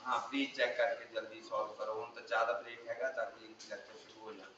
हाँ please check करके जल्दी सॉल्व करो हम तो ज़्यादा ब्रेक हैगा ताकि लेक्चर शुरू हो जाए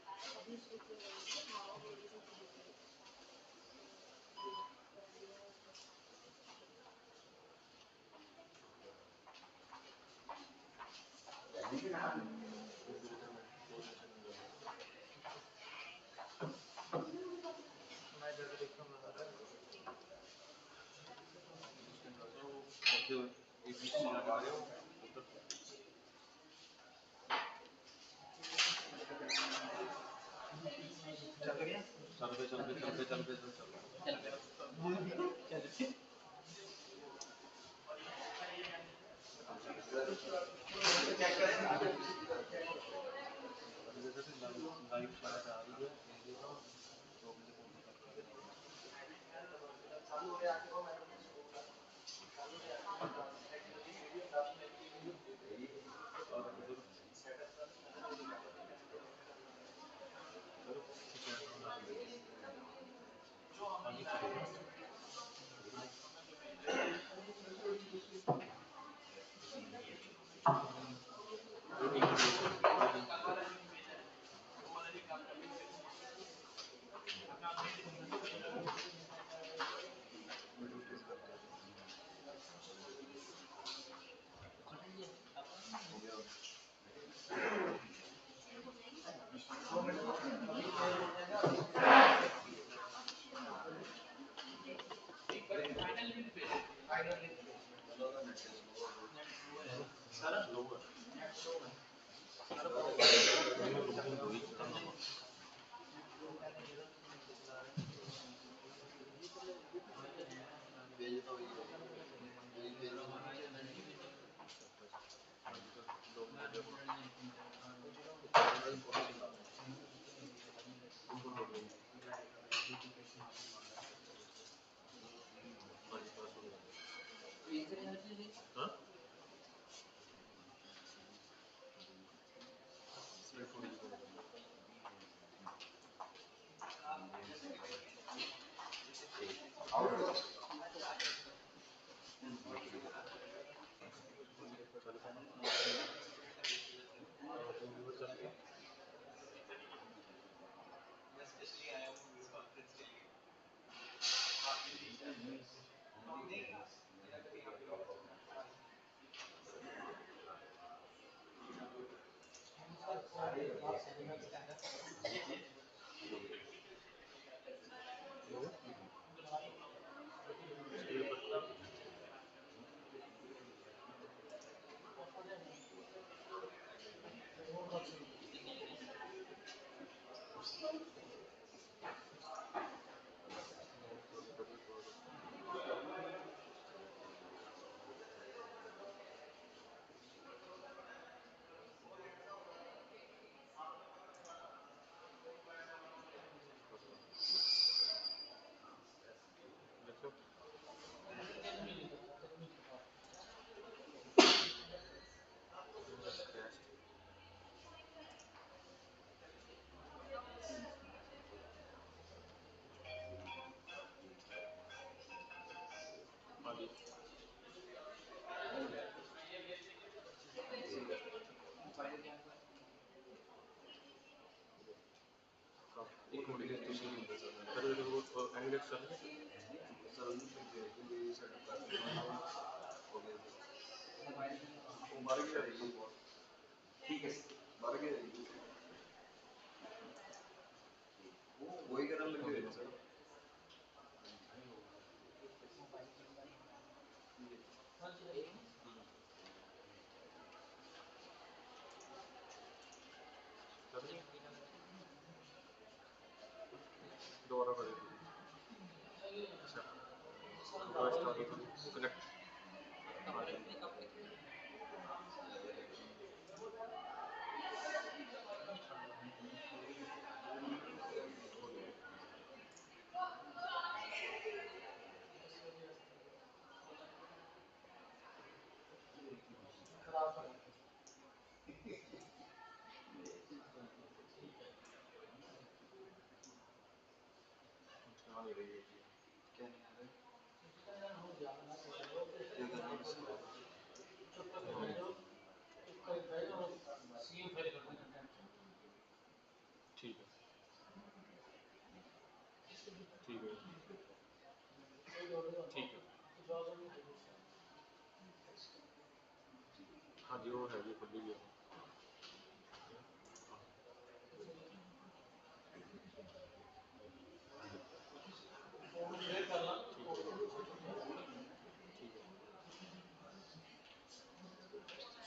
हाँ जी वो है जी खुली हुई है।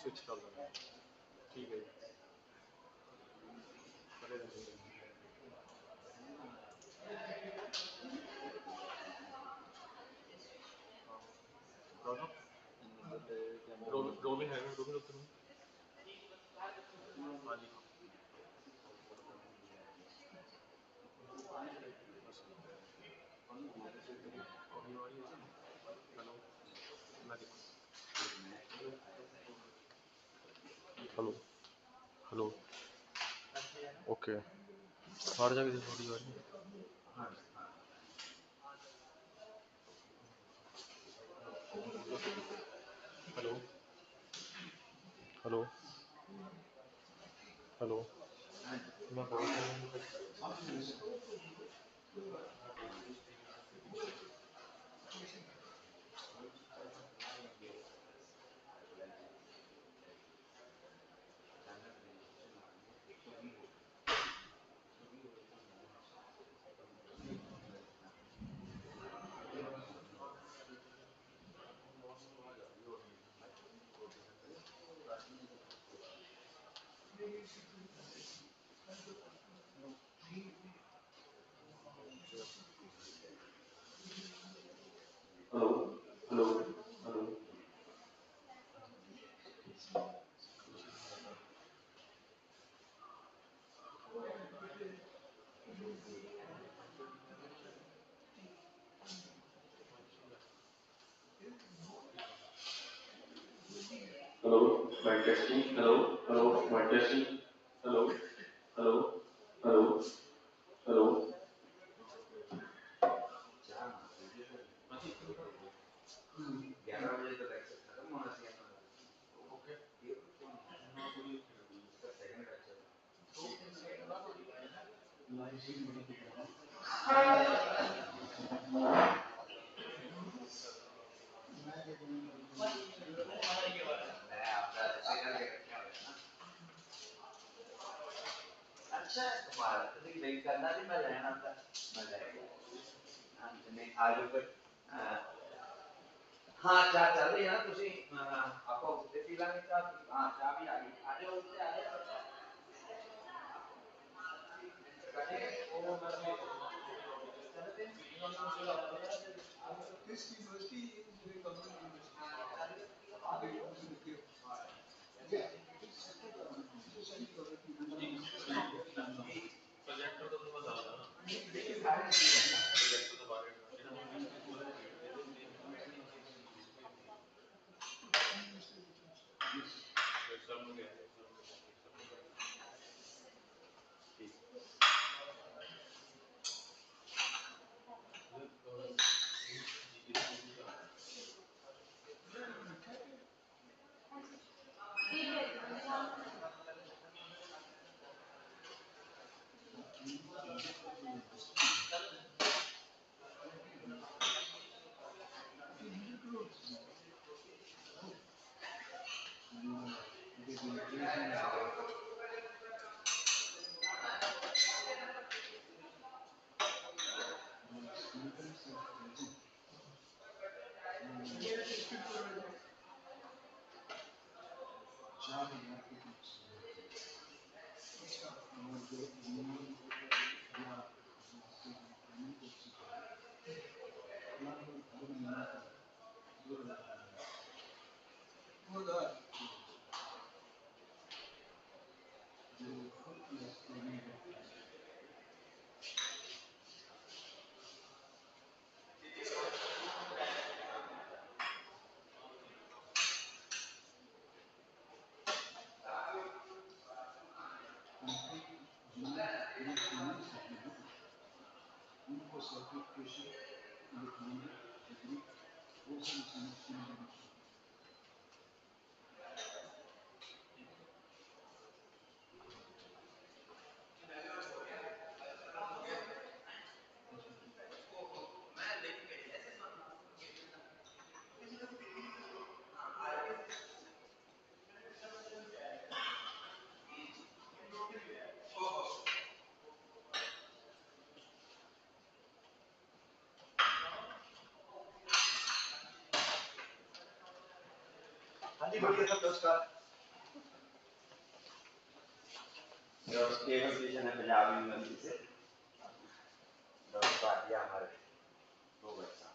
स्विच कर लेंगे। ठीक है जी। करे रहेंगे। रोमिंग है रोमिंग उत्तर में। हाँ जी हाँ। हेलो हेलो हेलो ओके हर जगह से थोड़ी बारी हेलो हेलो हेलो मैं बहुत hello hello hello hello mic testing hello hello mic testing hello hello hello hello 11 बजे तक लेक्चर खत्म होना चाहिए ओके ये इसका सेकंड लेक्चर मैं आपका सेकंड लेक्चर ना अच्छा तुम्हारा तो वेट करना भी मैं लेना था मैं ले नहीं आज ऊपर हाँ चाह चल रही है ना तुझे आपको उससे पीला नहीं चाह हाँ चाह भी आ गई आ जाओ उससे आ जाओ This university is a government university. Yeah, it's semi-government university. Projector तो तुम्हें बता रहा ना प्रोजेक्टर तो बाहर जी बढ़िया सब नमस्कार। मेरा स्टेबल पोजीशन है पंजाब यूनिवर्सिटी से डॉक्टर दिया हमारे दो बच्चा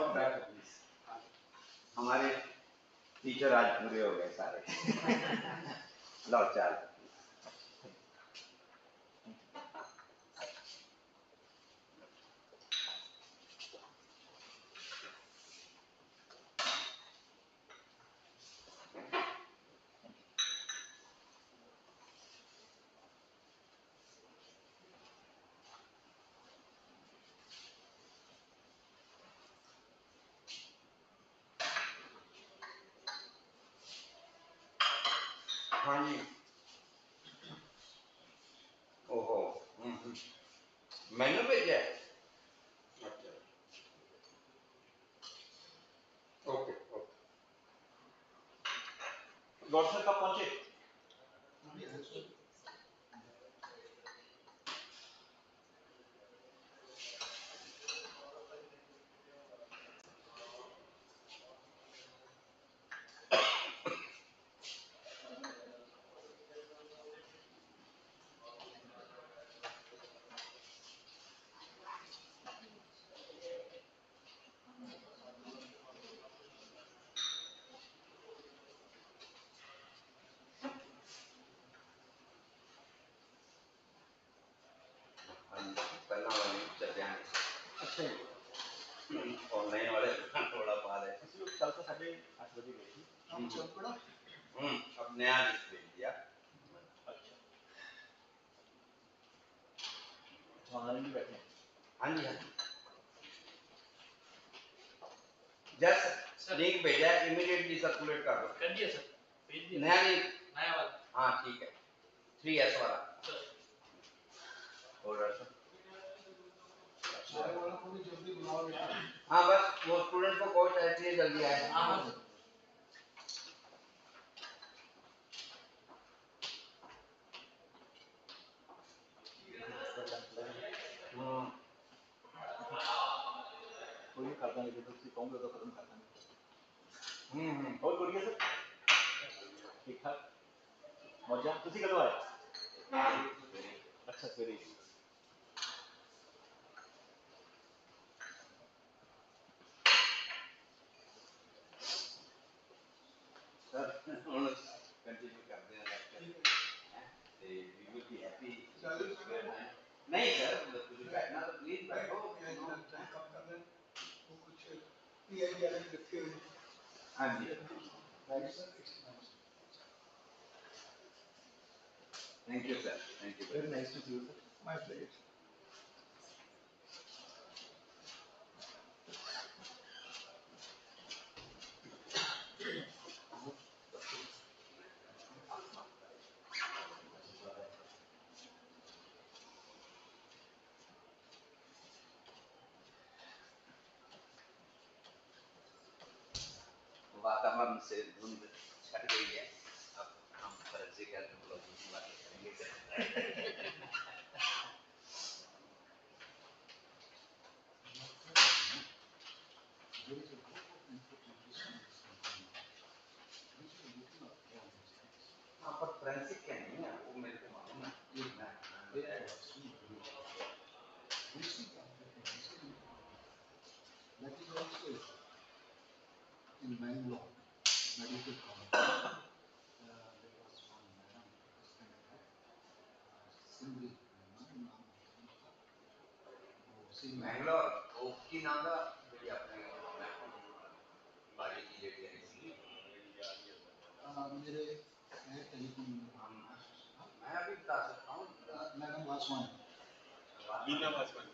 और बैठ प्लीज हमारे टीचर आज पूरे हो गए सारे लो चल हाँ जी ओहो मैंने भेजा है अच्छा ओके ओके डॉक्टर साहब कब पहुंचे? पहला वाले चल जाए अच्छा ऑनलाइन वाले थोड़ा पा रहे कल तो 8:30 बजे गई थी हम चल पड़ा। अब नया लिस्ट भेज दिया अच्छा ऑनलाइन भी बैठे हैं। हाँ जी हाँ जी जस्ट लिंक भेजा है इमीडिएटली सर्कुलेट कर दो कर दिया सर, भेज दिया नया लिंक नया वाला। हाँ ठीक है 3S वाला और सारे वालों को भी जल्दी बुलाओ बेटा। हाँ बस वो स्टूडेंट को कहो चाहिए जल्दी आए हाँ कोई खाता नहीं तो उससे कहूँगा तो खत्म खाता नहीं। और बढ़िया सर ठीक ठाक मौजा तुसी कदों आए? अच्छा सवेरे सर कंटिन्यू करते हैं वी विल बी हैप्पी नहीं सर कुछ बैठना तो प्लीज बैठो कम कर लें वो कुछ पीआईडी वाले रखे हुए हाँ जी thank you sir thank you very nice to see you sir my pleasure वातावरण से धुंध छट गई है अब हम फोरेंसिक एंथ्रोपोलॉजी की बात करेंगे हाँ पर फोरेंसिक क्या नहीं है वो मेरे को मालूम है That is also in Bangalore, medical college. There was one madam, Sindhi, Mangalore वो की नाम था मेरी अपने बाड़ी की लेडी आई थी मेरे टेलीफोन मैं अभी बता सकता हूँ मैडम वासवानी मीना वासवानी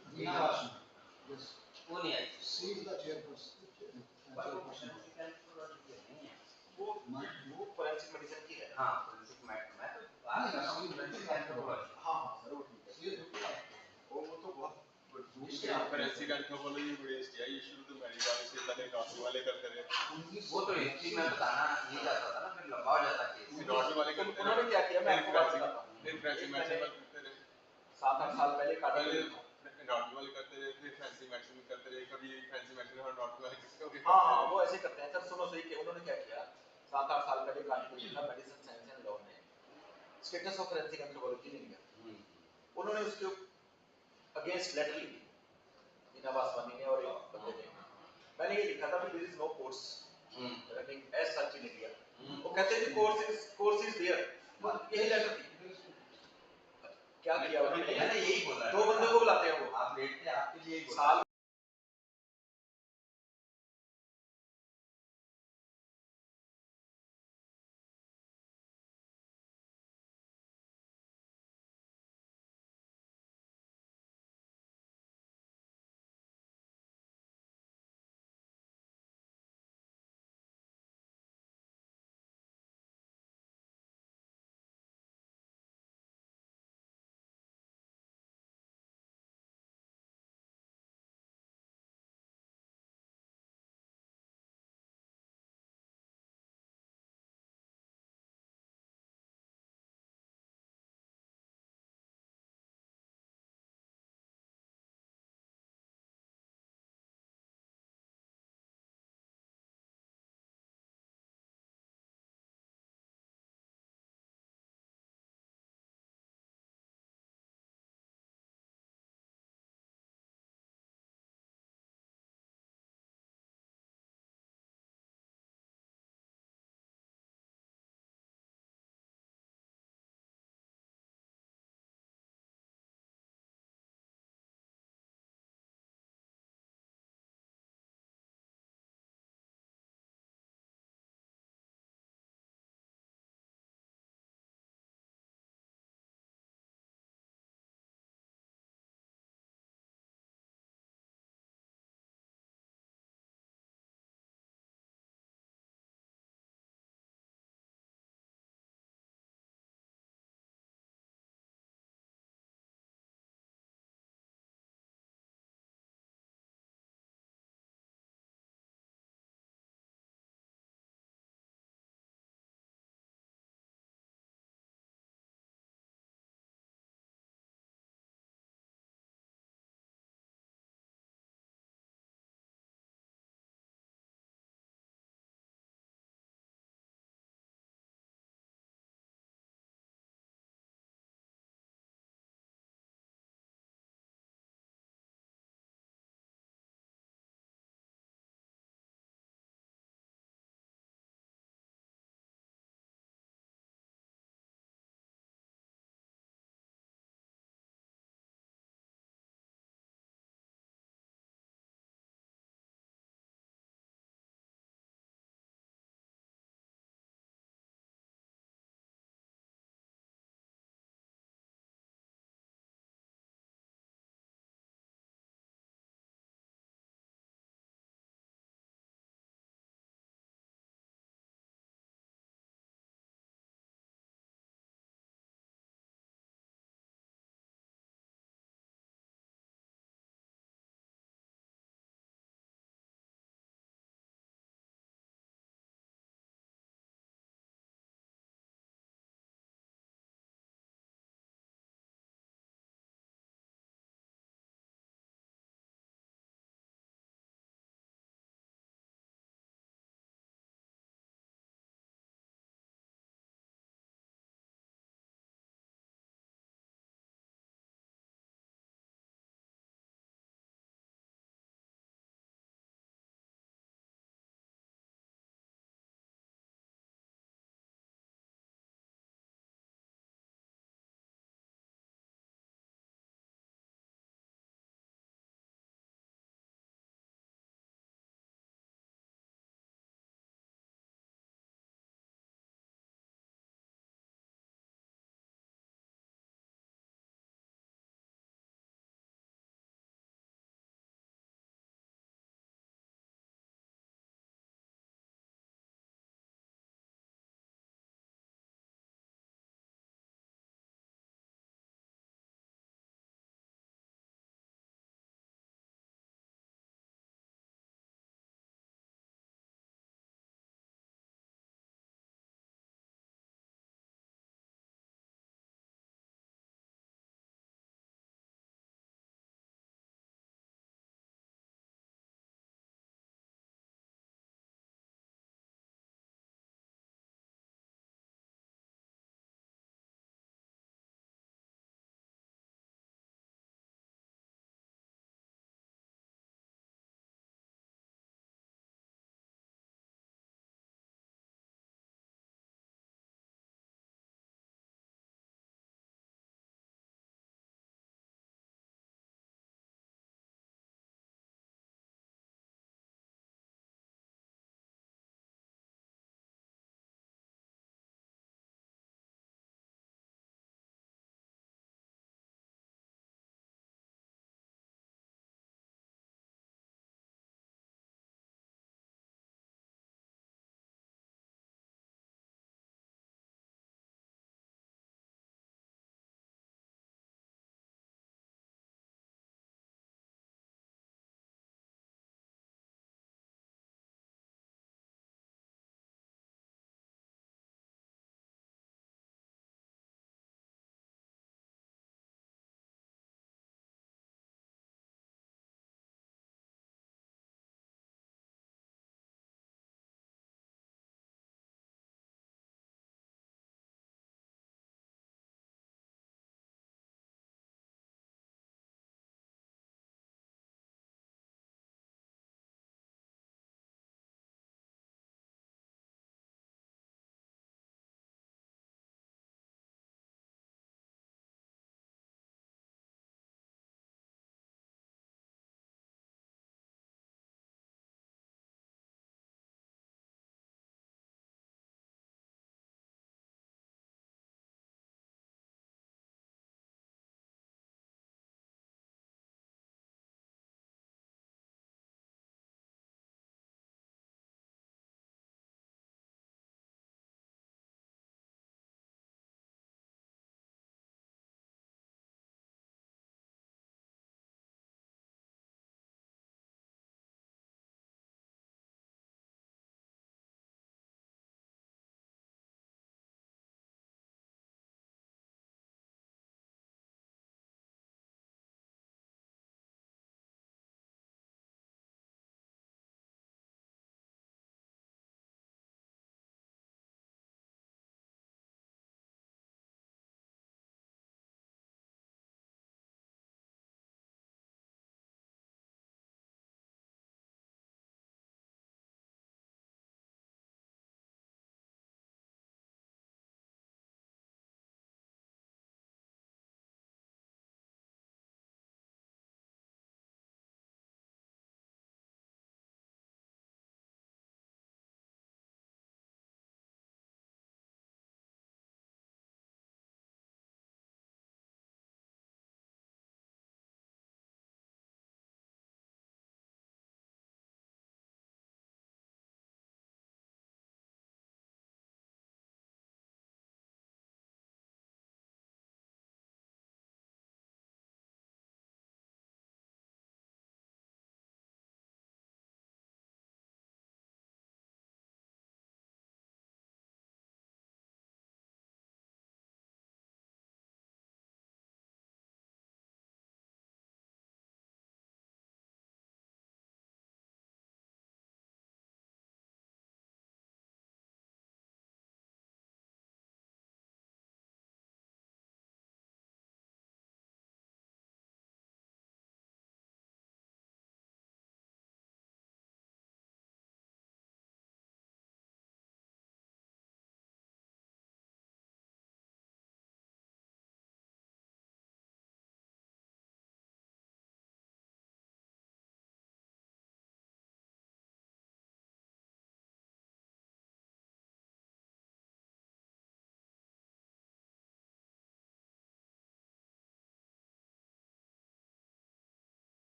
yes वो नहीं आई she is the chairperson पर वो फोरेंसिक एंथ्रोपोलॉजी की नहीं है वो फोरेंसिक मेडिसिन की है हाँ फोरेंसिक मैं तो बात कर रहा हूँ फोरेंसिक एंथ्रोपोलॉजी हाँ सर वो ठीक है वो तो बहुत फोरेंसिक एंथ्रोपोलॉजी बड़ी स्टडी शुरू तो मेरी बात से पहले डॉक्टर वाले करते रहे वो तो हिस्ट्री में बताना नहीं जाता था ना फिर लंबा हो जाता केस डॉक्टर वाले करते रहे उन्होंने क्या किया मैं आपको बात बताता हूँ फिर फ्रेंसिक मेडिसिन करते रहे 7-8 साल पहले पहले डॉक्टर वाले करते रहे फिर फैंसी मेडिसिन करते रहे कभी फैंसी मेडिसिन और डॉक्टर वाले करते रहे हाँ हाँ ऐसे करते हैं सर, सुनो सही कि उन्होंने क्या किया 7-8 साल पहले कॉन्स्टिट्यूशन था मेडिसिन साइंस एंड लॉ में status of forensic anthropology in India, उन्होंने उसके अगेंस्ट लेटर लिखी मीना वासवानी ने और एक बंदे ने। मैंने ये लिखा था कि there is no course running as such in India. वो कहते हैं कोर्स इज देयर, यही लेटर थी। क्या किया उन्होंने? मैंने यही बोला, 2 बंदे को बुलाते हैं वो, आप लेट थे, आपके लिए साल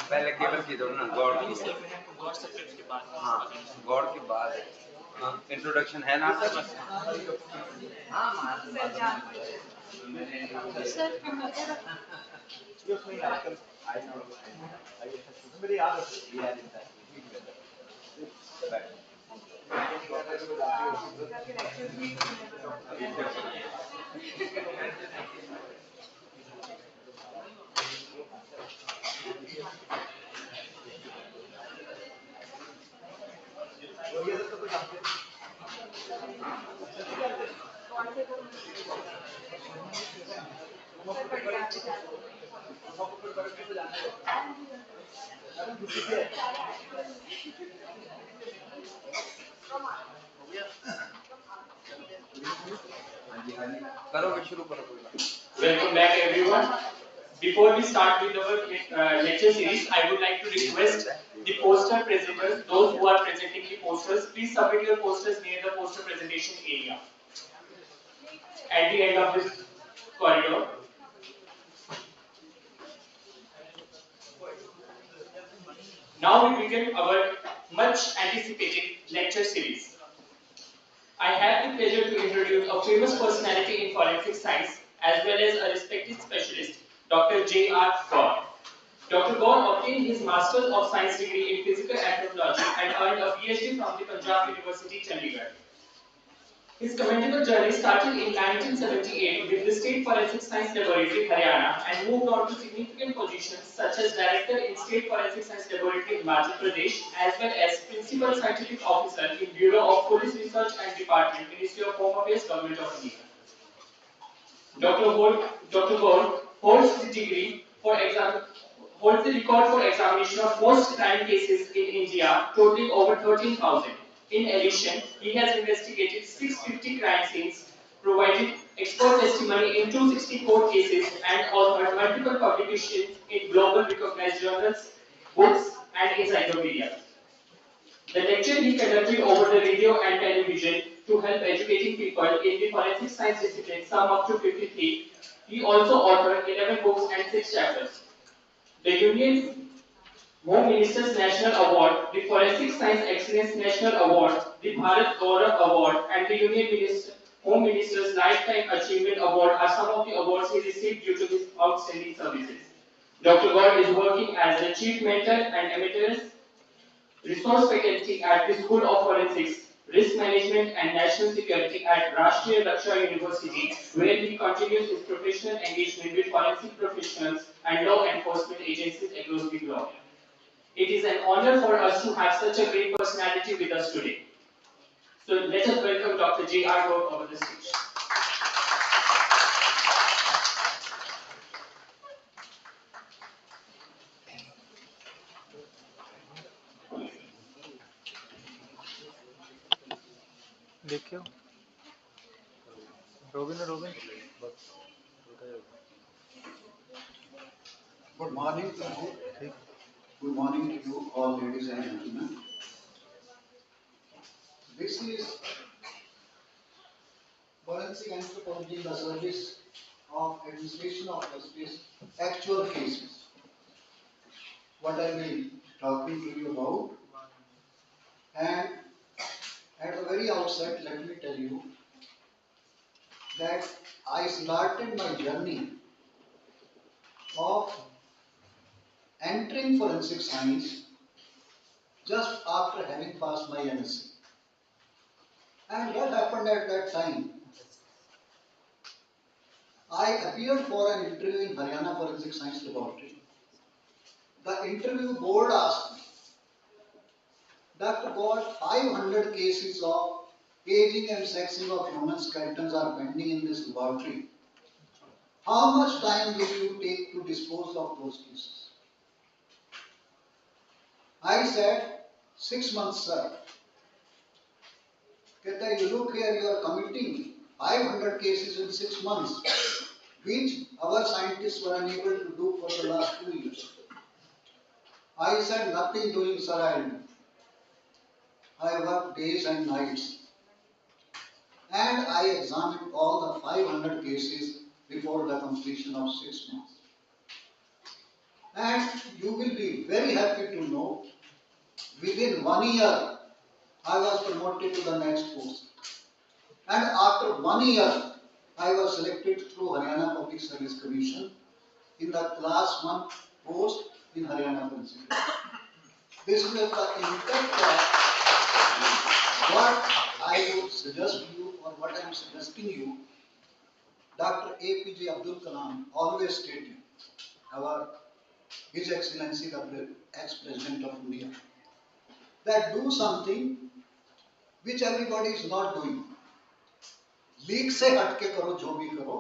पहले केवल की दो ना गॉड हाँ गॉड के बाद इंट्रोडक्शन है ना सर हाँ Somebody asked. करोगे शुरू करो Welcome back everyone. Before we start with our lecture series, I would like to request the poster presenters, those who are presenting the posters, please submit your posters near the poster presentation area at the end of this corridor. Now we begin our much anticipated lecture series. I have the pleasure to introduce a famous personality in forensic science as well as a respected specialist, Dr. J.R. Gaur. Dr. Gaur obtained his Master's of Science degree in Physical Anthropology and earned a PhD from the Punjab University, Chandigarh. His commendable journey started in 1978 with the State Forensic Science Laboratory, Haryana, and moved on to significant positions such as Director in State Forensic Science Laboratory, Himachal Pradesh, as well as Principal Scientific Officer in Bureau of Police Research and Department, Ministry of Home Affairs, Government of India. Dr. Gaur holds the record for examination of most crime cases in India, totaling over 13,000. In addition, he has investigated 650 crime scenes, provided expert testimony in 264 cases, and authored multiple publications in global recognized journals, books, and encyclopedias. The lecture he conducted over the radio and television to help educating people in the forensic science discipline sum up to 53. He also authored 11 books and 6 chapters. The Union Home Minister's National Award, the Forensic Science Excellence National Award, the Bharat Gaurav Award, and the Home Minister's Lifetime Achievement Award are some of the awards he received due to his outstanding services. Dr. Gaur is working as a chief mentor and emeritus resource faculty at the School of Forensics, Risk Management and National Security at Rashtriya Raksha University, where he continues his professional engagement with forensic professionals and law enforcement agencies across the globe. It is an honor for us to have such a great personality with us today. So let us welcome Dr. J.R. Gaur over the stage. देखियो robin Good morning to you. Good morning to you all, ladies and gentlemen. This is forensic anthropology in the service of administration of justice, actual cases. What I will be talking to you about. And at the very outset, let me tell you that I started my journey of entering forensic science just after having passed my MSc. And what happened at that time? I appeared for an interview in Haryana Forensic Science Laboratory. The interview board asked me, Dr. Gaur, 500 cases of aging and sexing of human skeletons are pending in this laboratory. How much time will you take to dispose of those cases? I said, 6 months, sir. You look here, you are committing 500 cases in 6 months, which our scientists were unable to do for the last 2 years. I said, nothing doing, sir, I will do. I work days and nights. and I examined all the 500 cases before the completion of 6 months. And you will be very happy to know, within 1 year, I was promoted to the next post. And after 1 year, I was selected through Haryana Public Service Commission in the class 1 post in Haryana Principal. This is the impact of what I would suggest you, or what I am suggesting you. Dr. APJ Abdul Kalam always stated, His Excellency the ex-President of India, that do something which everybody is not doing. Leak से हटके करो, जो भी करो,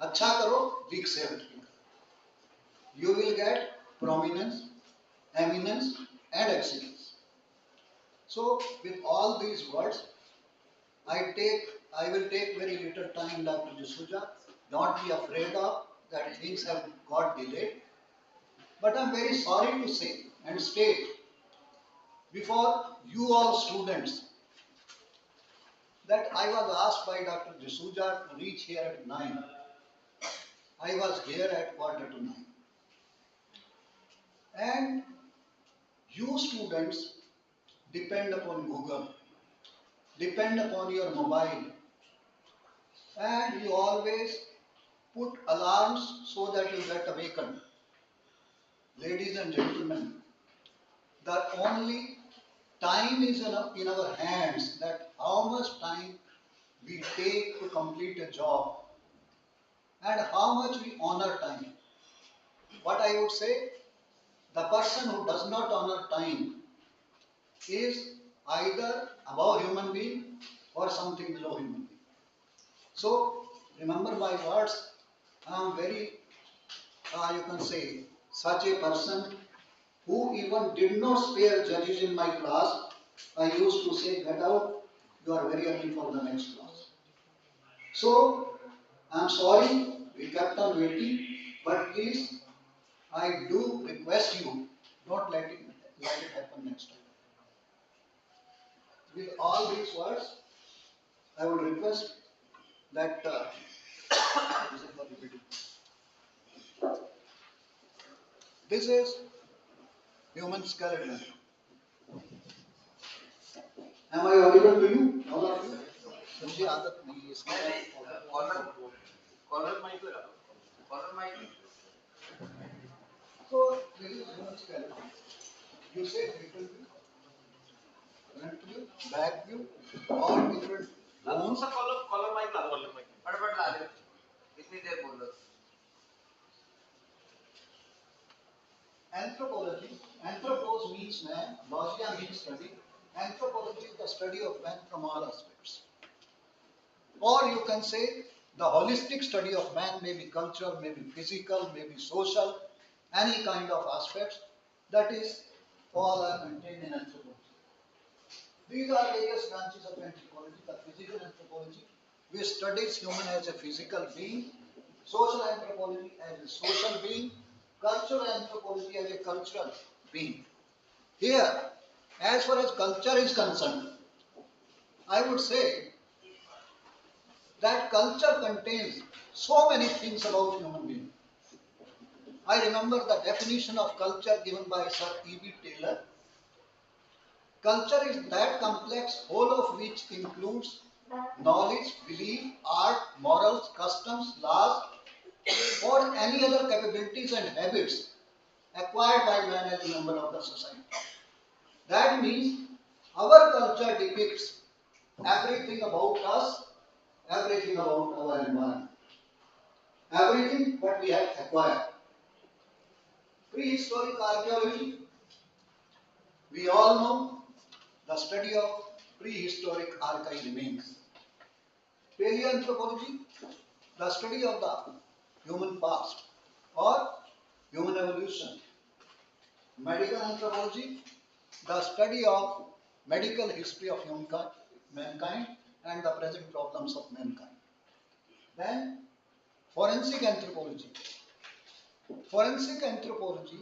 अच्छा करो, leak से हटके करो. You will get prominence, eminence, and excellence. So, with all these words, I will take very little time, Dr. D'Souza. Don't be afraid of that things have got delayed. But I am very sorry to say and state before you all students that I was asked by Dr. D'Souza to reach here at 9. I was here at 8:45. And you students depend upon Google, depend upon your mobile, and you always put alarms so that you get awakened. Ladies and gentlemen, the only time is in our hands, that how much time we take to complete a job and how much we honor time. What I would say, the person who does not honor time is either above human being or something below human being. So remember my words. I am very, you can say, such a person who even did not spare judges in my class. I used to say, get out, you are very early for the next class. So I am sorry, we kept on waiting, but please, I do request you, don't let it happen next time. With all these words, I would request that this is human skeleton. Am I audible to you? All of you? मुझे आदत नहीं है इसकी. Corner mic लगा दो. Corner mic. So this is human skeleton. You say different view, front view, back view, all different bones. Collar mic ला दो. फटाफट ला दो. कितनी देर बोल रहे हो? Anthropology. Anthropos means man. Logia means study. Anthropology is the study of man from all aspects. Or you can say the holistic study of man, may be cultural, may be physical, may be social, any kind of aspects. That is all are contained in anthropology. These are various branches of anthropology. The physical anthropology, which studies human as a physical being. Social anthropology as a social being. Cultural anthropology as a cultural being. Here, as far as culture is concerned, I would say that culture contains so many things about human being. I remember the definition of culture given by Sir E.B. Taylor. Culture is that complex whole of which includes knowledge, belief, art, morals, customs, laws, or any other capabilities and habits acquired by man as a member of the society. That means our culture depicts everything about us, everything about our environment, everything that we have acquired. Prehistoric archaeology, we all know the study of prehistoric archive remains. Paleoanthropology, the study of the human past or human evolution. Medical anthropology, the study of medical history of mankind and the present problems of mankind. Then forensic anthropology. Forensic anthropology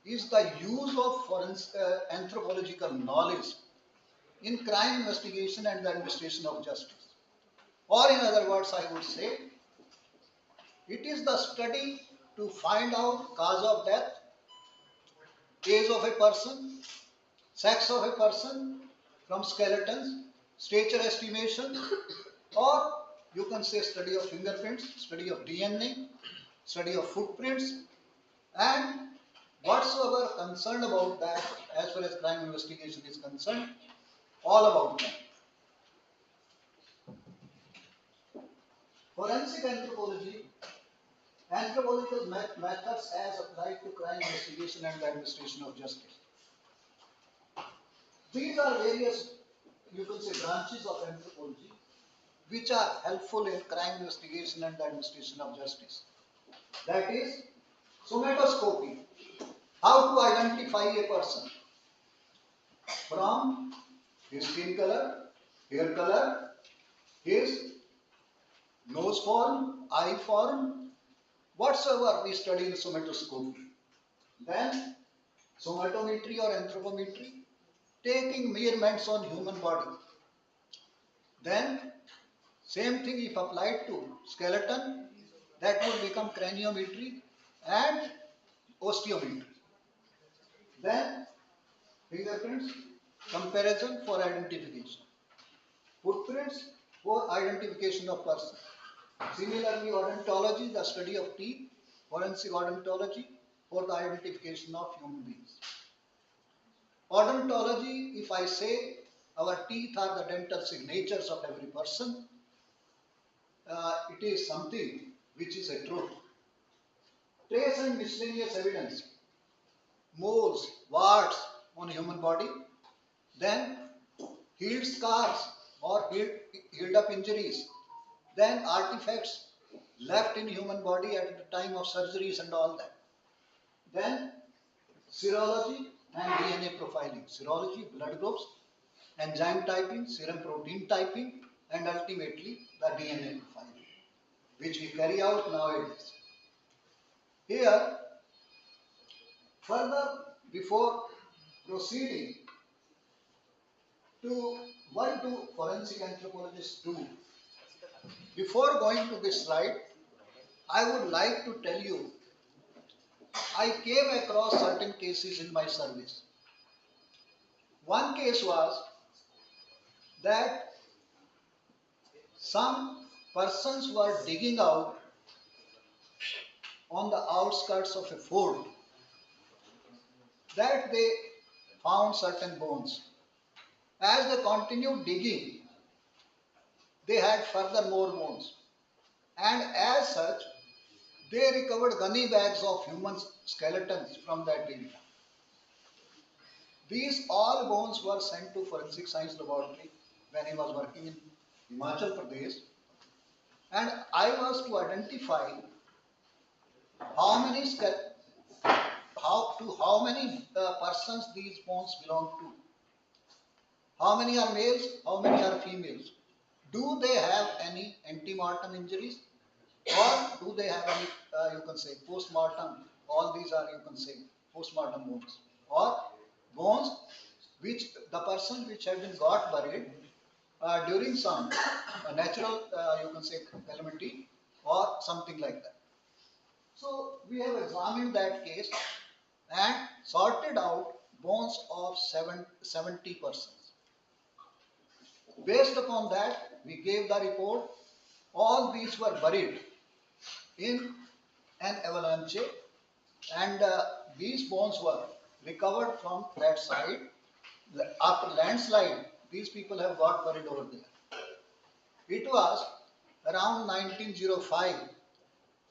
is the use of anthropological knowledge in crime investigation and the administration of justice. Or in other words, I would say, it is the study to find out cause of death, age of a person, sex of a person from skeletons, stature estimation, or you can say study of fingerprints, study of DNA, study of footprints, and whatsoever concerned about that as far as crime investigation is concerned, all about that. Forensic anthropology, anthropological methods as applied to crime investigation and the administration of justice. These are various, you can say, branches of anthropology which are helpful in crime investigation and the administration of justice. That is, somatoscopy, how to identify a person from his skin color, hair color, his nose form, eye form, whatsoever we study in somatoscopy. Then somatometry or anthropometry, taking measurements on human body. Then same thing if applied to skeleton, that would become craniometry and osteometry. Then fingerprints, comparison for identification. Footprints for identification of person. Similarly, odontology, the study of teeth, forensic odontology for the identification of human beings. Odontology, if I say our teeth are the dental signatures of every person, it is something which is a truth. Trace and miscellaneous evidence, moles, warts on human body, then healed scars or healed up injuries, then artifacts left in human body at the time of surgeries and all that. Then serology and DNA profiling. Serology, blood groups, enzyme typing, serum protein typing, and ultimately the DNA profiling, which we carry out nowadays. Here, further, before proceeding to what do forensic anthropologists do, before going to this slide, I would like to tell you, I came across certain cases in my service. One case was that some persons were digging out on the outskirts of a fort, that they found certain bones. As they continued digging, they had further more bones. And as such, they recovered gunny bags of human skeletons from that area. These all bones were sent to Forensic Science Laboratory when he was working in Himachal Pradesh. And I was to identify how many persons these bones belong to. How many are males, how many are females? Do they have any antemortem injuries? Or do they have any, you can say, post-mortem? All these are, you can say, post-mortem bones. Or bones which the person which had been got buried during some natural, you can say, calamity or something like that. So we have examined that case and sorted out bones of 70 persons. Based upon that, we gave the report. All these were buried in an avalanche, and these bones were recovered from that side. After landslide, these people have got buried over there. It was around 1905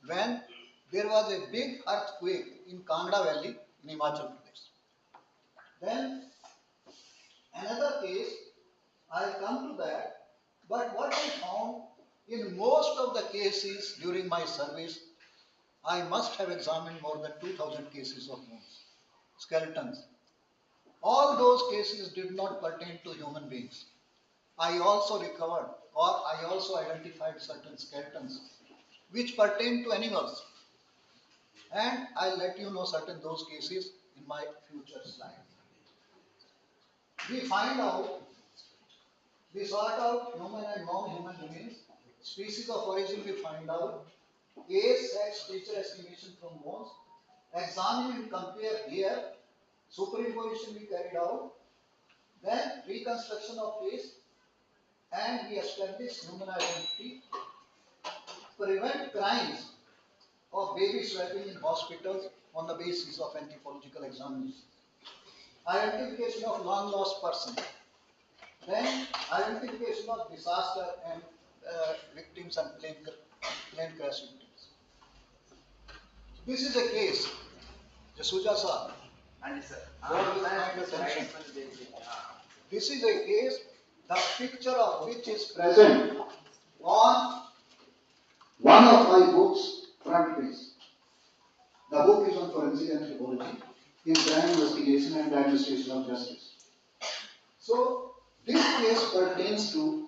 when there was a big earthquake in Kangra Valley in Himachal Pradesh. Then another case, I'll come to that, but what I found in most of the cases during my service, I must have examined more than 2,000 cases of bones, skeletons. All those cases did not pertain to human beings. I also recovered or I also identified certain skeletons which pertain to animals. And I'll let you know certain those cases in my future slide. We find out, we sort out human and non-human remains species of origin we find out, age, sex, feature estimation from bones, examine and compare here, superimposition we carried out, then reconstruction of face, and we establish human identity, prevent crimes of baby swapping in hospitals on the basis of anthropological examination, identification of long lost person, then identification of disaster and victims and plane crash victims. This is a case, Jasuja sir. And sir, What will find attention? This is a case, the picture of which is present on one of my books, front page. The book is on forensic anthropology, in crime investigation and administration of justice. So, this case pertains to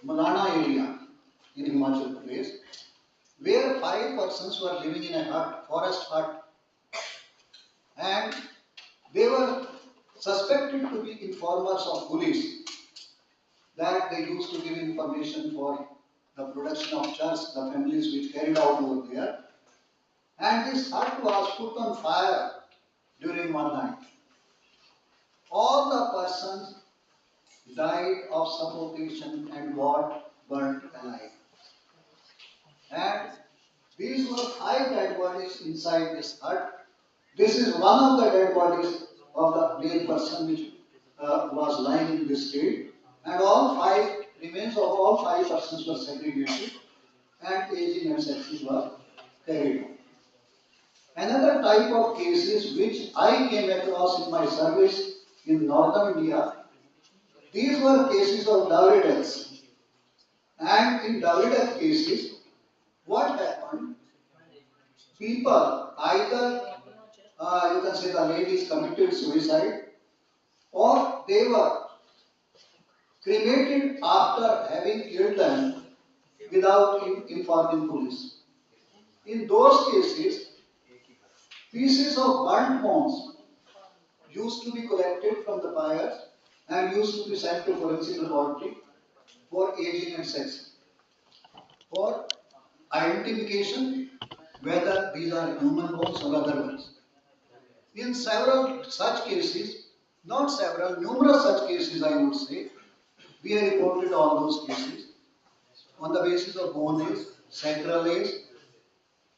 Malana area in Himachal Pradesh, where 5 persons were living in a hut, forest hut, and they were suspected to be informers of police, that they used to give information for the production of church, the families which carried out over there. And this hut was put on fire during one night. All the persons died of suffocation and got burnt alive. And these were 5 dead bodies inside this hut. This is one of the dead bodies of the male person which was lying in this state. And all 5 remains of all 5 persons were segregated and aging and sexes were carried out. Another type of cases which I came across in my service in northern India, these were cases of dowry deaths. And in dowry death cases, what happened? People, either you can say the ladies committed suicide, or they were cremated after having killed them without informing police. In those cases, pieces of burnt bones used to be collected from the pyres and used to be sent to forensic laboratory for aging and sex, for identification whether these are human bones or other ones. In several such cases, not several, numerous such cases I would say, we have reported all those cases on the basis of bone age, sacral age,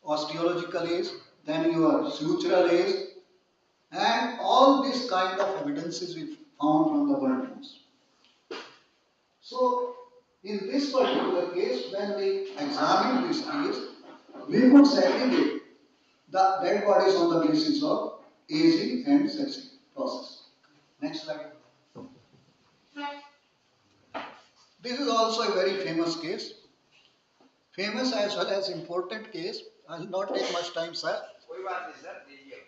osteological age, then your sutural age, and all this kind of evidences we found from the burnt bones. So, in this particular case, when we examined this case, we could segregate the dead bodies on the basis of aging and sexing process. Next slide. This is also a very famous case. Famous as well as important case. I will not take much time, sir. कोई बात नहीं sir, दीजिए।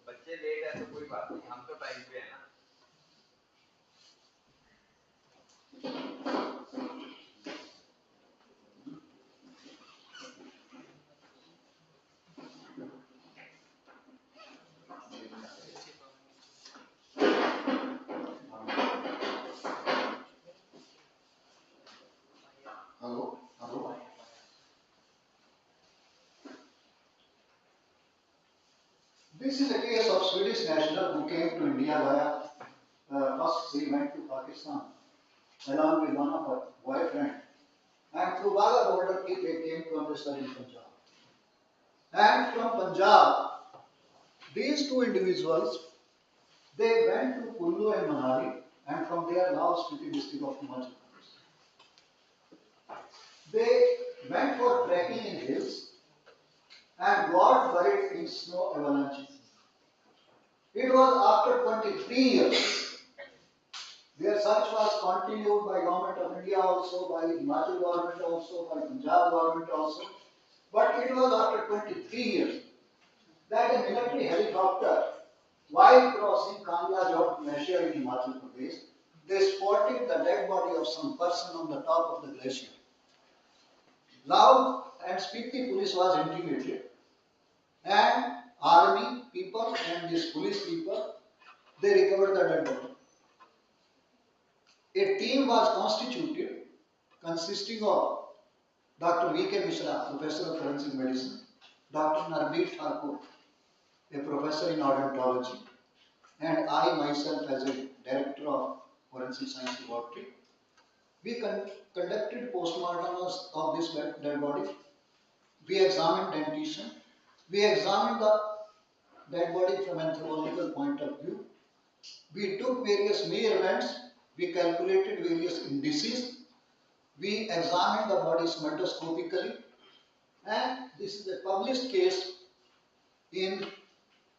बच्चे late है तो कोई बात नहीं, हम तो टाइम पे हैं ना। Hello. This is a case of Swedish national who came to India via first Sirhind to Pakistan along with one of her boyfriend, and through Wagah border they came to Amritsar in Punjab. And from Punjab, these 2 individuals, they went to Kullu and Manali, and from there Laos to the district of Himachal Pradesh. They went for trekking in hills and got buried in snow avalanches. It was after 23 years. Their search was continued by Government of India also, by Himachal government also, by Punjab government also. But it was after 23 years that a military helicopter, while crossing Kangla glacier in Himachal Pradesh, they spotted the dead body of some person on the top of the glacier. Loud and speedy police was intimated, and army people and these police people, they recovered the dead body. A team was constituted consisting of Dr. V.K. Mishra, Professor of Forensic Medicine, Dr. Narbeet Thakur, a Professor in Odontology, and I myself as a Director of Forensic Science Laboratory, we conducted postmortems of this dead body. We examined dentition. We examined the dead body from anthropological point of view. We took various measurements. We calculated various indices. We examined the body smetoscopically. And this is a published case in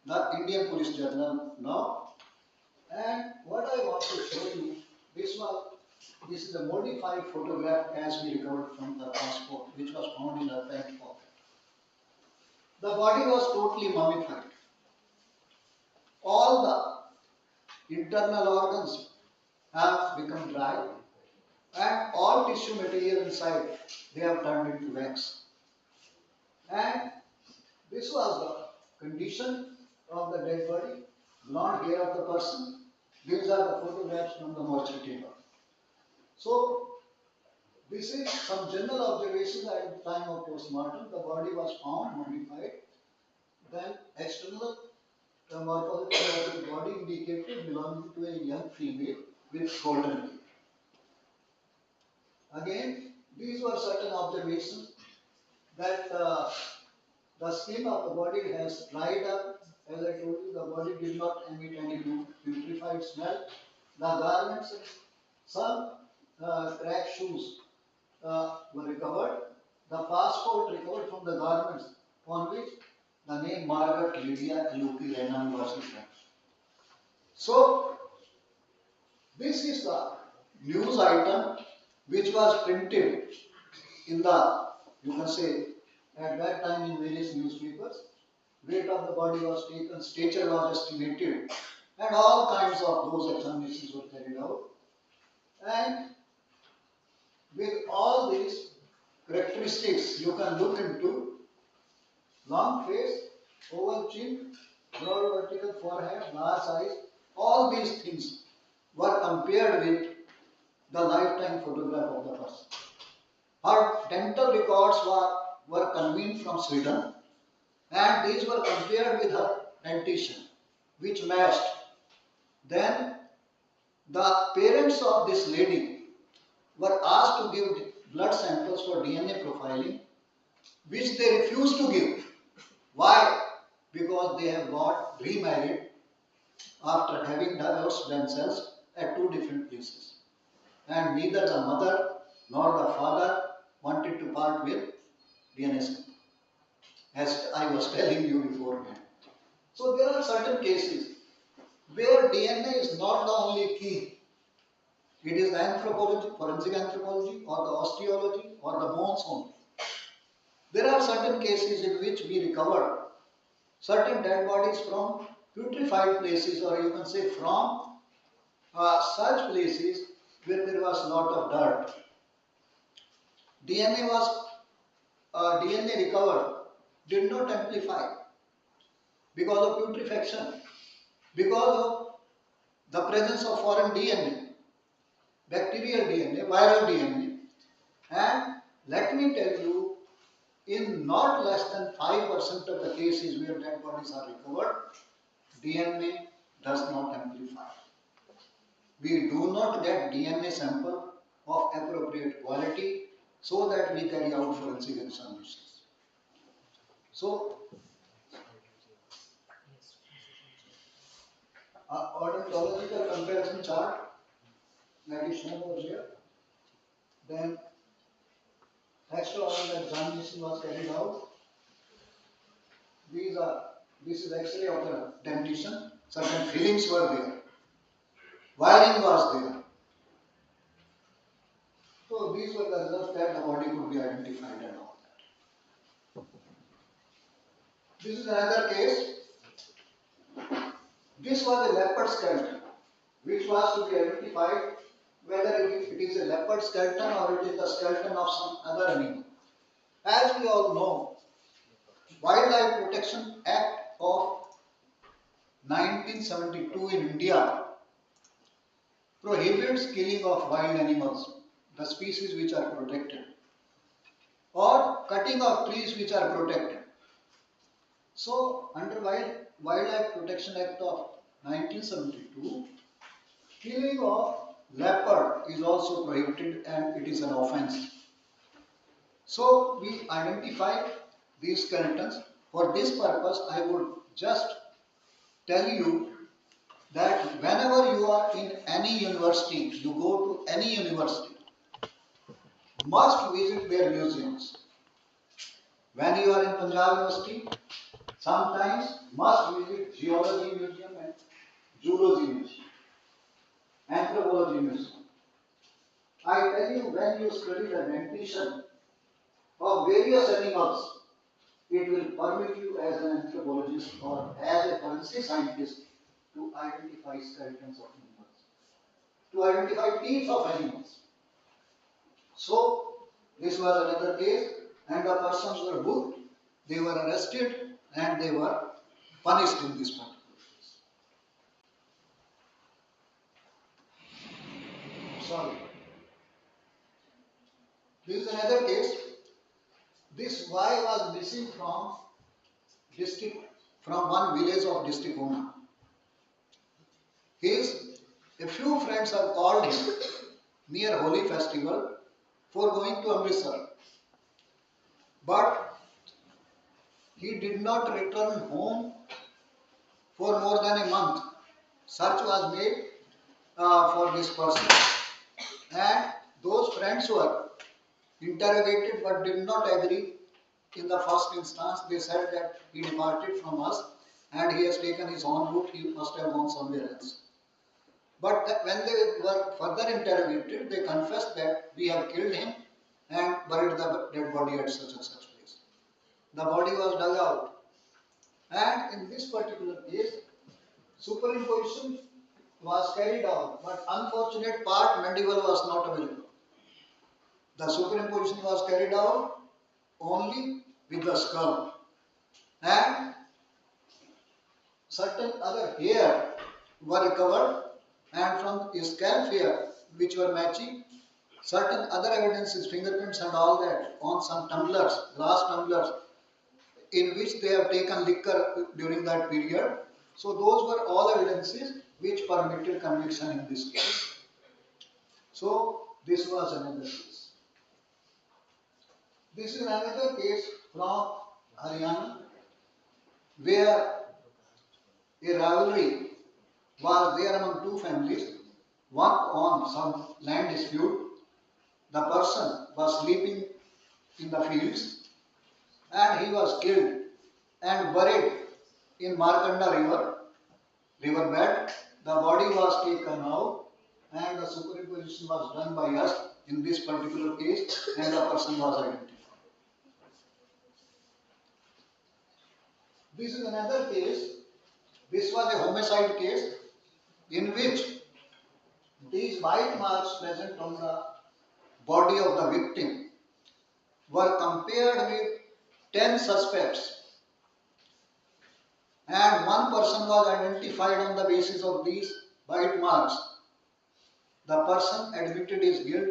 the Indian Police Journal now. And what I want to show you, this is a modified photograph as we recovered from the passport, which was found in her pant pocket. The body was totally mummified. All the internal organs have become dry, and all tissue material inside, they have turned into wax. And this was the condition of the dead body, blonde hair of the person. These are the photographs from the mortuary table. So, this is some general observations at the time of postmortem. The body was found mummified. Then external morphology of the body indicated belonging to a young female with golden hair. Again, these were certain observations that the skin of the body has dried up. As I told you, the body did not emit any putrefied smell. The garments, some cracked shoes were recovered. The passport recovered from the garments on which the name Margaret Lydia Lupi Renan was written. So, this is the news item which was printed in the, you can say, at that time in various newspapers. Weight of the body was taken, stature was estimated, and all kinds of those examinations were carried out. And with all these characteristics, you can look into long face, oval chin, broad vertical forehead, large eyes. All these things were compared with the lifetime photograph of the person. Her dental records were convened from Sweden, and these were compared with her dentition, which matched. Then the parents of this lady were asked to give blood samples for DNA profiling, which they refused to give. Why? Because they have got remarried after having divorced themselves at two different places. And neither the mother nor the father wanted to part with DNA sample, as I was telling you beforehand. So there are certain cases where DNA is not the only key. It is the anthropology, forensic anthropology, or the osteology, or the bones only. There are certain cases in which we recover certain dead bodies from putrefied places, or you can say from such places where there was a lot of dirt. DNA recovered did not amplify because of putrefaction, because of the presence of foreign DNA, bacterial DNA, viral DNA. And let me tell you, in not less than 5% of the cases where dead bodies are recovered, DNA does not amplify. We do not get DNA sample of appropriate quality so that we carry out forensic examinations. So, odontological comparison chart that is shown over here. Then extraoral examination was carried out. This is X-ray of the dentition. Certain fillings were there. Wiring was there. So these were the results that the body could be identified and all that. This is another case. This was a leopard skeleton, which was to be identified whether it is a leopard skeleton or it is the skeleton of some other animal. As we all know, Wildlife Protection Act of 1972 in India prohibits killing of wild animals, the species which are protected. or cutting of trees which are protected. So, under Wildlife Protection Act of 1972, killing of leopard is also prohibited and it is an offence. So, we identify these skeletons. For this purpose, I would just tell you that whenever you are in any university, you go to any university, must visit their museums. When you are in Punjab University, sometimes must visit Geology Museum and Zoology Museum, Anthropology Museum. I tell you, when you study the dentition of various animals, it will permit you as an anthropologist or as a forensic scientist to identify skeletons of animals, to identify teeth of animals. So, this was another case, and the persons were booked, they were arrested, and they were punished in this particular case. Sorry. This is another case. This boy was missing from one village of district Una. A few friends have called him near Holi festival for going to Amritsar. But he did not return home for more than a month. Search was made for this person, and those friends were interrogated but did not agree. In the first instance, they said that he departed from us and he has taken his own route, he must have gone somewhere else. But when they were further interrogated, they confessed that we have killed him and buried the dead body at such and such place. The body was dug out. And in this particular case, superimposition was carried out, but unfortunate part, mandible was not available. The superimposition was carried out only with the skull, and certain other hair were recovered, and from scalp hair which were matching, certain other evidences, fingerprints and all that on some tumblers, glass tumblers, in which they have taken liquor during that period. So those were all evidences which permitted conviction in this case. So this was another case. This is another case from Haryana, where a rivalry was there among two families, one on some land dispute. The person was sleeping in the fields and he was killed and buried in Markanda riverbed. The body was taken out and the superimposition was done by us in this particular case, and the person was identified. This is another case. This was a homicide case in which these white marks present on the body of the victim were compared with 10 suspects, and one person was identified on the basis of these white marks. The person admitted his guilt,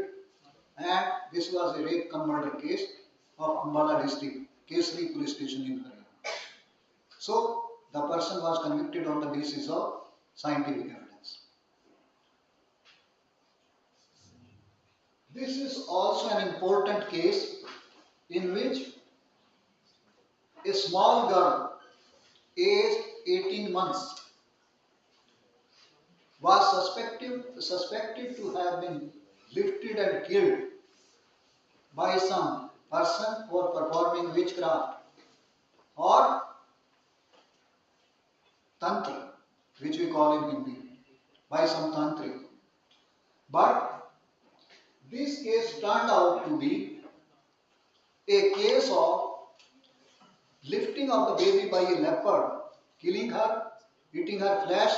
and this was a rape cum murder case of Ambala district, Kesari police station in Haryana. So the person was convicted on the basis of scientific evidence. This is also an important case in which a small girl aged 18 months was suspected to have been lifted and killed by some person for performing witchcraft or tantra, which we call in Hindi, by some tantric. But this case turned out to be a case of lifting of the baby by a leopard, killing her, eating her flesh,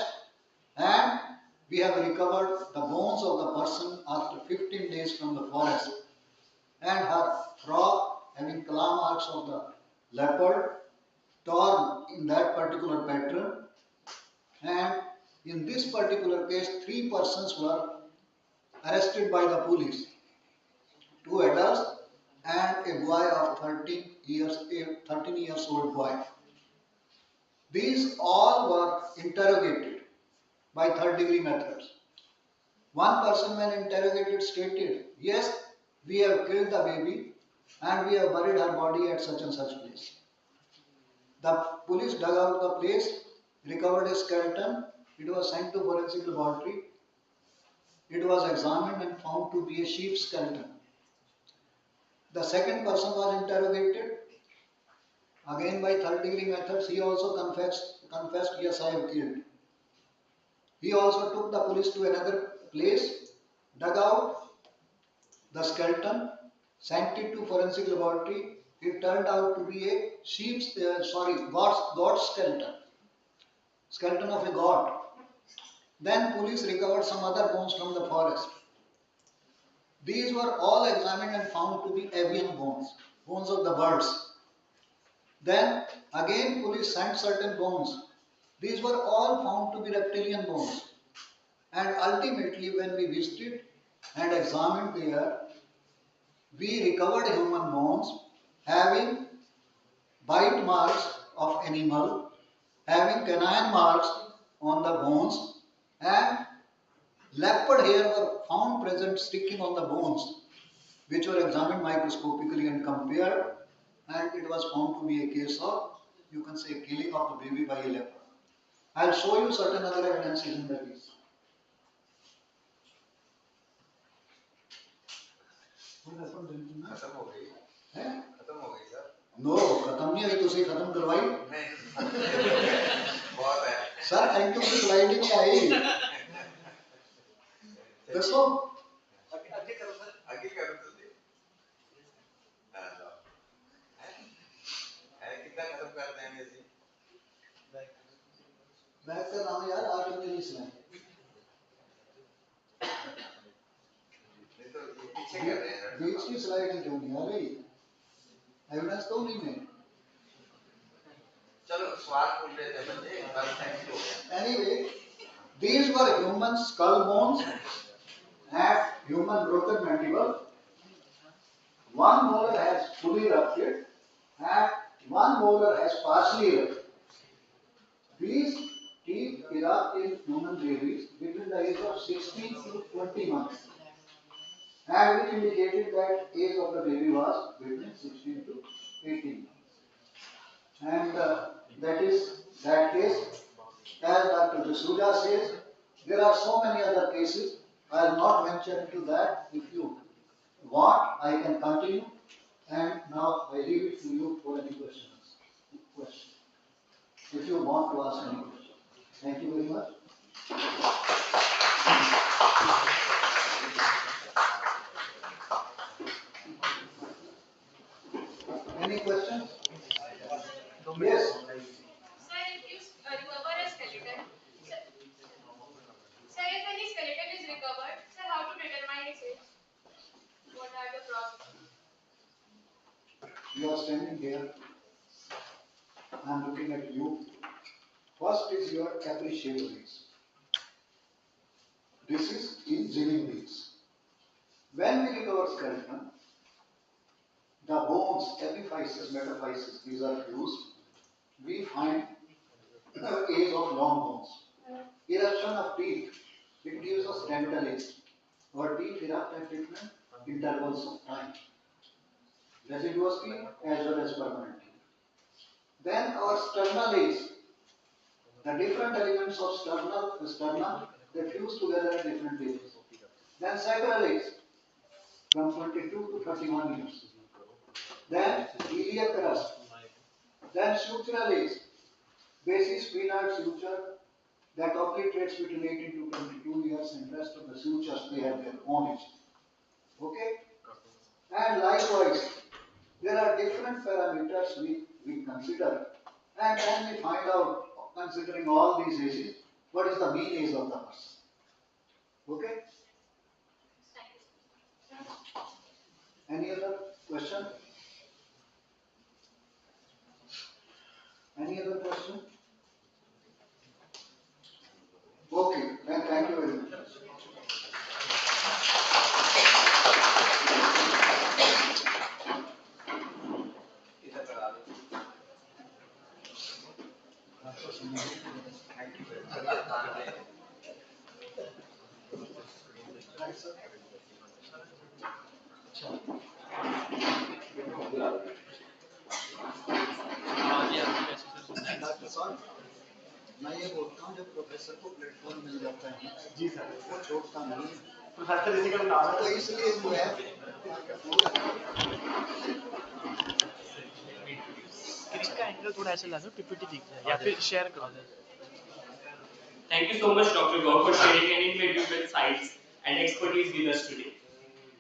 and we have recovered the bones of the person after 15 days from the forest, and her frock having claw marks of the leopard torn in that particular pattern. And in this particular case, 3 persons were arrested by the police, 2 adults and a boy of 13 years old boy. These all were interrogated by third-degree methods. One person, when interrogated, stated, yes, we have killed the baby and we have buried her body at such and such place. The police dug out the place, recovered a skeleton, it was sent to forensic laboratory. It was examined and found to be a sheep skeleton. The second person was interrogated, again by third-degree methods. He also confessed, yes, I have killed. He also took the police to another place, dug out the skeleton, sent it to forensic laboratory. It turned out to be a god's skeleton of a god. Then police recovered some other bones from the forest. These were all examined and found to be avian bones, bones of the birds. Then again police sent certain bones. These were all found to be reptilian bones. And ultimately, when we visited and examined there, we recovered human bones having bite marks of animal, having canine marks on the bones, and leopard hair were found present sticking on the bones, which were examined microscopically and compared, and it was found to be a case of, you can say, killing of the baby by a leopard. I'll show you certain other evidences in the case. खत्म हो गई हैं? खत्म हो गई sir no खत्म नहीं हुई, तुसी खत्म करवाई नहीं बहुत है सर थैंक यू की स्लाइड ही नहीं आई दसो आगे करो सर आगे करो तो दे कितना खत्म कर देंगे जी बैक कर रहा हूँ यार, आज मेरी स्लाइड नहीं तो ये पीछे कर रहे हैं बीच की स्लाइड ही क्यों नहीं आ रही, एविडेंस तो नहीं है। चलो सवाल पूछ रहे थे बच्चे बस thank you Anyway, these were human skull bones and human broken mandible. One molar has fully erupted and one molar has partially erupted. These teeth erupt in human babies between the age of 16 to 20 months, and which indicated that age of the baby was between 16 to 18 months. And that is that case. As Dr. D'Souza says, there are so many other cases. I will not venture into that. If you want, I can continue. And now I leave it to you for any questions. If you want to ask any questions. Thank you very much. Any questions? Yes. Sir, if you recover a skeleton, sir, if any skeleton is recovered, sir, how to determine its age? What are the processes? You are standing here. I am looking at you. First is your appreciable age. This is in genuine age. When we recover skeleton, the bones, epiphysis, metaphysis, these are fused. We find the age of long bones. Eruption of teeth, it gives us dental age. Our teeth erupt at different intervals of time. Deciduous teeth as well as permanent teeth. Then our sternal age. The different elements of sternum, they fuse together at different ages. Then sacral age, from 22 to 31 years. Then iliac crust. Then sutural age, basis sphenoid suture that obliterates between 18 to 22 years, and rest of the sutures, they have their own age. Okay? And likewise, there are different parameters we consider, and then we find out, considering all these ages, what is the mean age of the person. Okay? Any other question? Any other question? Okay, then thank you very much. Doctor साहब, मैं ये बोलता हूँ जब professor को platform मिल जाता है जी sir, वो छोड़ता नहीं है, प्रोफेसर इसी का नाम है। तो इसलिए जो है स्क्रीन का एंगल थोड़ा ऐसे ला दो, पीपीटी दिख जाए या फिर शेयर करो। Thank you so much, Dr. Gaur, for sharing an invaluable insights and expertise with us today.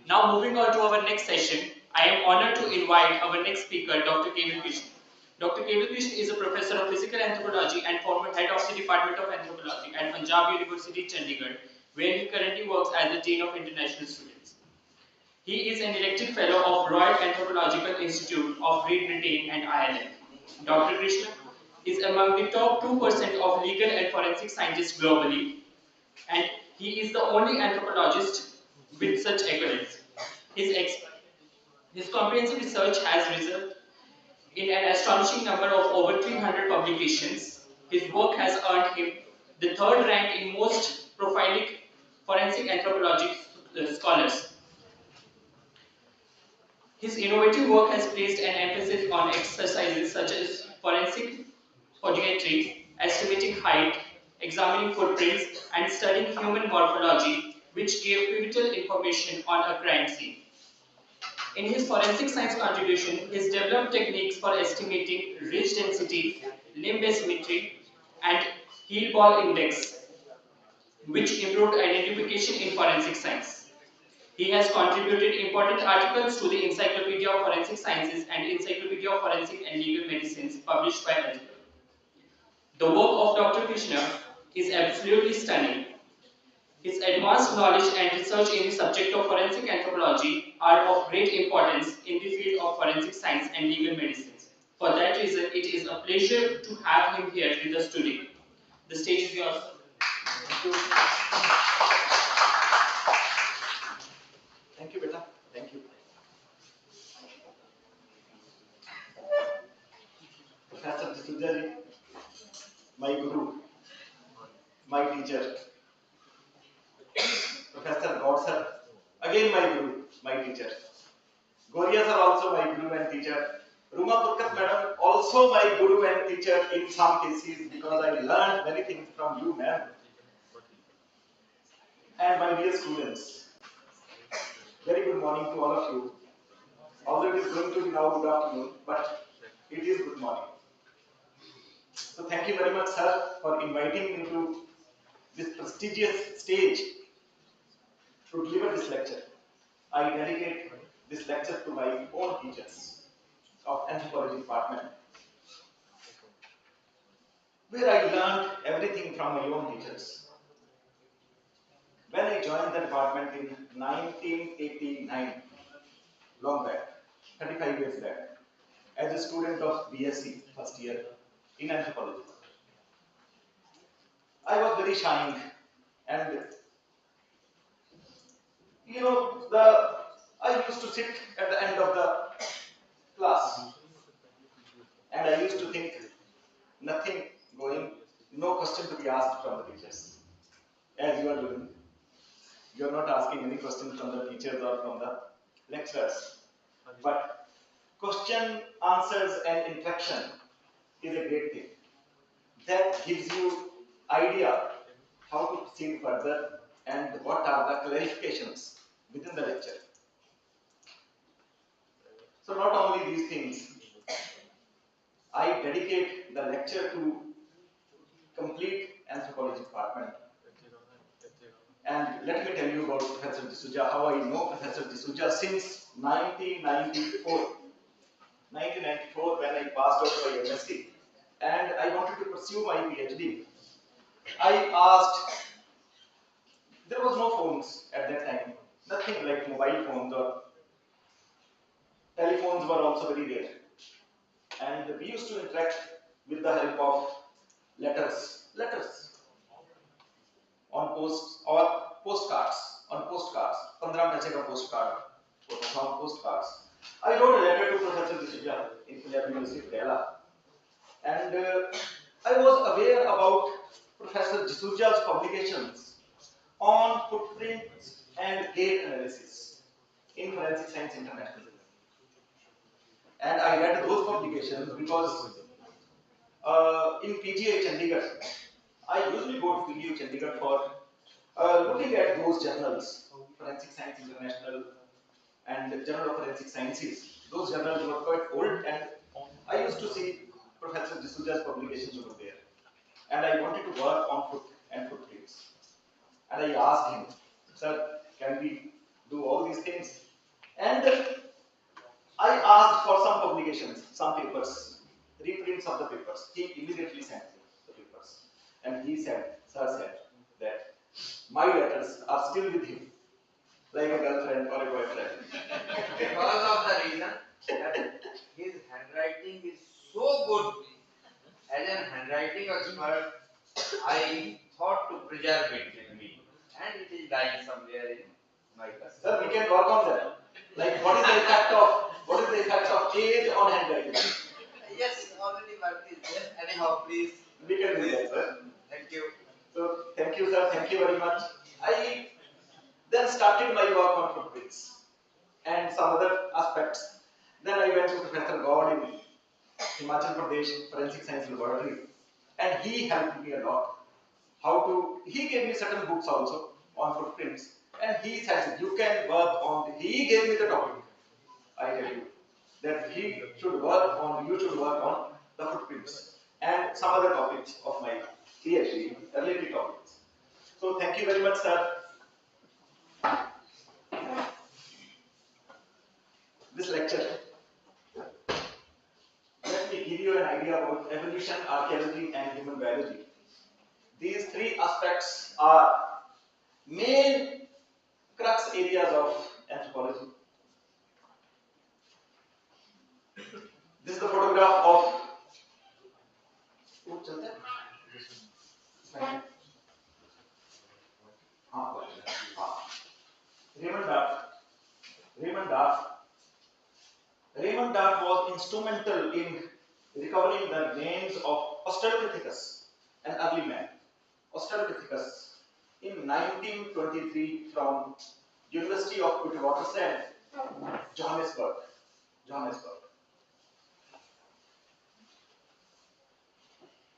Now, moving on to our next session, I am honored to invite our next speaker, Dr. K.V. Krishnan. Dr. K.V. Krishnan is a professor of physical anthropology and former head of the Department of Anthropology at Punjab University, Chandigarh, where he currently works as the Dean of International Students. He is an elected fellow of Royal Anthropological Institute of Great Britain and Ireland. Dr. Krishnan is among the top 2% of legal and forensic scientists globally, and he is the only anthropologist with such accolades. His comprehensive research has resulted in an astonishing number of over 300 publications. His work has earned him the third rank in most prolific forensic anthropology scholars. His innovative work has placed an emphasis on exercises such as forensic podiatry, estimating height, examining footprints, and studying human morphology, which gave pivotal information on a crime scene. In his forensic science contribution, he developed techniques for estimating ridge density, limb asymmetry, and heel ball index, which improved identification in forensic science. He has contributed important articles to the Encyclopedia of Forensic Sciences and Encyclopedia of Forensic and Legal Medicines published by Anthropology. The work of Dr. Krishna is absolutely stunning. His advanced knowledge and research in the subject of forensic anthropology are of great importance in the field of forensic science and legal medicines. For that reason, it is a pleasure to have him here with us today. The stage is yours. Thank you. Thank you, beta. Thank you. Professor D'Souza ji, my guru, my teacher. Professor God sir, again my guru, my teacher. Goria sir also my guru and teacher. Ruma Purkat madam also my guru and teacher in some cases because I learned many things from you, ma'am. And my dear students, very good morning to all of you. Although it is going to be now good afternoon, but it is good morning. So thank you very much, sir, for inviting me to this prestigious stage to deliver this lecture. I dedicate this lecture to my own teachers of Anthropology department, where I learned everything from my own teachers. When I joined the department in 1989, long back, 35 years back, as a student of BSc first year in anthropology, I was very shy, and I used to sit at the end of the class, and I used to think nothing going, no question to be asked from the teachers. As you are doing, you are not asking any question from the teachers or from the lecturers, but question, answers, and interaction is a great thing. That gives you idea how to proceed further and what are the clarifications within the lecture. So not only these things, I dedicate the lecture to complete anthropology department. And let me tell you about Professor D'Souza, how I know Professor D'Souza since 1994. 1994 when I passed out my MSc and I wanted to pursue my PhD. I asked, there was no phones at that time, nothing like mobile phones or telephones were also very rare. And we used to interact with the help of letters on posts or postcards, 15 paise ka postcard, on postcards. I wrote a letter to Professor D'Souza in Punjab University, Kerala, and I was aware about Professor D'Souza's publications on footprints and gate analysis in Forensic Science International. And I read those publications because in PGI Chandigarh, I usually go to PGI Chandigarh for looking at those journals, Forensic Science International and Journal of Forensic Sciences. Those journals were quite old, and I used to see Professor D'Souza's publications over there. And I wanted to work on foot and footprints. And I asked him, sir, can we do all these things? And I asked for some publications, some papers, reprints of the papers. He immediately sent me the papers. And he said, sir said, that my letters are still with him, like a girlfriend or a boyfriend. Because of the reason that his handwriting is so good. As an handwriting expert, I thought to preserve it with me, and it is lying somewhere in my custody. Sir, we can work on that. Like, what is the effect of age on handwriting? Yes, already work is there. Anyhow, please. We can do that, sir. Thank you. So, thank you, sir. Thank you very much. I then started my work on footprints and some other aspects. Then I went to Professor God in Himachal Pradesh Forensic Science Laboratory, and he helped me a lot. He gave me certain books also on footprints, and he said, you can work on, he gave me the topic, I tell you, that you should work on the footprints and some other topics of my PhD, related topics. So thank you very much, sir. This lecture, let me give you an idea about evolution, archaeology, and human biology. These three aspects are main crux areas of anthropology. This is the photograph of Raymond Dart was instrumental in recovering the remains of Australopithecus, an early man. Australopithecus in 1923 from University of Witwatersrand, Johannesburg.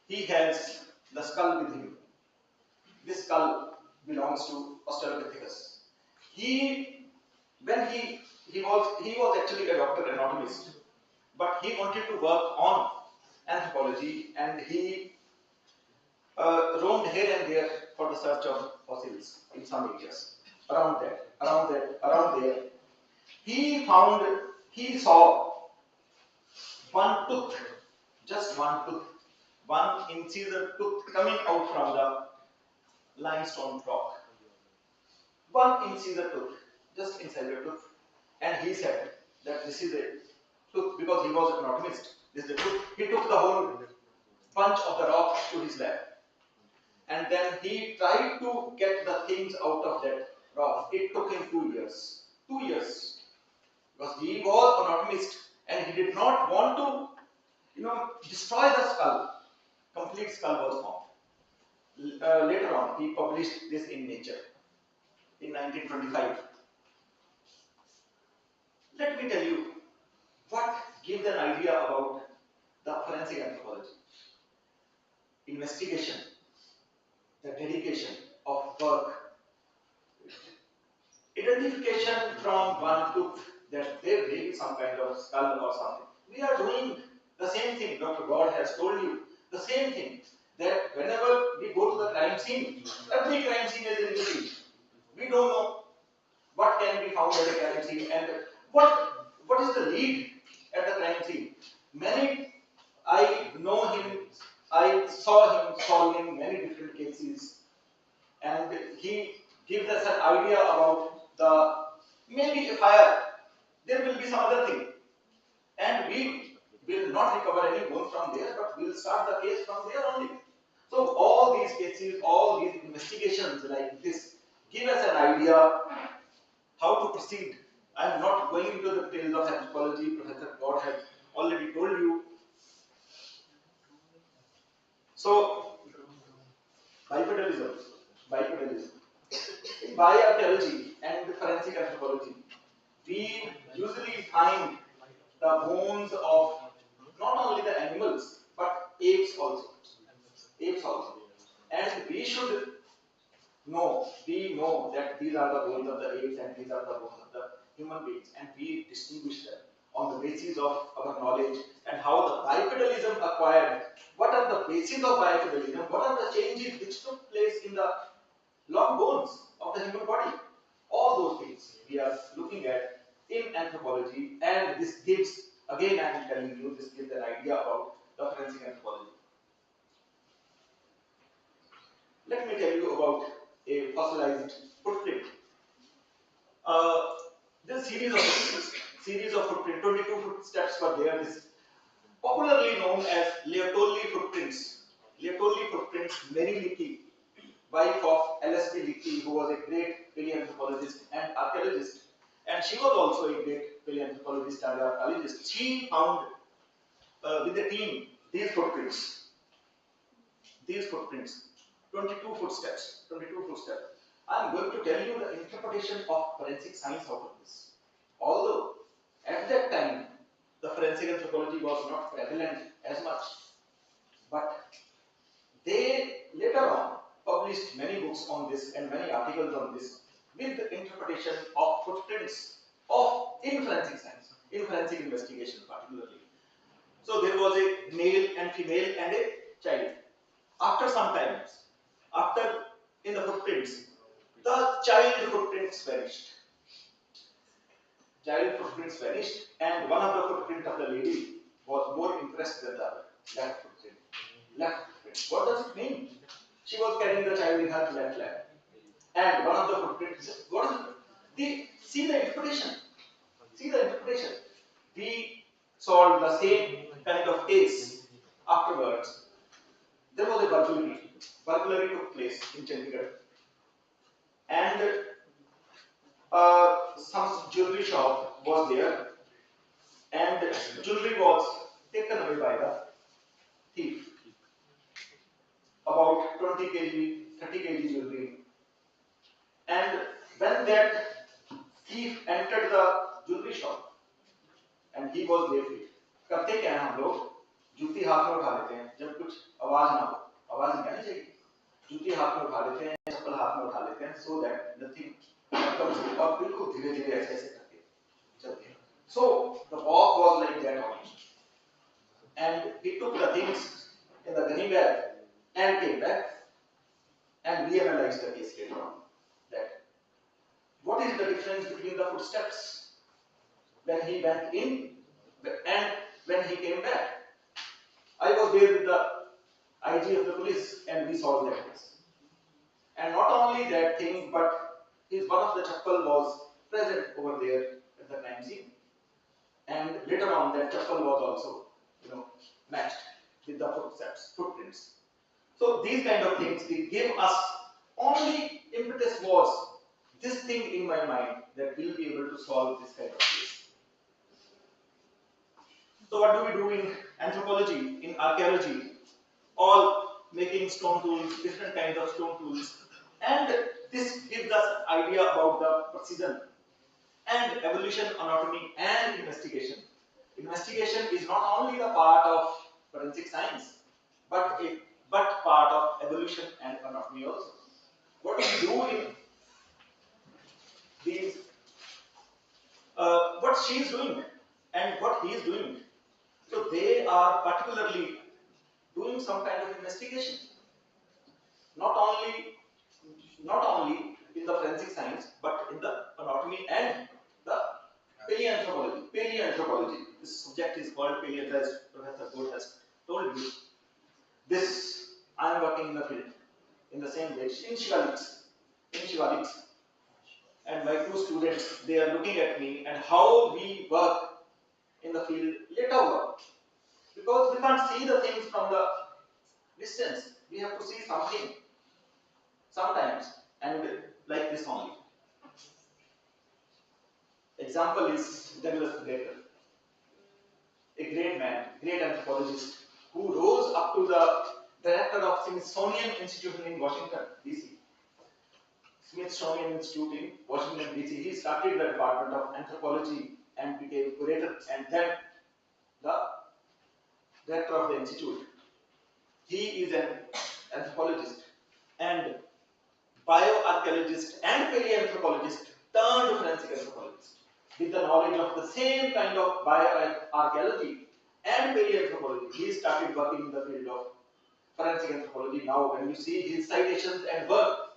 He has the skull with him. This skull belongs to Australopithecus. When he was actually a doctor, anatomist, but he wanted to work on anthropology, and he roamed here and there for the search of fossils in some areas around there. He saw one tooth, just one tooth, one incisor tooth coming out from the limestone rock. One incisor tooth, just inside the tooth. And he said that this is a tooth, because he was an anatomist. This is the tooth. He took the whole bunch of the rock to his lab. And then he tried to get the things out of that rock. It took him 2 years. 2 years. Because he was an anatomist and he did not want to, destroy the skull. Complete skull was found. Later on, he published this in Nature in 1925. Let me tell you what gives an idea about the forensic anthropology. Investigation, the dedication of work, identification from one tooth that there may be some kind of skull or something. We are doing the same thing. Dr. God has told you the same thing, that whenever we go to the crime scene, every crime scene is invisible. We don't know what can be found at the crime scene and what is the lead at the crime scene. I saw him solving many different cases, and he gives us an idea about maybe a fire. There will be some other thing, and we will not recover any bone from there, but we will start the case from there only. So all these cases, all these investigations like this give us an idea how to proceed. I am not going into the details of anthropology. Professor God has already told you. So, bipedalism. In bioarchaeology, and forensic anthropology, we usually find the bones of not only the animals but apes also. Apes also. And we should we know that these are the bones of the apes and these are the bones of the human beings, and we distinguish them on the basis of our knowledge and how the bipedalism acquired. What are the bases of bipedalism? What are the changes which took place in the long bones of the human body? All those things we are looking at in anthropology, and this gives, again I am telling you, this gives an idea about the forensic anthropology. Let me tell you about a fossilized footprint. This series of footprints, 22 footsteps were there. This popularly known as Leotolli footprints. Leotolli footprints, Mary Leakey, wife of L.S.P. Leakey, who was a great paleoanthropologist and archaeologist, and she was also a great paleoanthropologist and archaeologist. She found with the team these footprints, 22 footsteps. I am going to tell you the interpretation of forensic science out of this. Although at that time the forensic anthropology was not prevalent as much, but they later on published many books on this and many articles on this with the interpretation of footprints in forensic science, in forensic investigation particularly. So there was a male and female and a child. After some time, in the footprints, the child footprints vanished. And one of the footprint of the lady was more impressed than the other. Left footprint. What does it mean? She was carrying the child in her left leg. And one of the footprints, what is it? See the interpretation. We solved the same kind of case afterwards. There was a burglary. Burglary took place in Chandigarh. And some jewelry shop was there, and jewelry was taken away by the thief. About 20 kg, 30 kg jewelry. And when that thief entered the jewelry shop, and he was barefooted. करते क्या हैं हम लोग? जूती हाथ में उठा लेते हैं जब कुछ आवाज ना हो, आवाज नहीं आनी चाहिए. जूती हाथ में उठा लेते हैं, चप्पल हाथ में उठा लेते हैं, so that nothing comes. और बिल्कुल धीरे-धीरे ऐसे करके चलते हैं. So the walk was like that only. And he took the things in the gunny bag and came back, and we analyzed the case later on. That what is the difference between the footsteps when he went in and when he came back? I was there with the IG of the police, and we solved that case. And not only that thing, but one of the chappal was present over there at the crime scene. And later on, that chappal was also, matched with the footprints. So these kind of things, they give us only impetus was this thing in my mind that we'll be able to solve this kind of case. So what do we do in anthropology, in archaeology? All making stone tools, different kinds of stone tools. And this gives us an idea about the precision and evolution, anatomy and investigation. Investigation is not only the part of forensic science, but part of evolution and anatomy also. What we do in these, what she is doing and what he is doing. So they are particularly doing some kind of investigation. Not only in the forensic science, but in the anatomy and the paleoanthropology. This subject is called paleoanthropology, as Professor Gold has told you. This, I am working in the field, in the same way, in Shivaliks. And my two students, they are looking at me and how we work in the field later work. Because we can't see the things from the distance. We have to see something sometimes, and like this only. Example is Douglas Baker, a great man, great anthropologist, who rose up to the director of Smithsonian Institution in Washington, D.C. Smithsonian Institute in Washington DC. He started the department of anthropology and became curator and then the director of the institute. He is an anthropologist and bioarchaeologist and paleoanthropologist turned forensic anthropologist with the knowledge of the same kind of bioarchaeology and paleoanthropology. He started working in the field of forensic anthropology. Now, when you see his citations and work,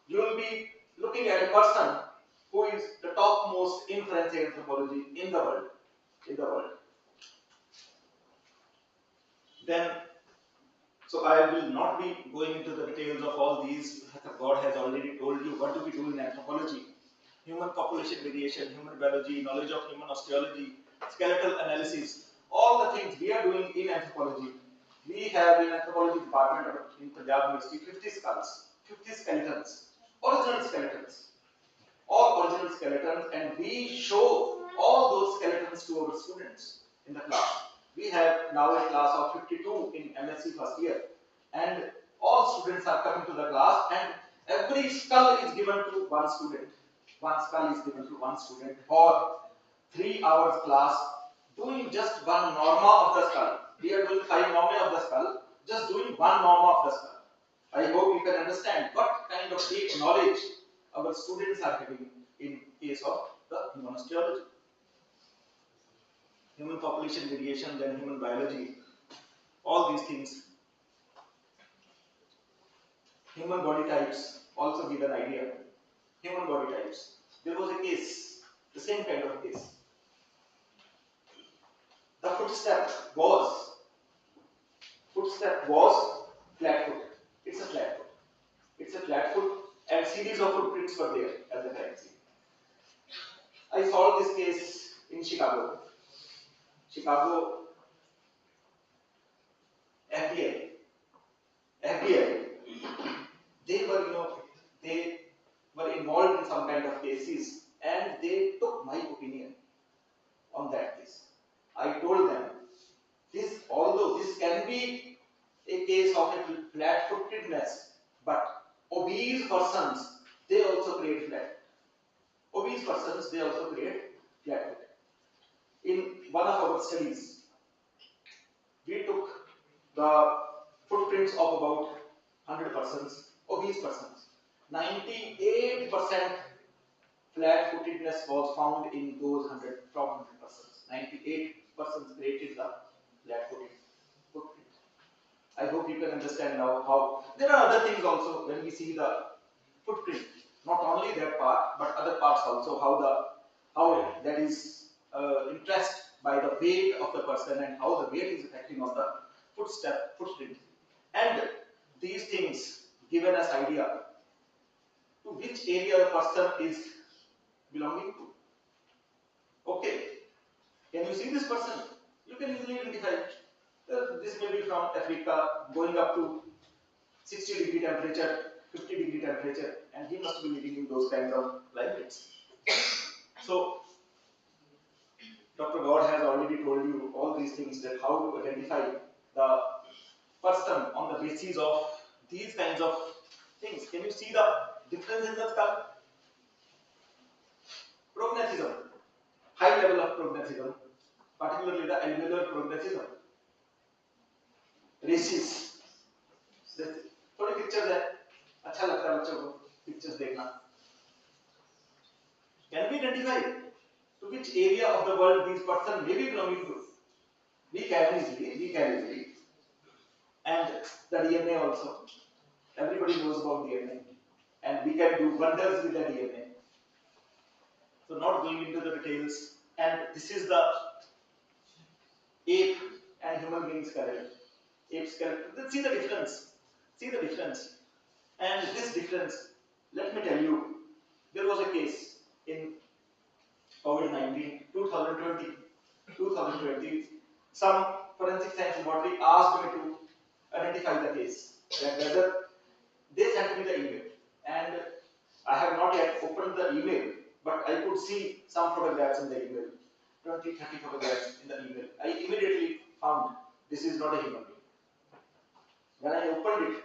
you will be looking at a person who is the topmost in forensic anthropology in the world. Then, so I will not be going into the details of all these. God has already told you what do we do in anthropology. Human population variation, human biology, knowledge of human osteology, skeletal analysis, all the things we are doing in anthropology. We have in anthropology department in Punjab University 50 skulls, 50 skeletons, original skeletons, all original skeletons, and we show all those skeletons to our students in the class. We have now a class of 52 in MSc first year, and all students are coming to the class, and every skull is given to one student. One skull is given to one student for 3 hours class, doing just one norma of the skull. We are doing 5 norma of the skull, just doing one norma of the skull. I hope you can understand what kind of deep knowledge our students are having in case of the human osteology. Human population variation, then human biology, all these things. Human body types also give an idea. Human body types. There was a case, the same kind of case. The footstep was flat foot. It's a flat foot. It's a flat foot, and series of footprints were there at the crime scene. I solved this case in Chicago. FBI, they were involved in some kind of cases, and they took my opinion on that case. I told them, although this can be a case of a flat-footedness, but obese persons, they also create flat. Obese persons, they also create flat. In one of our studies, we took the footprints of about 100 persons, obese persons. 98% flat-footedness was found in those 100 from 100 persons. 98 persons created the flat-footed footprint. I hope you can understand now how. There are other things also when we see the footprint. Not only that part, but other parts also. How that is impressed by the weight of the person and how the weight is affecting on the footprint. And these things given us idea to which area the person is belonging to. Okay, can you see this person? You can easily identify. This may be from Africa, going up to 60 degree temperature, 50 degree temperature, and he must be living in those kinds of climates. So, Dr. God has already told you all these things, that how to identify the person on the basis of these kinds of things. Can you see the difference in the skull? Prognathism, high level of prognathism, particularly the alveolar prognathism. Races. थोड़ी pictures है, अच्छा लगता है बच्चों को pictures देखना. Can we identify to which area of the world this person may be belonging to? We can easily. And the DNA also. Everybody knows about DNA, and we can do wonders with the DNA. So not going into the details. And this is the ape and human being skeleton. Ape skeleton. See the difference. And this difference, let me tell you, there was a case in COVID-19, 2020. Some forensic science laboratory asked me to identify the case. That whether they sent me the email, and I have not yet opened the email, but I could see some photographs in the email, 20-30 photographs in the email. I immediately found this is not a human being. When I opened it,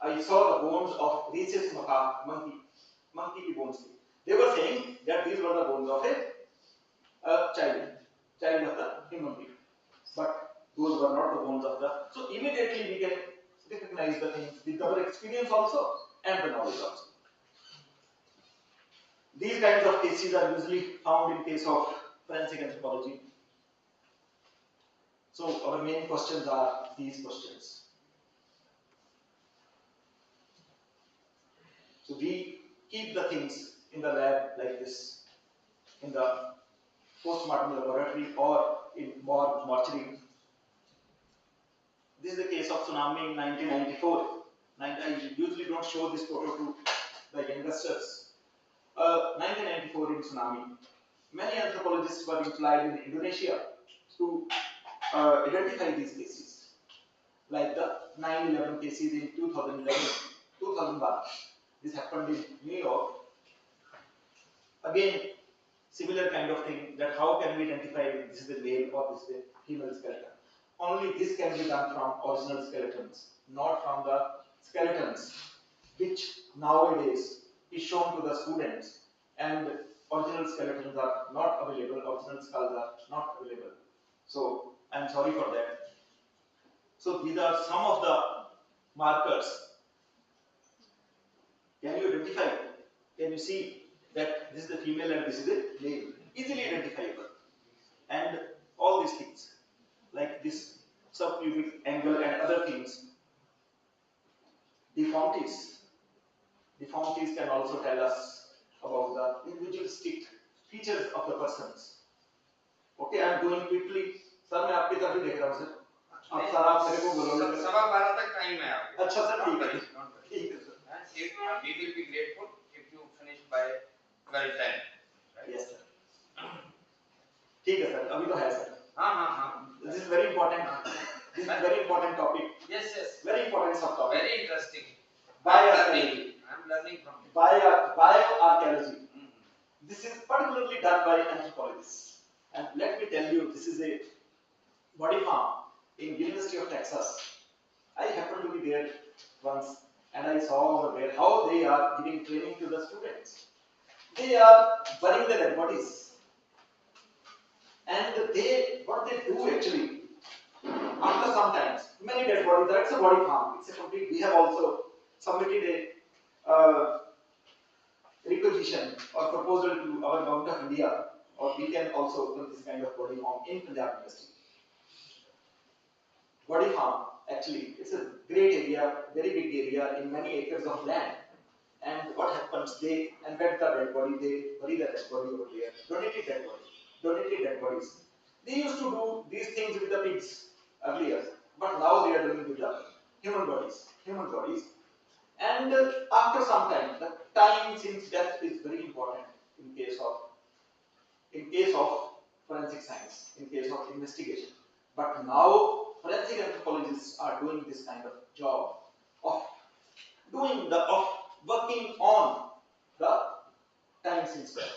I saw the bones of rhesus monkey, monkey की bones थी. They were saying that these were the bones of a child of the human being. But those were not the bones of the. So immediately we can recognize the things with our experience also and the knowledge also. These kinds of cases are usually found in case of forensic anthropology. So our main questions are these questions. So we keep the things in the lab like this, in the post-mortem laboratory or in mortuary. This is the case of tsunami in 1994. I usually don't show this photo to the youngsters. 1994 in tsunami. Many anthropologists were employed in Indonesia to identify these cases, like the 9/11 cases in 2001. This happened in New York. Again, similar kind of thing, that how can we identify if this is a male or this is a female skeleton. Only this can be done from original skeletons, not from the skeletons which nowadays is shown to the students, and original skeletons are not available, original skulls are not available. So I am sorry for that. So these are some of the markers. Can you identify? Can you see that this is the female and this is the male? Easily identifiable. And all these things, like this subpubic angle and other things. Deformities. Deformities can also tell us about the individualistic features of the persons. Okay, I am going quickly. Sir, मैं आपकी तरफ ही देख रहा हूँ sir. आप sir आप मेरे को बोलोगे. 12:15 तक टाइम है आपको. अच्छा सर, ठीक है. ठीक है sir. We will be grateful if you finish by 12:10. Yes sir. ठीक है सर, अभी तो है सर. हाँ. This is very important. This is very important topic. Yes. Very important subtopic. Very interesting. Bioarchaeology. I am learning from you. Bioarchaeology. This is particularly done by anthropologists. And let me tell you, this is a body farm in University of Texas. I happened to be there once, and I saw over there how they are giving training to the students. They are burying the dead bodies, and what they do actually, after some times, many dead bodies. It's a body farm. It's a complete. We have also submitted a requisition or proposal to our government of India, or we can also open this kind of body farm in Punjab University. Body farm, actually, it's a great area, very big area in many acres of land. And what happens? They embed the dead body, they bury the dead body over there, donated dead bodies. They used to do these things with the pigs earlier, but now they are doing with the human bodies. And after some time, the time since death is very important in case of forensic science, in case of investigation. But now forensic anthropologists are doing this kind of job of working on the time since death.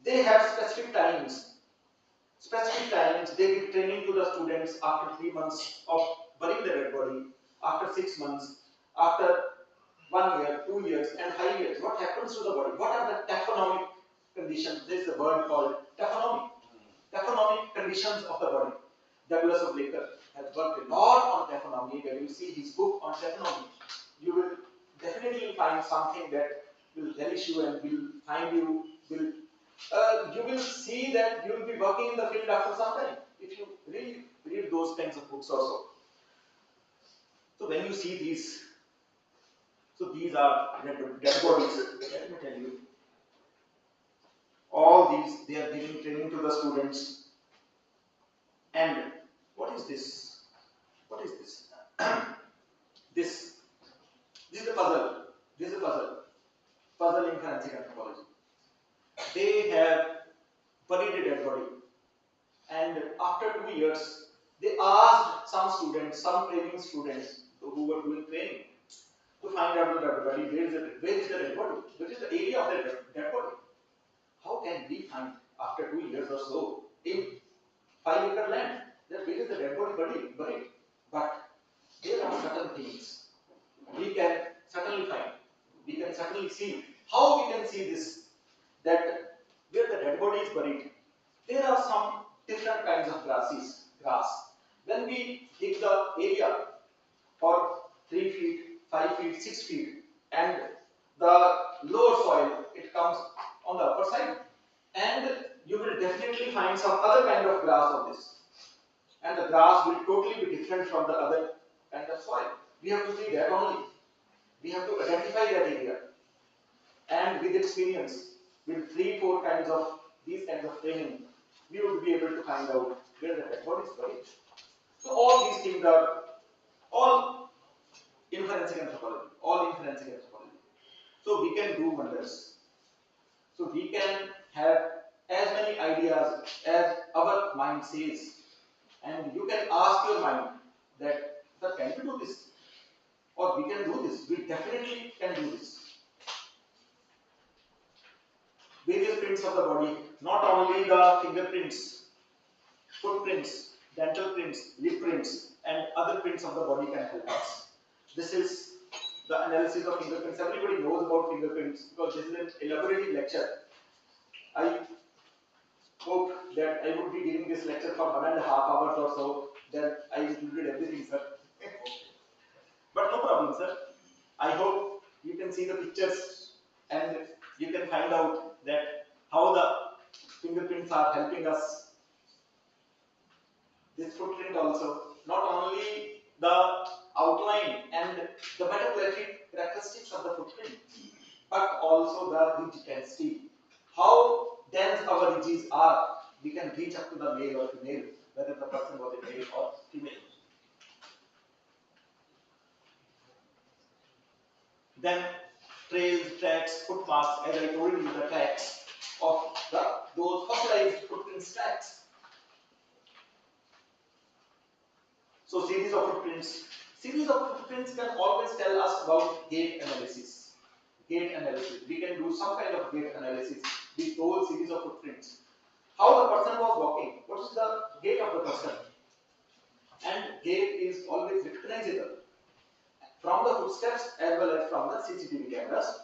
They have specific times. They give training to the students after 3 months of burying the dead body, after 6 months, after 1 year, 2 years, and 5 years. What happens to the body? What are the taphonomic conditions? There is a word called taphonomic. Taphonomic conditions of the body. Douglas of Laker has worked a lot on taphonomy. When you see his book on taphonomy, you will definitely find something that will relish you and you will see that you will be working in the field after some time if you really read those kinds of books also. So when you see these, so these are dead bodies. Let me tell you, all these they are giving training to the students. And what is this? This is a puzzle. Puzzle in forensic anthropology. They have buried a dead body, and after 2 years, they asked some training students who were doing training, to find out the dead body. Where is the dead body? Which is the area of the dead body? How can we find after 2 years or so in 5-acre land that where is the dead body buried? But there are certain things we can certainly find. We can certainly certainly see. How we can see this? That where the dead body is buried, there are some different kinds of grass. When we dig the area for 3 feet, 5 feet, 6 feet, and the lower soil, it comes on the upper side, and you will definitely find some other kind of grass on this, and the grass will totally be different from the other kind of soil. We have to see that only. We have to identify that area, and with experience, with 3-4 kinds of these kinds of training, we would be able to find out where the dead body is buried. So all these things are all in forensic anthropology, So we can do wonders. So we can have as many ideas as our mind says, and you can ask your mind that, sir, can we do this? Or we can do this. We definitely can do this. Various prints of the body, not only the fingerprints, footprints, dental prints, lip prints, and other prints of the body can help us. This is the analysis of fingerprints. Everybody knows about fingerprints because this is an elaborative lecture. I hope that I would be giving this lecture for 1.5 hours or so. Then I included everything, sir. But no problem, sir. I hope you can see the pictures and you can find out that how the fingerprints are helping us. This footprint also, not only the outline and the metabolically characteristics of the footprint, but also the ridge density. How dense our ridges are, we can reach up to the male or female, whether the person was a male or female. Then trails, tracks, footmarks, as I told you, the tracks of those fossilized footprint tracks. So series of footprints. Series of footprints can always tell us about gait analysis. We can do some kind of gait analysis with those series of footprints. How the person was walking, what is the gait of the person? And gait is always recognizable from the footsteps as well as from the CCTV cameras.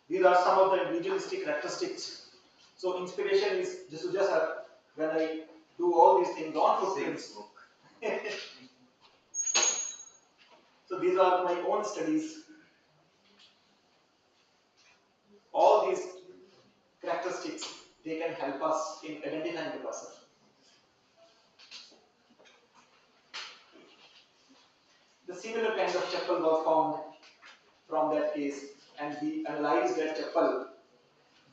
These are some of the individualistic characteristics. So inspiration is Jasuja sir when I do all these things on footprints. So these are my own studies. All these characteristics, they can help us in identifying the person. The similar kind of chapel was found from that case, and we analyzed that chapel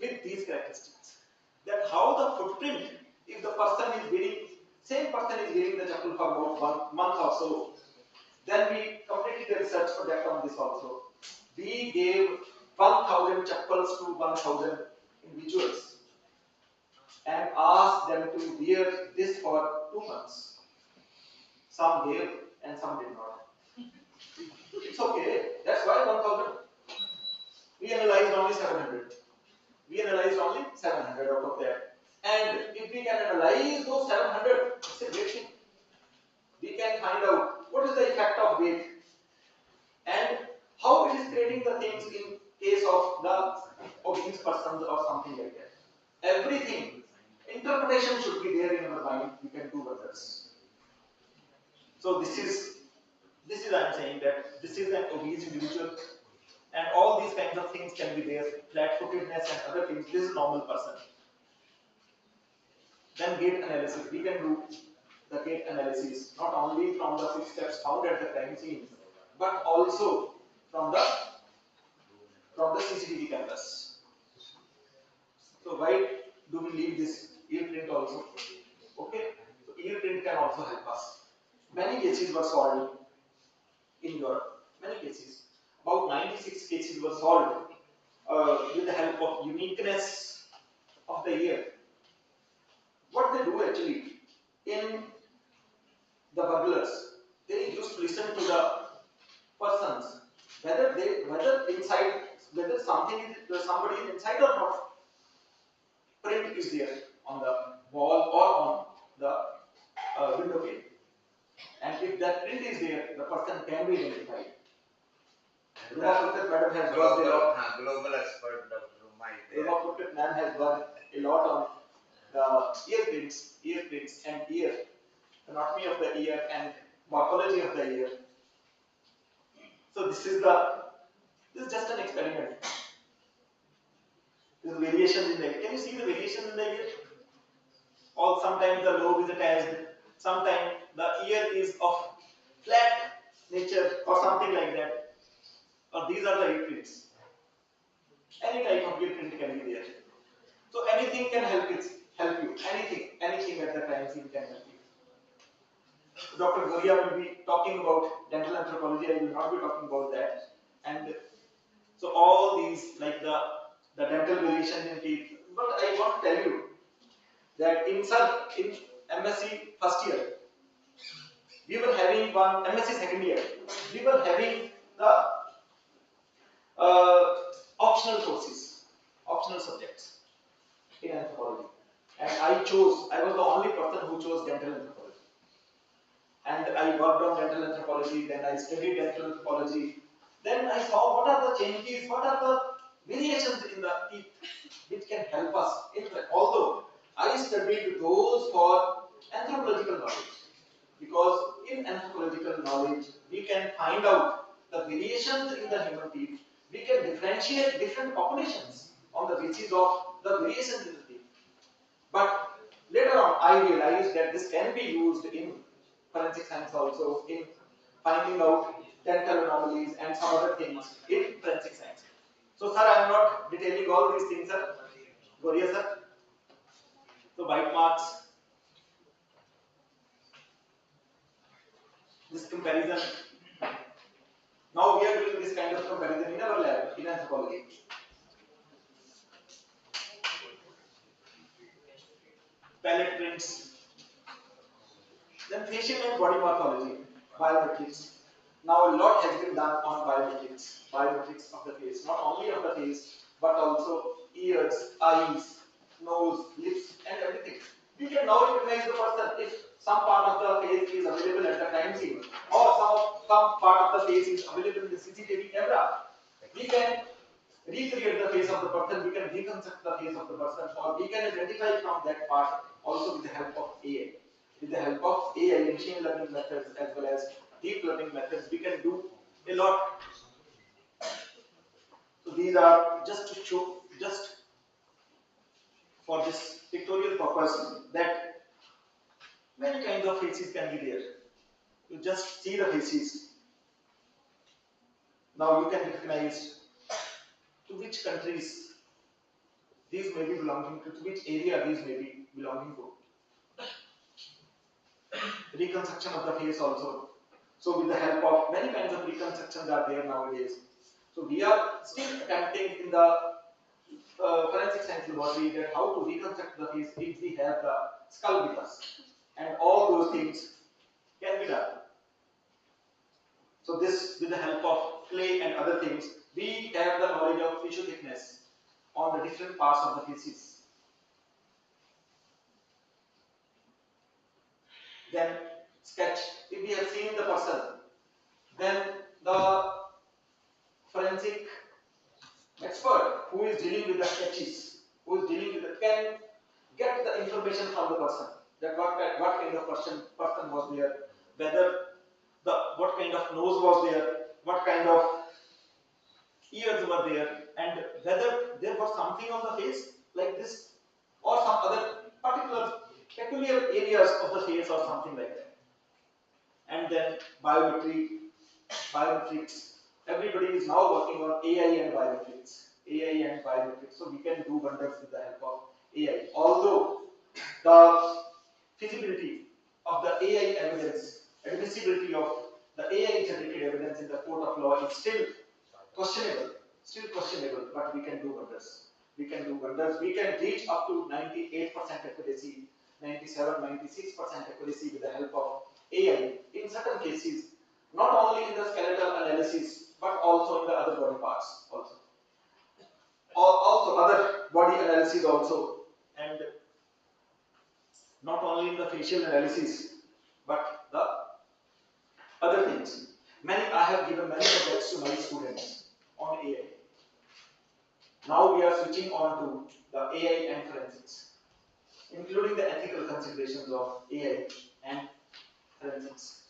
with these characteristics. That how the footprint, if the person is wearing, same person is wearing the chapel for about 1 month or so, then we completed the research for that on this also. We gave 1,000 chapels to 1,000 individuals and asked them to wear this for 2 months. Some gave and some did not. It's okay. That's why 1,000. We analyzed only 700. Out of that. And if we can analyze those 700, it's a great thing. We can find out what is the effect of weight and how it is creating the things in case of the obese persons or something like that. Everything, interpretation should be there in our mind. We can do wonders. So this is I'm saying that this is an obese individual, and all these kinds of things can be there. Flat-footedness and other things. This is a normal person. Then gait analysis. We can do the gait analysis not only from the footsteps found at the crime scene, but also from the CCTV cameras. So why do we leave this ear print also? Okay, so ear print can also help us. Many cases were solved in Europe. Many cases, about 96 cases were solved with the help of uniqueness of the ear. What they do actually in the burglars, they used to listen to the persons whether somebody is inside or not. Print is there on the wall or on the window pane, and if that print is there, the person can be identified. Ruma Pulkar madam has worked a lot. Global expert Dr. Ruma is there. Ruma Pulkar ma'am has worked a lot on the ear prints and ear, anatomy of the ear and morphology of the ear. So this is just an experiment. There is variation in the ear. Can you see the variation in the ear? Or sometimes the lobe is attached, sometimes the ear is of flat nature or something like that. Or these are the ear prints. Any type of ear print can be there. So anything can help you. Anything at the crime scene can help you. Dr. Goria will be talking about dental anthropology. I will not be talking about that. And so all these, like the dental variation in teeth. But I want to tell you that in MSc first year, we were having one MSc second year. We were having the optional courses, optional subjects in anthropology, and I was the only person who chose dental anthropology, and I worked on dental anthropology. Then I studied dental anthropology. Then I saw what are the changes, what are the variations in the teeth which can help us. Although I studied those for anthropological knowledge, because in anthropological knowledge we can find out the variations in the human teeth. We can differentiate different populations on the basis of the variations in the teeth. But later on, I realized that this can be used in forensic science also, in finding out dental anomalies and some other things in forensic science. So, sir, I am not detailing all these things, sir. Goria, sir. So, bite marks. This comparison. Now we are doing this kind of comparison in our lab in anthropology. Palette prints. Then facial and body morphology, biometrics. Now a lot has been done on biometrics of the face, not only of the face, but also ears, eyes, nose, lips, and everything. We can now recognize the person if some part of the face is available at the crime scene, or some part of the face is available in the CCTV camera. We can recreate the face of the person, we can reconstruct the face of the person, or we can identify from that part also with the help of AI. With the help of AI, machine learning methods, as well as deep learning methods, we can do a lot. So these are just to show, just for this pictorial purpose, that many kinds of faces can be there. You just see the faces. Now you can recognize to which countries these may be belonging to which area these may be belonging to. Reconstruction of the face also. So with the help of many kinds of reconstructions are there nowadays. So we are still attempting in the forensic science laboratory that how to reconstruct the face if we have the skull with us. And all those things can be done. So this, with the help of clay and other things, we have the knowledge of tissue thickness on the different parts of the faces. Then sketch. If we have seen the person, then the forensic expert who is dealing with the sketches, who is dealing with the, can get the information from the person, that what kind of person was there, whether what kind of nose was there, what kind of ears were there, and whether there was something on the face like this, or some other peculiar areas of the face or something like that. And then biometrics. Everybody is now working on AI and biometrics. So we can do wonders with the help of AI. Although the feasibility of the AI evidence, admissibility of the AI generated evidence in the court of law is still questionable, but we can do wonders. We can reach up to 98% accuracy, 97, 96% accuracy with the help of AI in certain cases, not only in the skeletal analysis, but also in the other body parts also. Also other body analysis also, and not only in the facial analysis, but the other things. I have given many projects to my students on AI. Now we are switching on to the AI and forensics, including the ethical considerations of AI and forensics.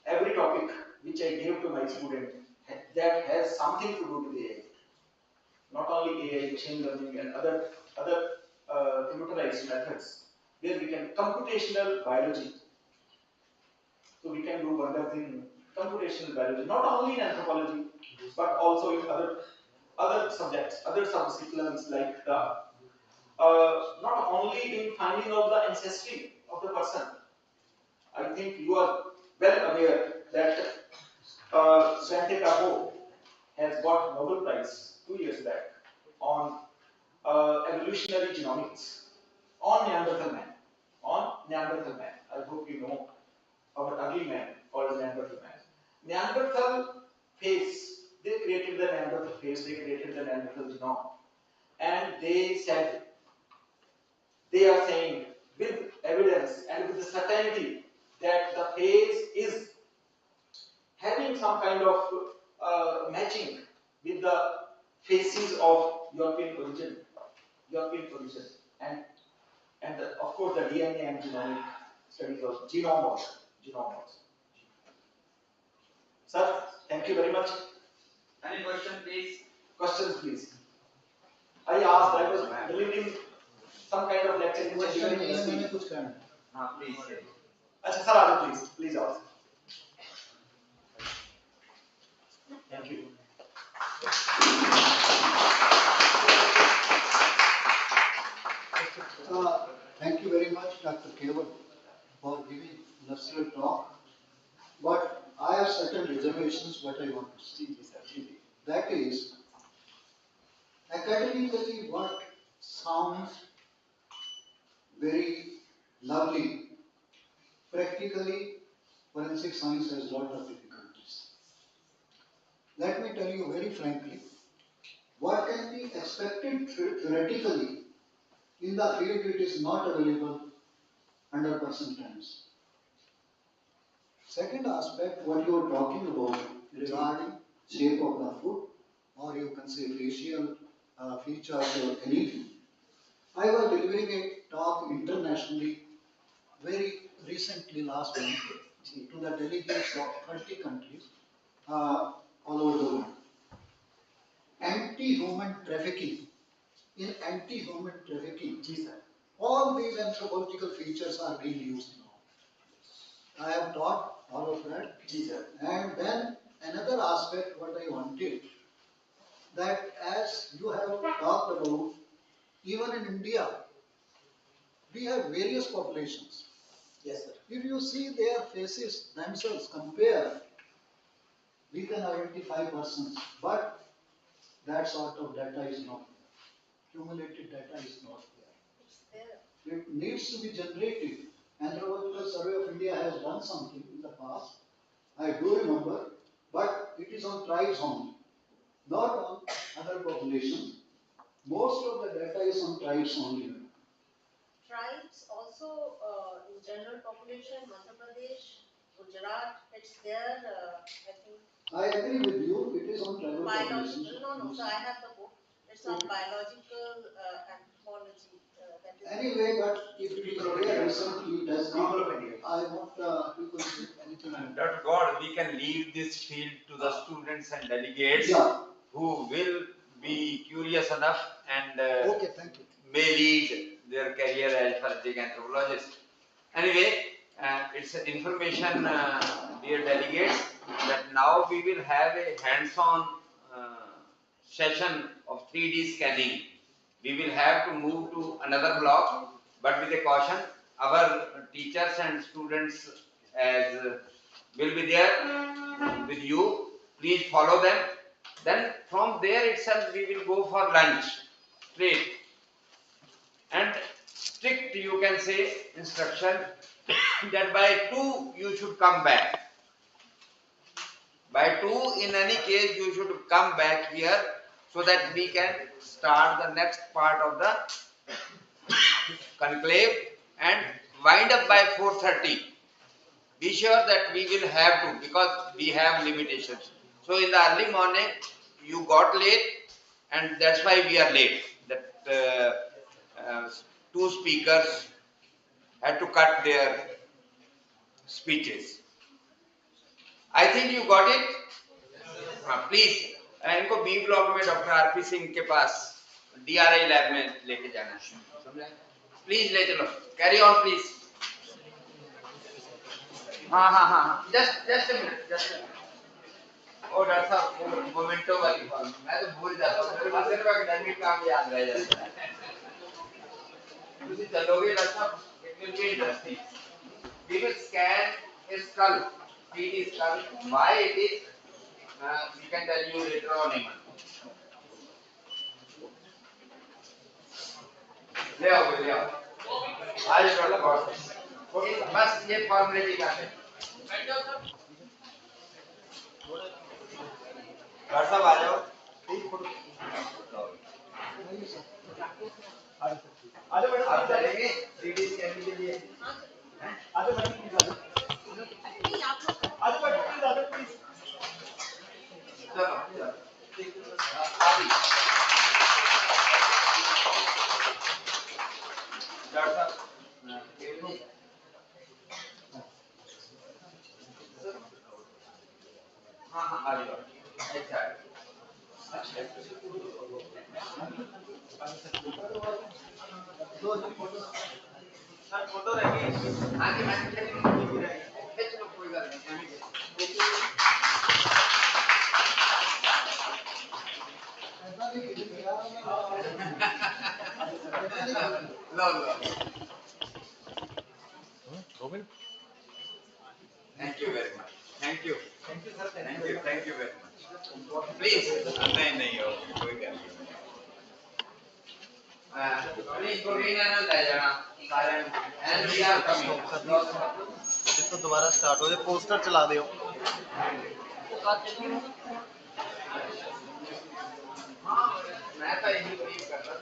Every topic which I give to my student that has something to do with AI, not only AI, machine learning, and other computerized methods, where we can computational biology. So we can do wonders in computational biology, not only in anthropology, but also in other subjects, other subdisciplines like the not only in finding out the ancestry of the person. I think you are well aware that Svante Pääbo has got Nobel Prize 2 years back on evolutionary genomics on Neanderthal man. On Neanderthal man. I hope you know our ugly man called Neanderthal man. Neanderthal face, they created the Neanderthal face, they created the Neanderthal genome. And they said, they are saying with evidence and with the certainty that the face is having some kind of matching with the faces of European origin, and of course the DNA and genomic studies of genome also. Sir, thank you very much. Any question, please? Questions, please. I was delivering some kind of lecture in Question Chandigarh नहीं है, मैंने University. कुछ कहना है। Please say. अच्छा sir, आगे please ask. Thank you. Thank you very much, Dr. Keval, for giving lecture talk. But I have certain reservations what I want to see. That is, academically what sounds very lovely, practically forensic science has lot of difficulties. Let me tell you very frankly, what can be expected theoretically in the field it is not available 100% times. Second aspect, what you are talking about regarding shape of the foot, or you can say facial features or anything. I was delivering a talk internationally very recently last month to the delegates of 30 countries all over the world. Anti-human trafficking. In anti-human trafficking, all these anthropological features are being used now. I have taught all of that. And then another aspect what I wanted, that as you have talked about, even in India, we have various populations. Yes, sir. If you see their faces themselves, compare, we can identify persons, but that sort of data is not there. Cumulative data is not there. It needs to be generated. Anthropological Survey of India has done something in the past, I do remember, but it is on tribes only, not on other populations. Most of the data is on tribes only. Tribes also in general population, Madhya Pradesh, Gujarat, it's there, I think. I agree with you, it is on tribal populations. No, so I have the book. It's on biological anthropology. That is Anyway, but if it is there recently, it has People not. of India. I want people to say anything. Dr. God, we can leave this field to the students and delegates who will be curious enough and Okay, thank you. may lead their career as forensic anthropologists. Anyway, it's an information, dear delegates, that now we will have a hands-on session of 3D scanning. We will have to move to another block, but with a caution, our teachers and students as will be there with you. Please follow them. Then from there itself we will go for lunch straight. And strict, you can say, instruction that by 2 you should come back. By 2, in any case, you should come back here so that we can start the next part of the conclave and wind up by 4:30. be sure that we will have to, because we have limitations. So in the early morning, you got late, and that's why we are late. That two speakers had to cut their speeches. I think you got it. Please इनको B block में doctor RP Singh के पास DRI lab में लेके जाना है, समझे? Please ले चलो, कैरी ऑन प्लीज। हाँ हाँ हाँ, just just a minute, just a minute. ओ डॉक्टर साहब, वो मोमेंटो वाली फॉर्म मैं तो भूल जाता हूँ, मेरे पास सिर्फ एकेडमिक काम याद रह जाता है। तुम चलोगे डॉक्टर साहब, it will be interesting. We will scan a skull, 3D skull. Why it is? We can tell you later on even. ले आओ, ले आओ। आज डॉक्टर साहब, बस ये फॉर्मेलिटी का है। डॉक्टर साहब आ जाओ। आजा मैडम, आप चलेंगे 3D स्कैनिंग के लिए? आजा मैडम प्लीज, आजा मैडम प्लीज, आजा प्लीज। चलो चलो, अभी डॉक्टर साहब हाँ हाँ आ जाओ। अच्छा सर फोटो रहेगी। हाँ जी, हाँ जी, चलो कोई बात नहीं। लो लो, thank you very much, thank you, thank you very much. Please नहीं नहीं हो कोई गल नहीं। प्लीज प्रोटीन एनल ले जाना सारे, एंड वी आर कमिंग। इसको दोबारा स्टार्ट हो जाए, पोस्टर चला दियो। मैं तो यही बिलीव करता हूँ।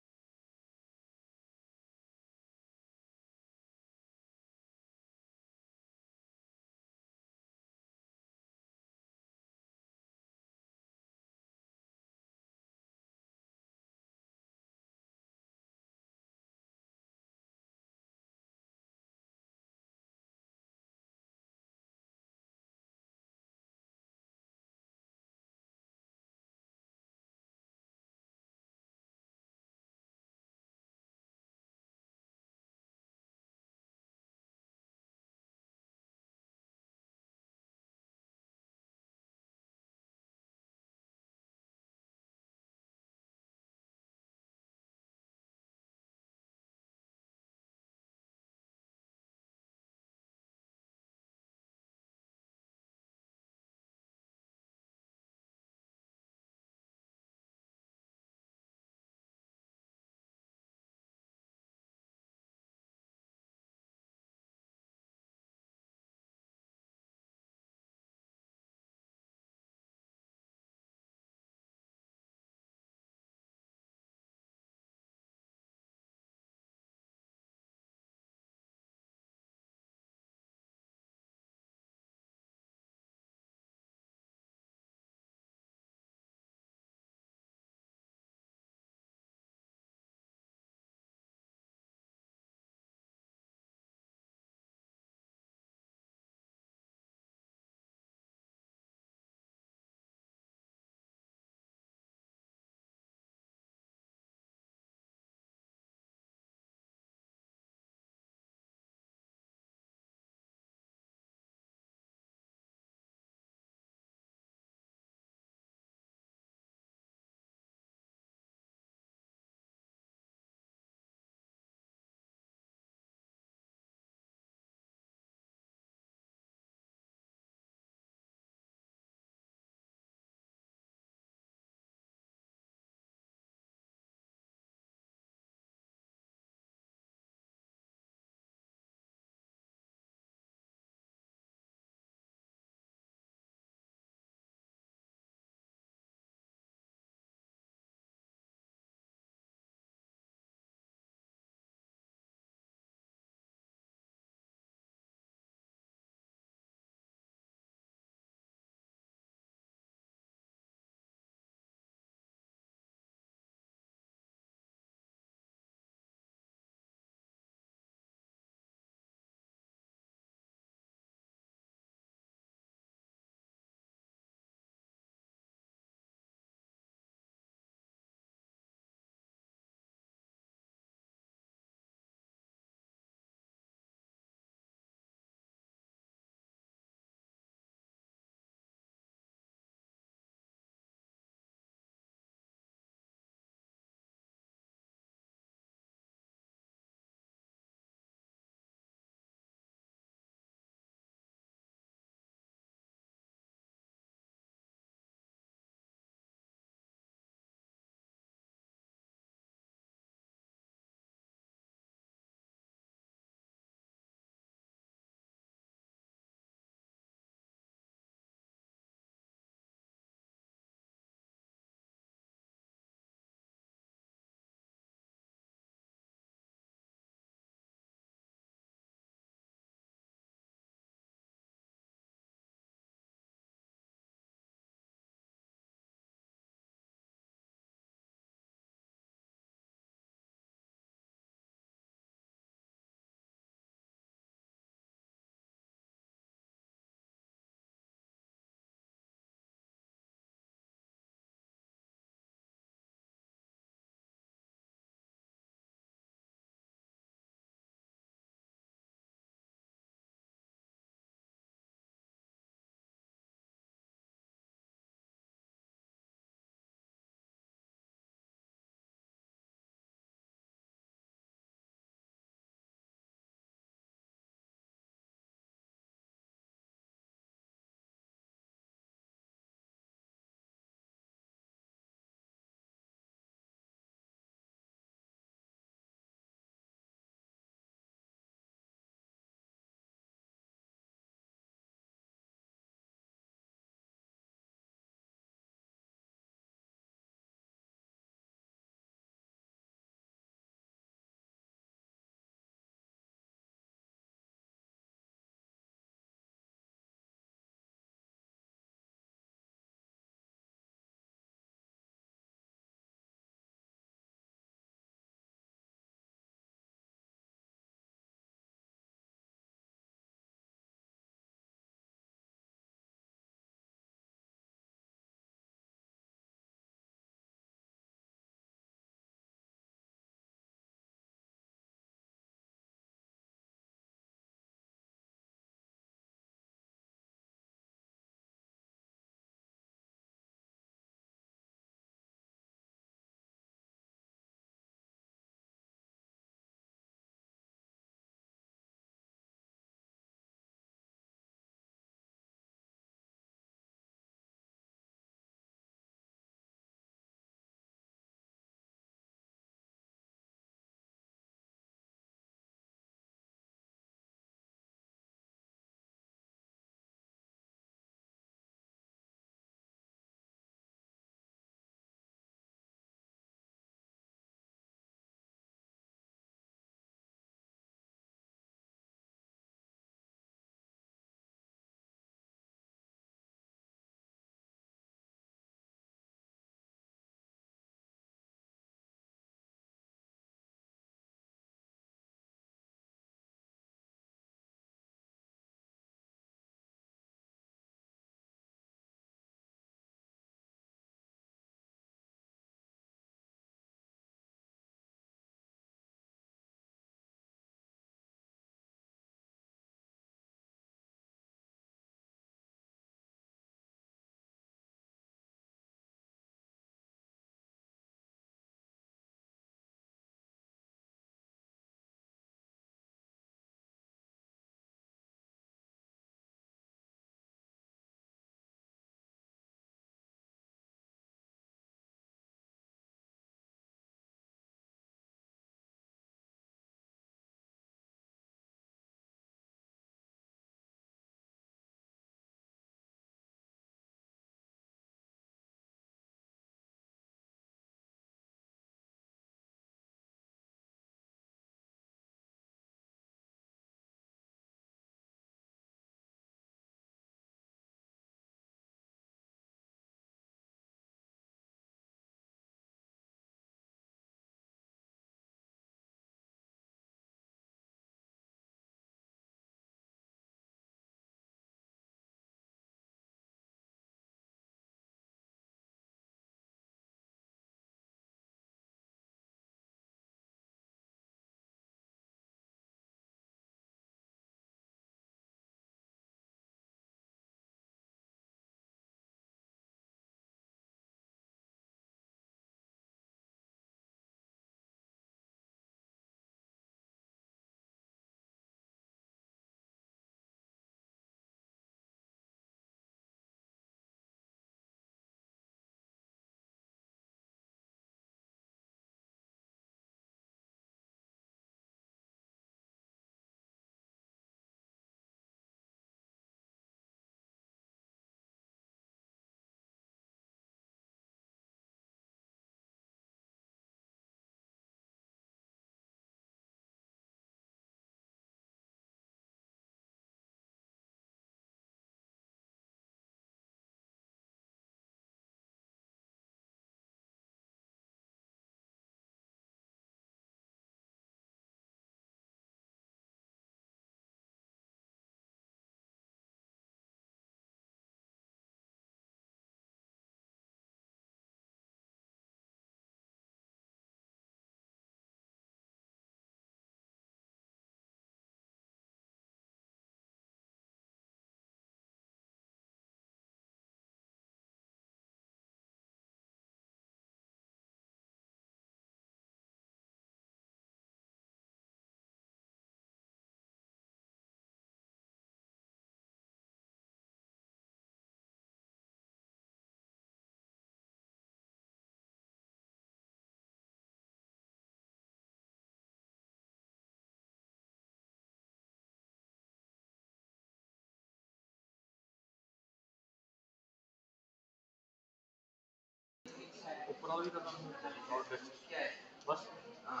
क्या है बस हाँ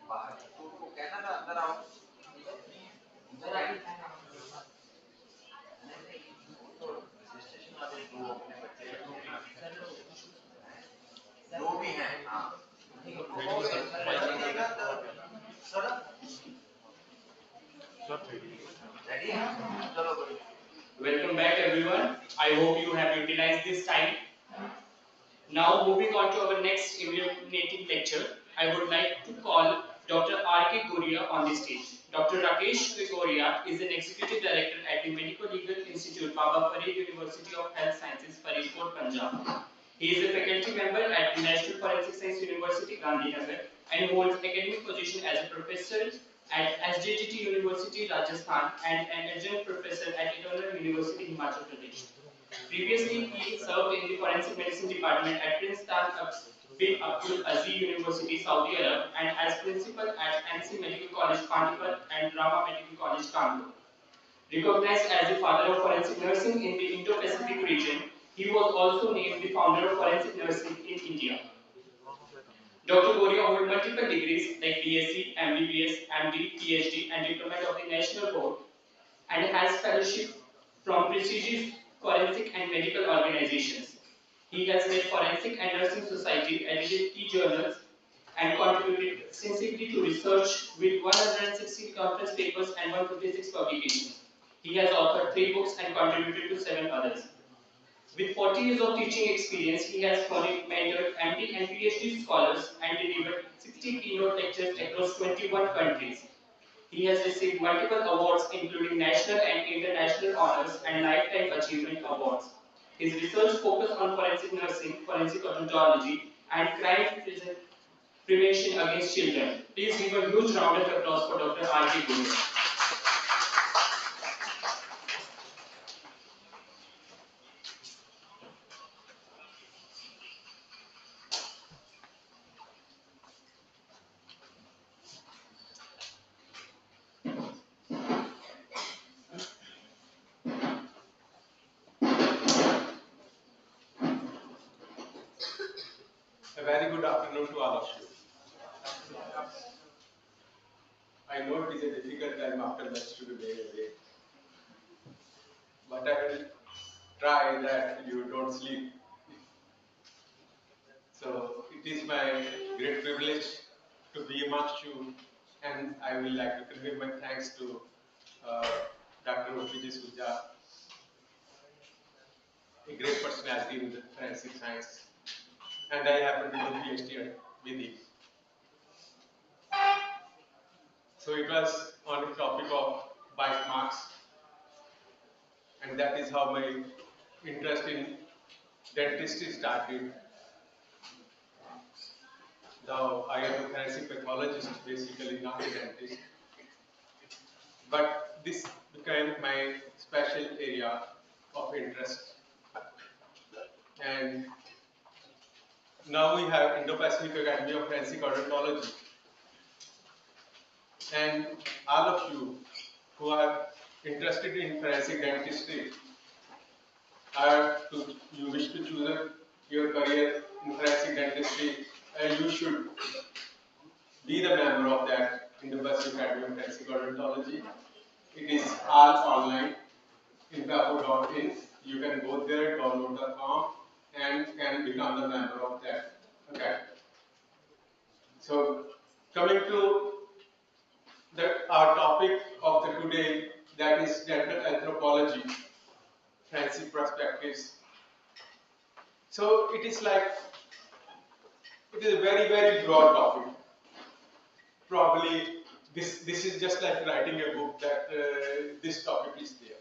बाहर तो उनको कहना था अंदर आओ इधर आइए रजिस्ट्रेशन वाले दो अपने बच्चे जो भी हैं हाँ रेडी है चलो करो Welcome back everyone. I hope you have utilized this time. Now moving on to our next illuminating lecture, I would like to call Dr. R.K. Goria on the stage. Dr. Rakesh Goria is an Executive Director at the Medical Legal Institute, Baba Farid University of Health Sciences, Faridkot, Punjab. He is a faculty member at the National Forensic Science University, Gandhinagar, and holds academic position as a professor at SJGT University, Rajasthan, and an adjunct professor at Eternal University, Himachal Pradesh. Previously, he served in the Forensic Medicine Department at Prince bin Abdul Aziz University, Saudi Arab, and as principal at MC Medical College, Panipat, and Rama Medical College, Kanpur. Recognized as the father of forensic nursing in the Indo-Pacific region, he was also named the founder of forensic nursing in India. Dr. Goria holds multiple degrees like BSc, MBBS, MD, PhD, and Diplomat of the National Board, and has fellowship from prestigious forensic and medical organizations. He has led Forensic and Nursing Society, edited key journals, and contributed extensively to research with 160 conference papers and 156 publications. He has authored 3 books and contributed to 7 others. With 40 years of teaching experience, he has mentored MD and PhD scholars and delivered 60 keynote lectures across 21 countries. He has received multiple awards including national and international honors and lifetime achievement awards. His research focuses on forensic nursing, forensic odontology, and crime prevention against children. Please give a huge round of applause for Dr. R.K. Goria. A very good afternoon to all of you. I know it is a difficult time after lunch to be very away, but I will try that you don't sleep. So it is my great privilege to be amongst you, and I will like to convey my thanks to Dr. O.P.J. Suja, a great personality in the forensic science, and I happen to do PhD with him. So it was on the topic of bite marks, and that is how my interest in dentistry started. Though I am a forensic pathologist, basically not a dentist, but this became my special area of interest. And now we have Indo-Pacific Academy of Forensic Odontology. And all of you who are interested in forensic dentistry, you wish to choose your career in forensic dentistry, you should be the member of that Indo-Pacific Academy of Forensic Odontology. It is all online, info.in. You can go there, download.com, and can become the member of that. Okay. So coming to our topic of the today, that is dental anthropology, forensic perspectives. So it is a very, very broad topic. Probably this is just like writing a book that this topic is there.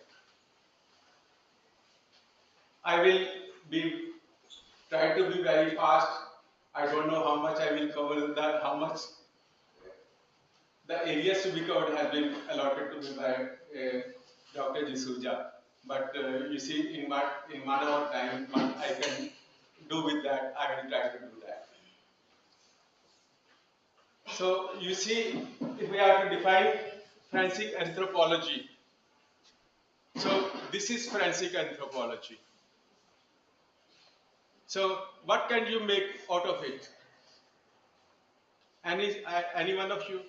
I will try to be very fast. I don't know how much I will cover that, how much the areas to be covered has been allotted to me by Dr. D'Souza. But you see, in 1 hour time, what I can do with that, I will try to do that. So you see, if we are to define forensic anthropology, so this is forensic anthropology. So what can you make out of it? Any one of you?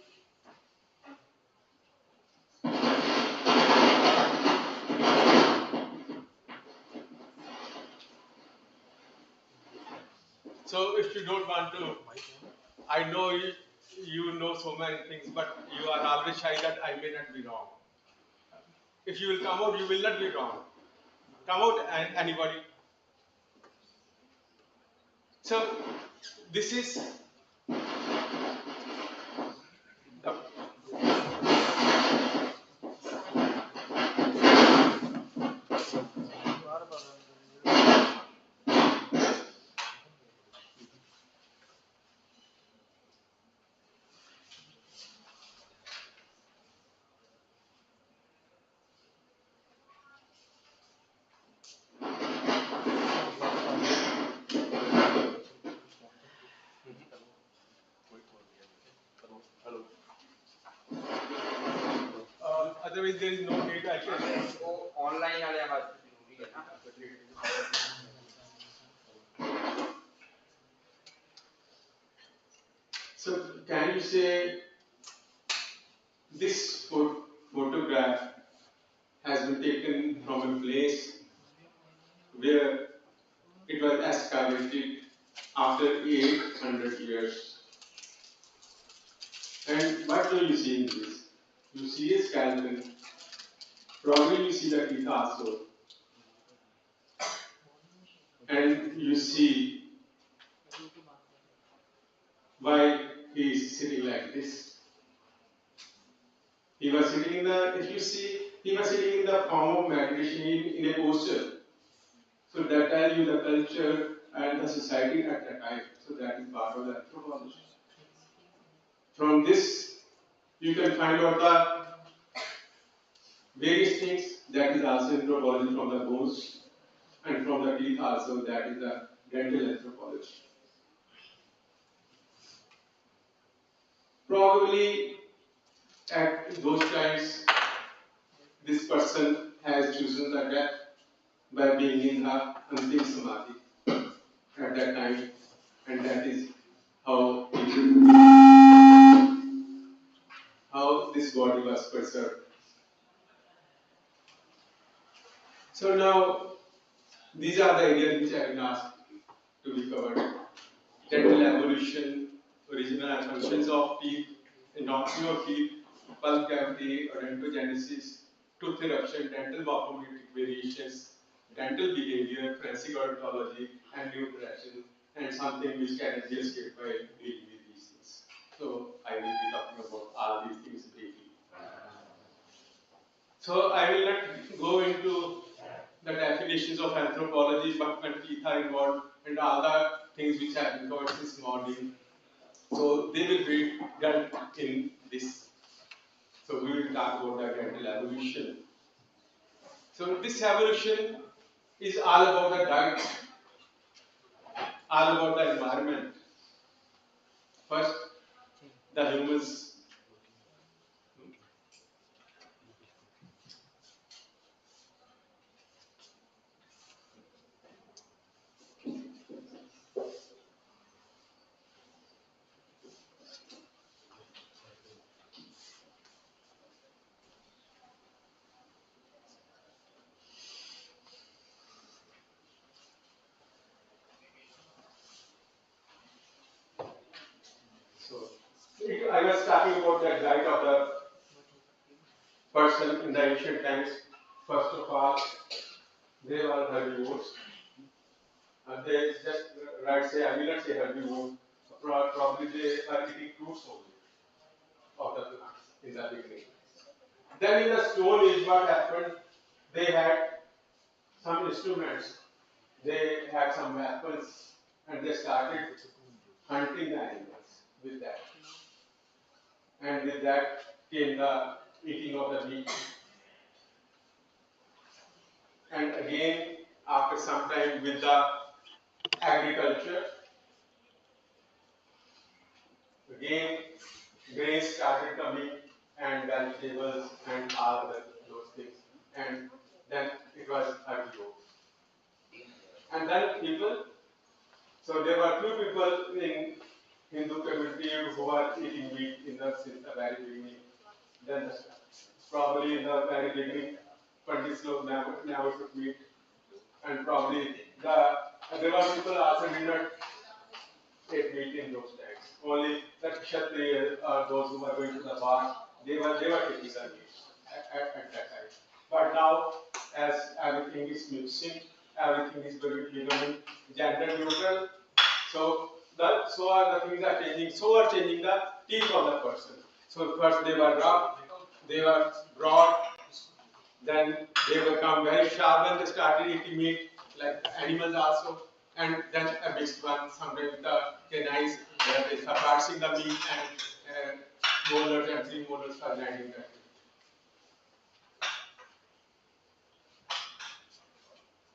So if you don't want to, I know you know so many things, but you are always shy that I may not be wrong. If you will come out, you will not be wrong. Come out, anybody. So this is the otherwise there is no need. I can. वो online वाले हमारे जरूरी है ना So can you say this photograph has been taken from a place where it was excavated after 800 years. And what do you see in this? You see a skeleton. Probably you see the teeth also. And you see why he is sitting like this. He was sitting in the, if you see, he was sitting in the form of meditation in a posture. So that tells you the culture and the society at that time. So that is part of the anthropology. From this, you can find out the various things. That is also anthropology from the bones, and from the teeth also. That is the dental anthropology. Probably at those times, this person has chosen the death by being in the antim samadhi at that time, and that is how this body was preserved. So now, these are the areas which I have been asked to be covered. Dental evolution, original and functions of teeth, anatomy of teeth, pulp cavity, odontogenesis, tooth eruption, dental morphometric variations, dental behavior, forensic odontology, and nutrition, and something which can be escaped by dealing with these things. So I will be talking about all these things briefly. So I will not go into the definitions of anthropology, but when teeth are involved, and all the things which have been covered since morning. So they will be dealt in this. So we will talk about the dental evolution. So this evolution is all about the diet, all about the environment. First, the humans. So I was talking about the diet of the person in the ancient times. First of all, they were herbivores. And they just say, I will not say herbivores, probably they are eating fruits only of the plants in the beginning. Then in the Stone Age, what happened? They had some instruments, they had some weapons, and they started hunting the animals with that. And with that came the eating of the meat. And again, after some time with the agriculture, again grains started coming and vegetables and all those things. And then it was herbivore. And then people So there were few people in Hindu community who were eating meat since the very beginning. Then probably in the very beginning, Pandits never took meat, and probably there were people also did not take meat in those times. Only the Kshatriyas or those who were going to the bar, they were taking the meat at that time. But now, as everything is mixing, everything is becoming gender neutral. So the things are changing. So are changing the teeth of the person. So first they were rough, they were broad, then they become very sharp when they started eating meat, like animals also, and then a mixed one, sometimes the canines, they start parsing the meat and molars and premolars are grinding that.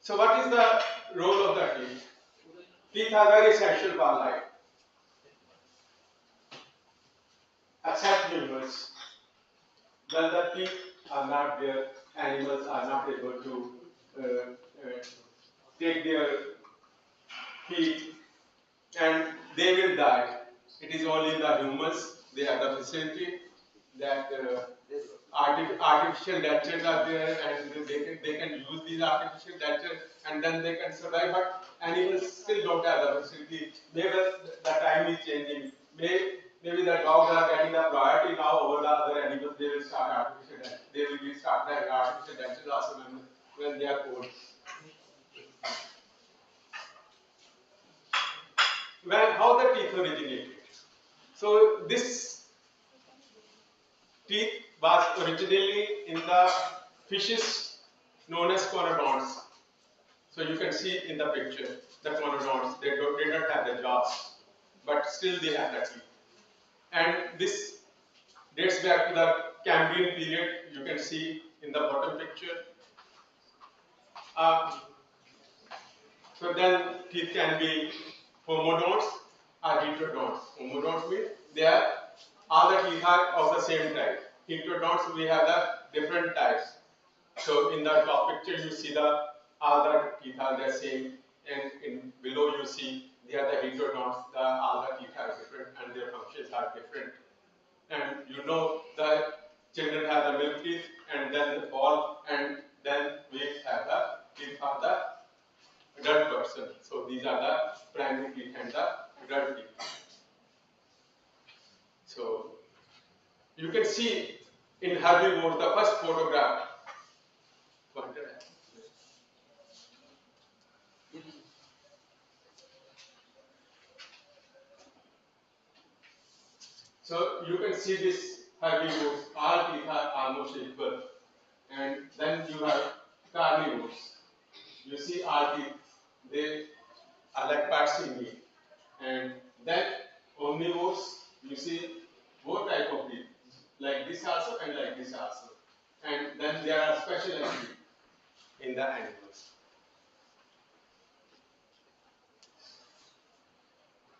So what is the role of the teeth? Teeth are very essential for life. Except humans. When the teeth are not there, animals are not able to take their teeth and they will die. It is only the humans, they have the facility that artificial dentures are there and they can use these artificial dentures and then they can survive, but animals still don't have the facility. Maybe the time is changing. Maybe the dogs are getting the priority now over the other animals. They will start artificial dentures. They will start their artificial dentures also when they are old. How the teeth originated? So this teeth was originally in the fishes known as conodonts. So you can see in the picture the conodonts. They did not have the jaws, but still they have the teeth. And this dates back to the Cambrian period. You can see in the bottom picture. So then teeth can be homodonts or heterodonts. Homodonts means they are all the teeth are of the same type. Heterodonts, we have the different types. So in the top picture you see all the teeth are the same, and in below you see they are the heterodonts. All the teeth are different and their functions are different. And you know the children have the milk teeth and then the fall, and then we have the teeth of the adult person. So these are the primary teeth and the adult teeth. So you can see in herbivores the first photograph. So you can see this herbivores, all teeth are almost equal. And then you have carnivores. You see all teeth, they are like parsing meat. And then omnivores, you see both type of teeth, like this also and like this also. And then there are specialized teeth in the animals.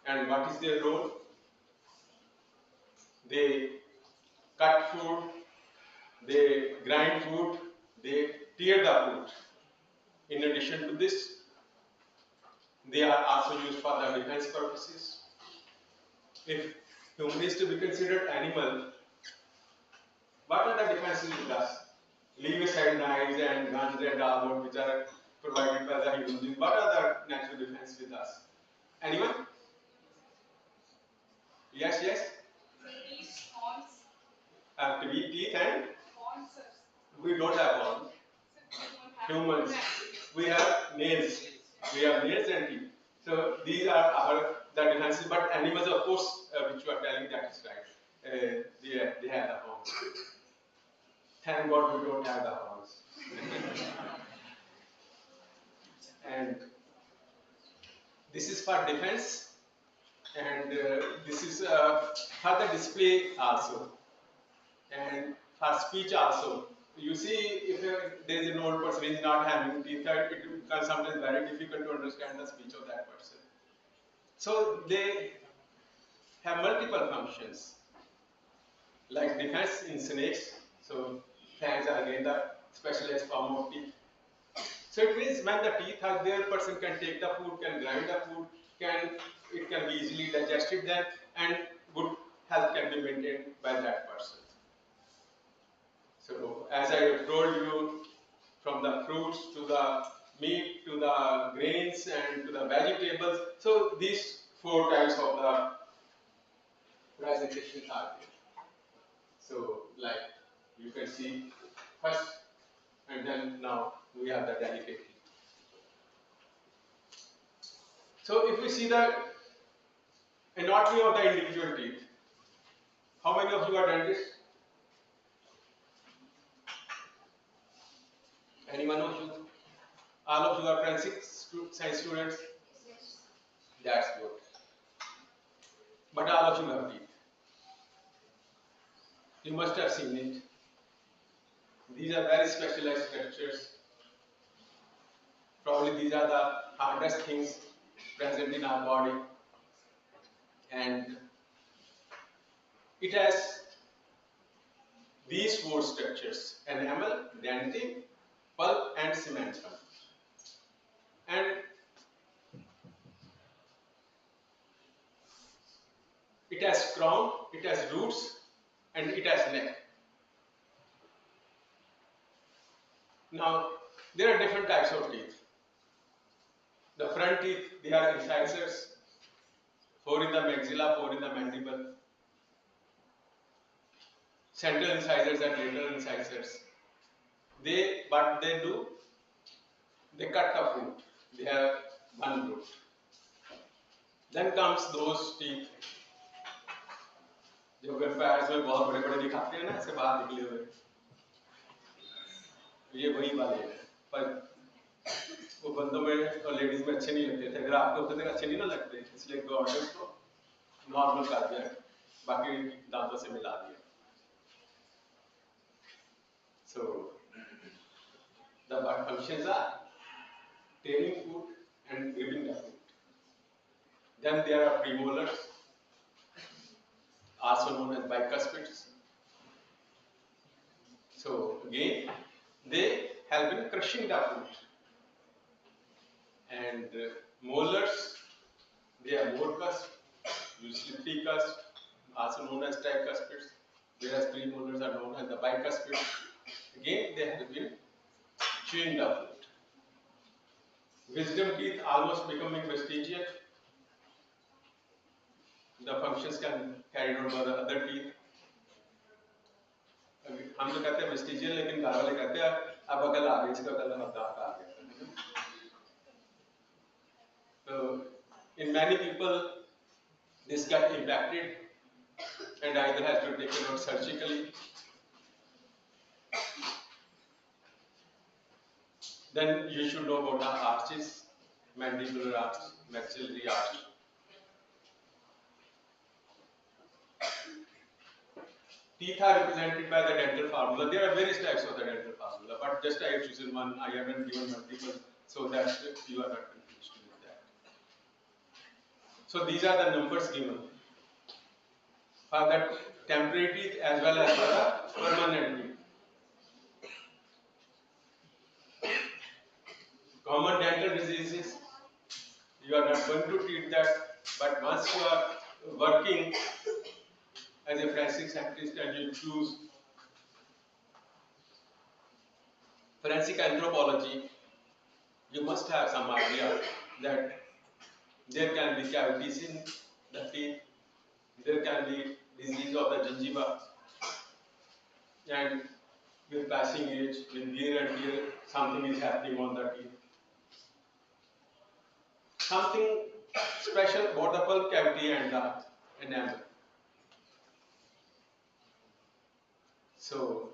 And what is their role? They cut food, they grind food, they tear the food. In addition to this, they are also used for the defense purposes. If human is to be considered animal, what are the defenses with us? Leave aside knives and guns and armor which are provided by the humans. What are the natural defense with us? Anyone? Yes, yes? Teeth, horns. To be teeth and? Horns, sir. We don't have horns. Humans. We have nails. We have nails and teeth. So these are the defenses. But animals, of course, which you are telling, that is right. They have the horns. Thank God we don't have the horns. And this is for defense, and this is for the display also, and for speech also. You see, if there is an old person who is not having teeth, it becomes sometimes very difficult to understand the speech of that person. So they have multiple functions, like defense in snakes. So fangs are again the specialized form of teeth. So it means when the teeth are there, person can take the food, can grind the food, it can be easily digested then, and good health can be maintained by that person. So as I told you, from the fruits to the meat to the grains and to the vegetables, so these 4 types of the presentations are there. So like you can see first, and then now we have the delicate teeth. So if we see the anatomy of the individual teeth, how many of you are dentists? Any one of you? All of you are forensic science students? That's good. But all of you have teeth. You must have seen it. These are very specialized structures. Probably these are the hardest things present in our body. And it has these 4 structures: enamel, dentin, pulp and cementum. And it has crown, it has roots, and it has neck. Now, there are different types of teeth. The front teeth, they are incisors, 4 in the maxilla, 4 in the mandible. Central incisors and lateral incisors. What they do, they cut the fruit. They have 1 root. Then comes those teeth जो vampires में बहुत बड़े-बड़े दिखाते हैं ना, ऐसे बाहर निकले हुए, ये वही वाले हैं, पर वो बंदों में और लेडीज में अच्छे नहीं लगते थे। अगर आपको उतने अच्छे नहीं ना लगते, इसलिए गवर्नमेंट को नॉर्मल कर दिया, बाकी दांतों से मिला दिया। So the functions are tearing food and gripping the food. Then there are premolars, also known as bicuspids. So again, they help in crushing the food. And molars, they are more cusp, usually 3 cusp, also known as tricuspids. Whereas premolars are known as the bicuspids. Again, they help in chewing the food. Wisdom teeth almost becoming vestigial. The functions can carried out by the other teeth. हम तो कहते हैं vestigial, लेकिन घर वाले कहते हैं अब अकल आ गई, इसका कलर अब दांत आ गया. So in many people, this got impacted and either has to be taken out surgically. Then you should know about the arches, mandibular arch, maxillary arch. Teeth are represented by the dental formula. There are various types of the dental formula, but just I have chosen one. I haven't given multiple, so that you are not confused with that. So these are the numbers given for the temporary teeth as well as for the permanent teeth. Common dental diseases, you are not going to treat that, but once you are working as a forensic scientist and you choose forensic anthropology, you must have some idea that there can be cavities in the teeth, there can be disease of the gingiva, and with passing age, with wear and tear, something is happening on the teeth. Something special about the pulp cavity and the enamel. So,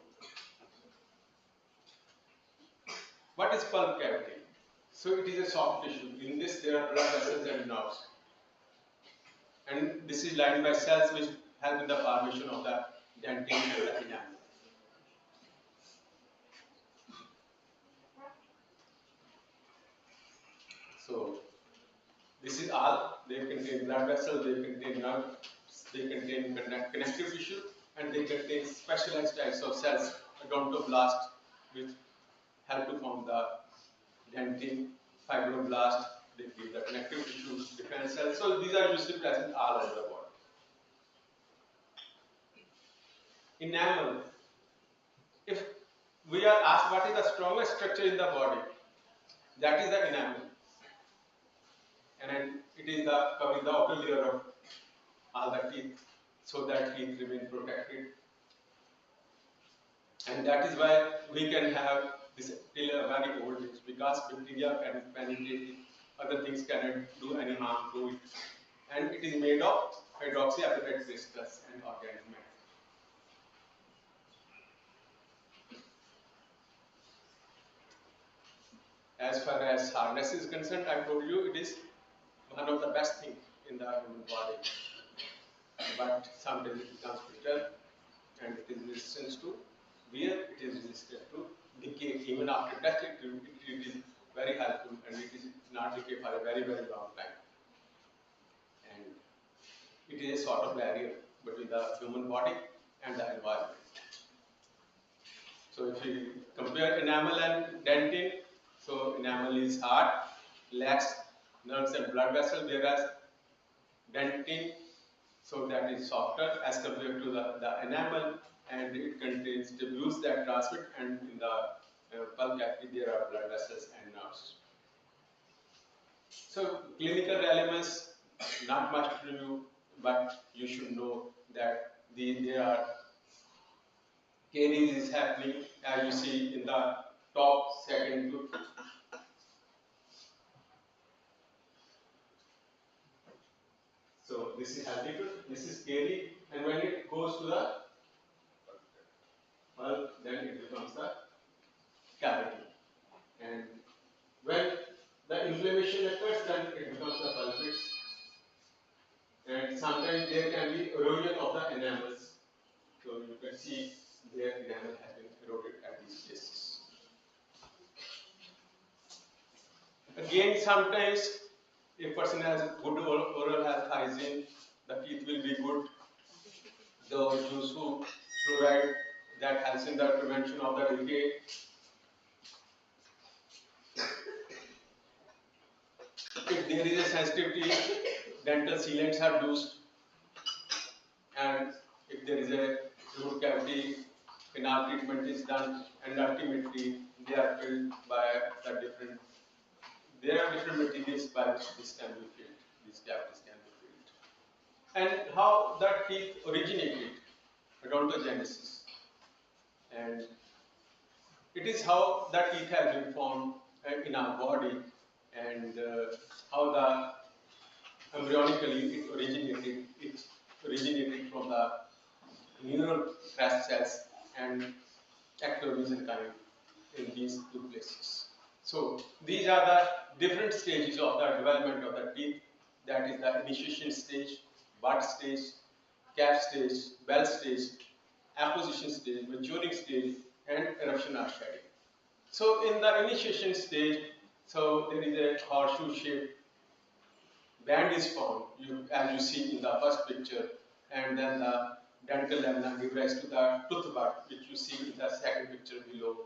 what is pulp cavity? So it is a soft tissue. In this there are blood vessels and nerves. And this is lined by cells which help in the formation of the dentin and the enamel. So, this is all. They contain blood vessels, they contain nerves, they contain connective tissue, and they contain specialized types of cells, odontoblasts, which help to form the dentin, fibroblast, they give the connective tissues, defense cells. So these are usually present all over the body. Enamel. If we are asked what is the strongest structure in the body, that is the enamel. And it is the covering the outer layer of all the teeth, so that teeth remain protected. And that is why we can have this till a very old age, because bacteria can penetrate it, other things cannot do any harm to it. And it is made of hydroxyapatite crystals and organic matter. As far as hardness is concerned, I told you it is one of the best things in the human body. But sometimes it becomes brittle and it is resistant to wear, it is resistant to decay. Even after death, it is very helpful and it is not decay for a very, very long time. And it is a sort of barrier between the human body and the environment. So if we compare enamel and dentin, so enamel is hard, lacks nerves and blood vessels, whereas dentin, so that is softer as compared to the enamel, and it contains tubules that transmit, and in the pulp cavity there are blood vessels and nerves. So clinical elements, not much to you, but you should know that there are caries is happening, as you see in the top second tooth. So this is healthy tooth, this is carie, and when it goes to the pulp, then it becomes the cavity. And when the inflammation occurs, then it becomes the pulpits. And sometimes there can be erosion of the enamels. So you can see their enamel has been eroded at these places. Again, sometimes if a person has good oral health hygiene, the teeth will be good. Those who fluoride, that helps in the prevention of the decay. If there is a sensitivity, dental sealants are used, and if there is a root cavity, canal treatment is done, and ultimately they are filled by the different. There are different materials by which this can be filled. These cavities can be filled. And how the teeth originated, odontogenesis, and it is how the teeth have been formed in our body, and how the embryonically it originated. It originated from the neural crest cells and ectomesenchyme in these two places. So these are the different stages of the development of the teeth. That is the initiation stage, bud stage, cap stage, bell stage, apposition stage, maturing stage, and eruption or shedding. So in the initiation stage, so there is a horseshoe shape band is formed, as you see in the first picture, and then the dental lamina gives rise to the tooth bud, which you see in the second picture below.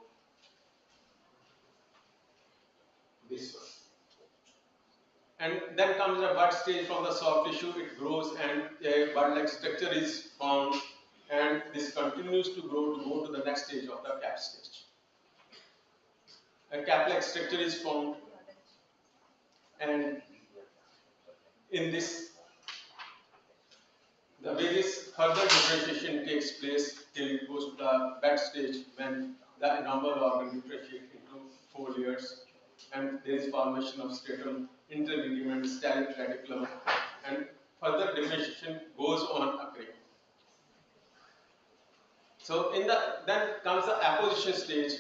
This one. And then comes the bud stage. From the soft tissue, it grows and a bud-like structure is formed, and this continues to grow to go to the next stage of the cap stage. A cap-like structure is formed, and in this, the various further differentiation takes place till it goes to the bed stage, when the enamel organ differentiates into 4 layers, and there is formation of stratum, interligament, stellate reticulum, and further differentiation goes on occurring. So then comes the apposition stage,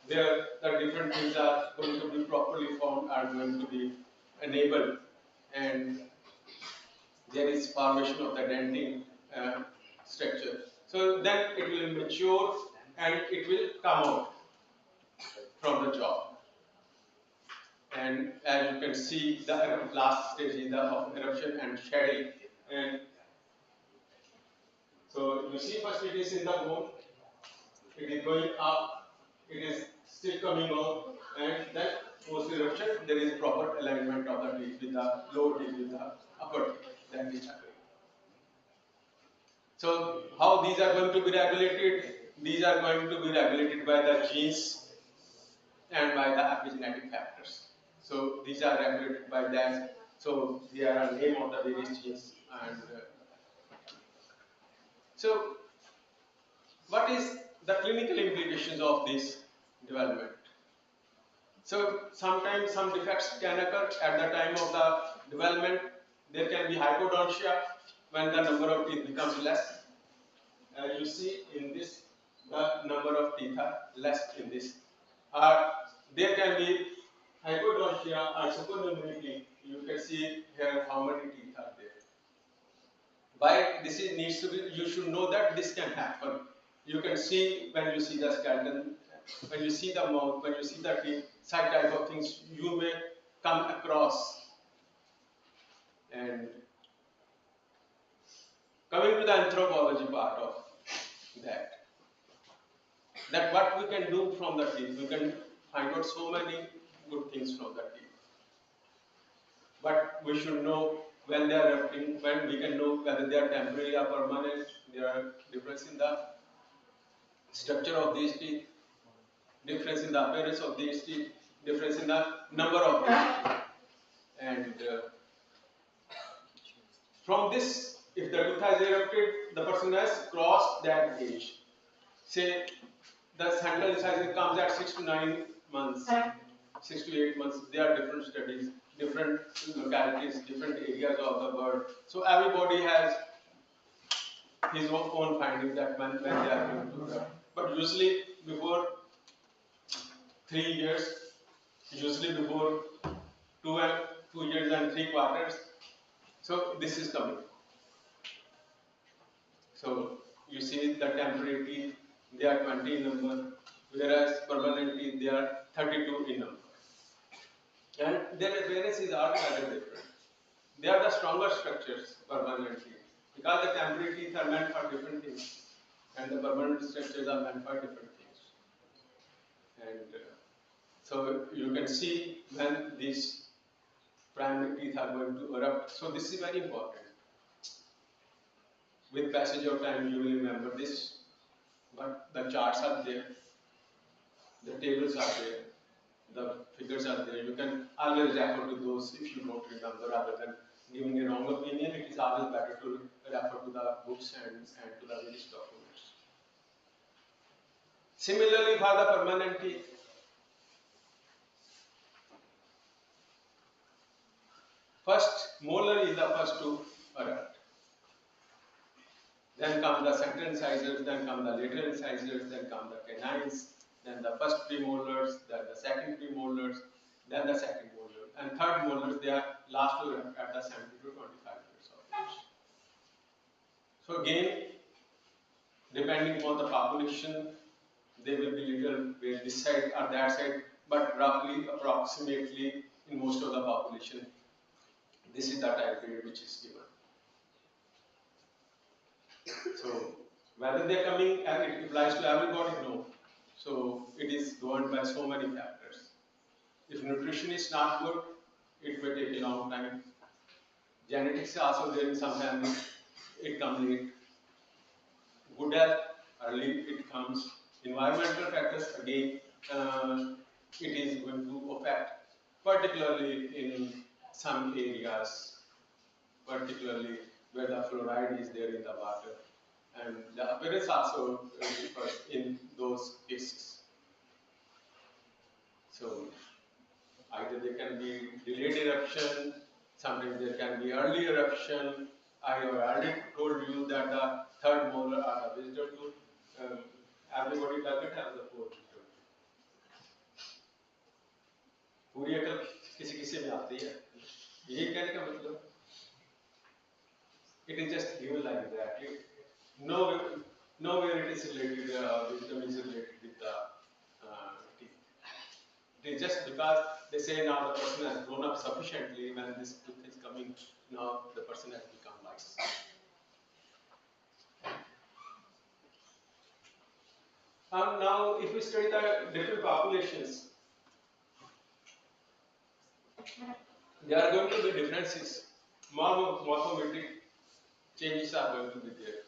where the different things are going to be properly formed, are going to be enabled, and there is formation of the dentin structure. So then it will mature and it will come out from the jaw. And as you can see, the last stage is the of eruption and shedding. And so you see, first it is in the bone, it is going up, it is still coming out, and then post eruption, there is proper alignment of the teeth with the lower teeth with the upper teeth. That is occurring. So how these are going to be regulated? These are going to be regulated by the genes and by the epigenetic factors. So these are regulated by that. So there are name of the various genes. And so what is the clinical implications of this development? So sometimes some defects can occur at the time of the development. There can be hypodontia when the number of teeth becomes less. As you see in this, the number of teeth are less in this. There can be hypodontia or supernumerary. You can see here how many teeth are there. Why this needs to be? You should know that this can happen. You can see when you see the skeleton, when you see the mouth, when you see the teeth, such type of things you may come across. And coming to the anthropology part of that what we can do from the teeth, we can find out so many good things from the teeth. But we should know when they are erupting, when we can know whether they are temporary or permanent. There are difference in the structure of these teeth, difference in the appearance of these teeth, difference in the number of teeth. And from this, if the tooth has erupted, the person has crossed that age. Say the central incisor comes at 6 to 9 months, 6 to 8 months. There are different studies, different localities, different areas of the world. So everybody has his own findings that when they are going to erupt. But usually before 3 years, usually before 2 years and 3 quarters. So this is coming. So you see the temporary teeth, they are 20 in number, whereas permanent teeth, they are 32 in number. And their appearances are rather different. They are the stronger structures, permanent teeth, because the temporary teeth are meant for different things, and the permanent structures are meant for different things. And so you can see when these primary teeth are going to erupt. So this is very important. With passage of time, you will remember this, but the charts are there, the tables are there, the figures are there. You can always refer to those if you don't remember, rather than giving a wrong opinion. It is always better to refer to the books and to the various documents. Similarly, for the permanent teeth, first molar is the first to erupt. Then come the central incisors, then come the lateral incisors, then come the canines, then the first premolars, then the second premolars, then the second molar, and third molars. They are last to erupt at the 70 to 25 years of age. So again, depending on the population, they will be little bit this side or that side, but roughly, approximately, in most of the population, this is the time period which is given. So whether they are coming, and it applies to everybody, no. So it is governed by so many factors. If nutrition is not good, it may take a long time. Genetics is also there in some families, it comes late. Good health, early it comes. Environmental factors, again, it is going to affect, particularly in some areas, particularly where the fluoride is there in the water. And the appearance also differs in those cases. So either there can be delayed eruption, sometimes there can be early eruption. I have already told you that the third molar or the wisdom tooth, everybody doesn't have the fourth wisdom tooth. पूरी अकल किसी किसी में आती है, यही कहने का मतलब. It is just given like that. Nowhere it is related, wisdom is related with the teeth. It is just because they say now the person has grown up sufficiently, when this tooth is coming, now the person has become wise. Now if we study the different populations, there are going to be differences. Morphometric changes are going to be there.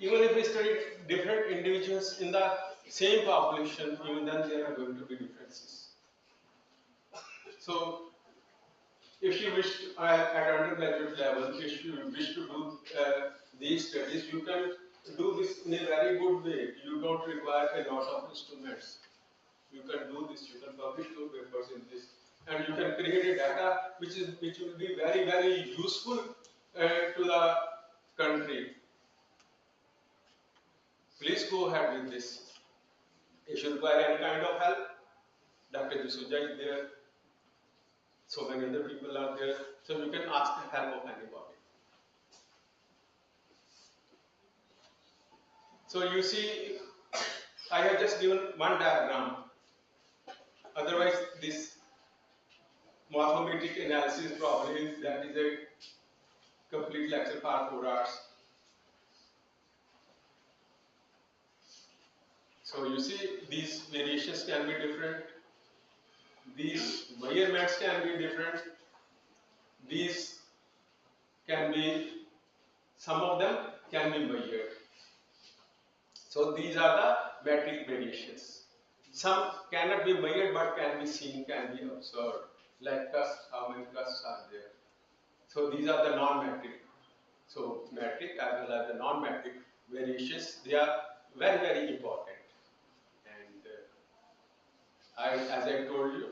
Even if we study different individuals in the same population, even then there are going to be differences. So, if you wish to, at undergraduate level, if you wish to do these studies, you can do this in a very good way. You don't require a lot of instruments. You can do this. You can publish your papers in this, and you can create a data which will be very useful to the country. Please go ahead with this. If you require any kind of help, Dr. Jasuja is there. So many other people are there. So you can ask the help of anybody. So you see, I have just given one diagram. Otherwise, this morphometric analysis probably that is a complete lecture for 4 hours. So you see, these variations can be different. These measurements can be different. These can be, some of them can be measured. So these are the metric variations. Some cannot be measured but can be seen, can be observed. Like cusps, how many cusps are there? So these are the non-metric. So metric as well as the non-metric variations, they are very important. And as I told you,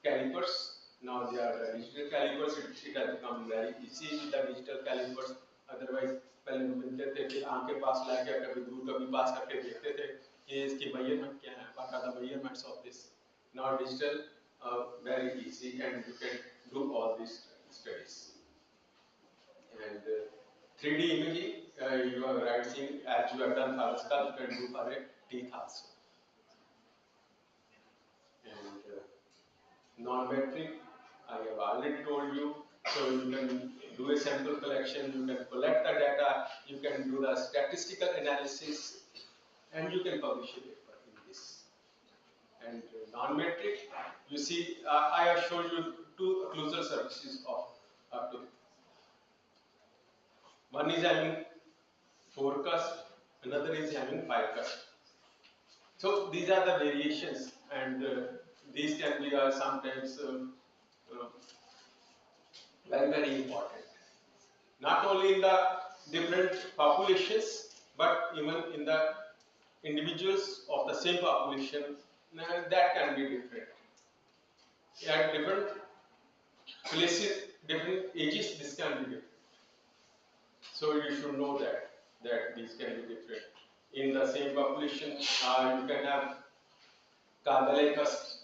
calipers, now they are digital calipers. It has become very easy with the digital calipers. Otherwise, पहले मिलते थे कि आंख के पास लाके कभी दूर कभी पास करके देखते थे कि इसकी measurement क्या है, what are the measurements of this. Now digital, very easy, and you can do all these studies. And 3D imaging, you are writing as you have done for the skull, you can do for a teeth also. And non-metric, I have already told you. So you can do a sample collection, you can collect the data, you can do the statistical analysis, and you can publish a paper in this. And non-metric, you see, I have shown you two occlusal surfaces of up to. One is having 4 cusps, another is having 5 cusps. So these are the variations, and these can be sometimes very important. Not only in the different populations, but even in the individuals of the same population, that can be different. At different places, different ages, this can be different. So you should know that these can be different. In the same population, you can have carbonate cusps.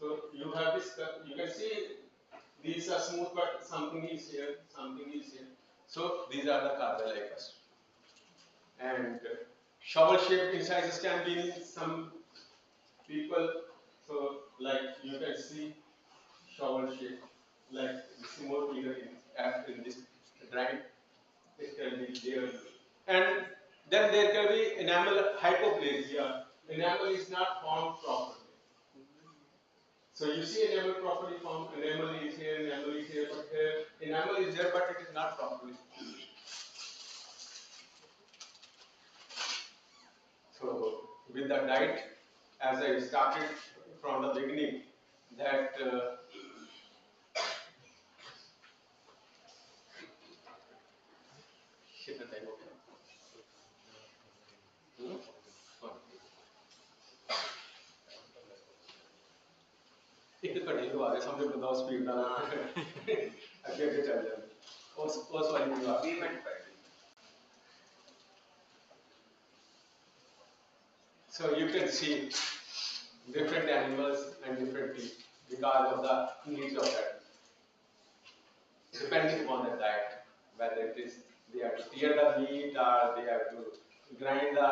So you have this, you can see these are smooth, but something is here, something is here. So these are the carbonate cusps. And shovel-shaped incisions can be in some people. So like you can see shovel shape, like this is more clear in this drawing. It can be there. And then there can be enamel hypoplasia. Enamel is not formed properly. So you see enamel properly formed, enamel is here, but enamel is there, but it is not properly. So with the diet, as I started from the beginning, that एक कटे तो आ गए समझो बंदा speed ना आगे चल जाए उस वाली बात. So you can see different animals and different teeth because of the needs of that, depending upon the diet, whether it is they have to tear the meat or they have to grind the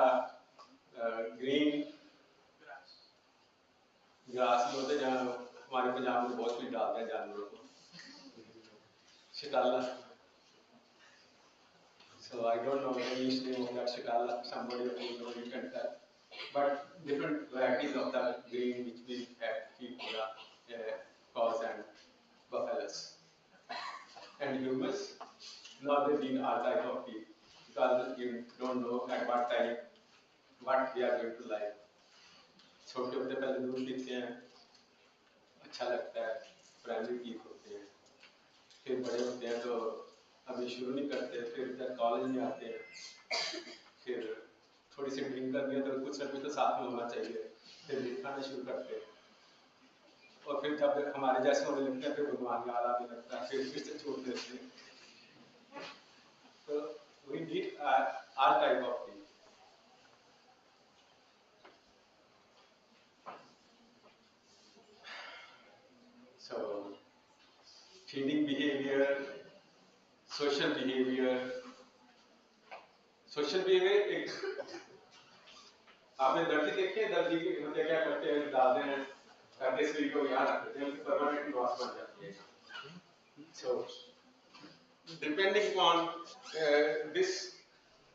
green grass. होते जहाँ हमारे पंजाब में बहुत कुछ डालते हैं जानवरों को, शिकाला. So I don't know the English name of that shikala. Somebody who knows you can tell. But different varieties of the green which we have. feed to the cows and buffaloes. And humans, now they need all type of feed because you don't know at what time what they are going to like. छोटे होते पहले दूध पीते हैं, अच्छा लगता है, primary teeth होते हैं, फिर बड़े होते हैं तो अभी शुरू नहीं करते, फिर जब कॉलेज में आते हैं, फिर थोड़ी सी ड्रिंक कर लिया तो कुछ अभी तो साथ में होना चाहिए, फिर मीट खाना शुरू करते हैं, और फिर जब हमारे जैसे होने लगते हैं फिर भगवान याद आने लगता है, फिर से छोड़ देते हैं. So we need all type of things. So feeding behavior, social behavior. Social behaviour एक आपने दर्जी देखी है, दर्जी के बच्चे क्या करते हैं, डालते हैं करते सुई को यहाँ रख देते हैं, उनकी परमानेंट लॉस बन जाती है. So depending upon this,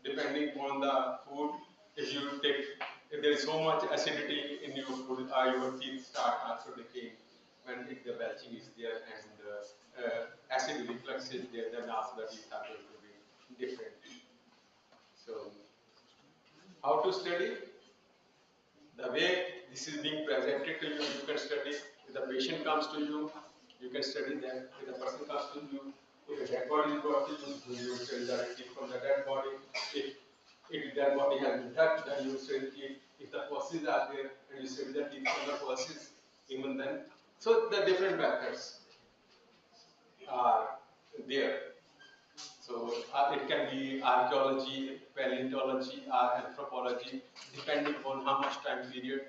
depending upon the food, if there is so much acidity in your food, your teeth start also decaying. When the belching is there and acid reflux is there, then also the teeth are going to be different. So, how to study? The way this is being presented to you, you can study. If the patient comes to you, you can study them. If the person comes to you, if a dead body is brought to you, you will study the teeth from the dead body. If dead body has been touched, then you will study the teeth. If the fossils are there, and you study the teeth from the fossils, even then. So the different methods are there. So it can be archaeology, paleontology, or anthropology, depending on how much time period.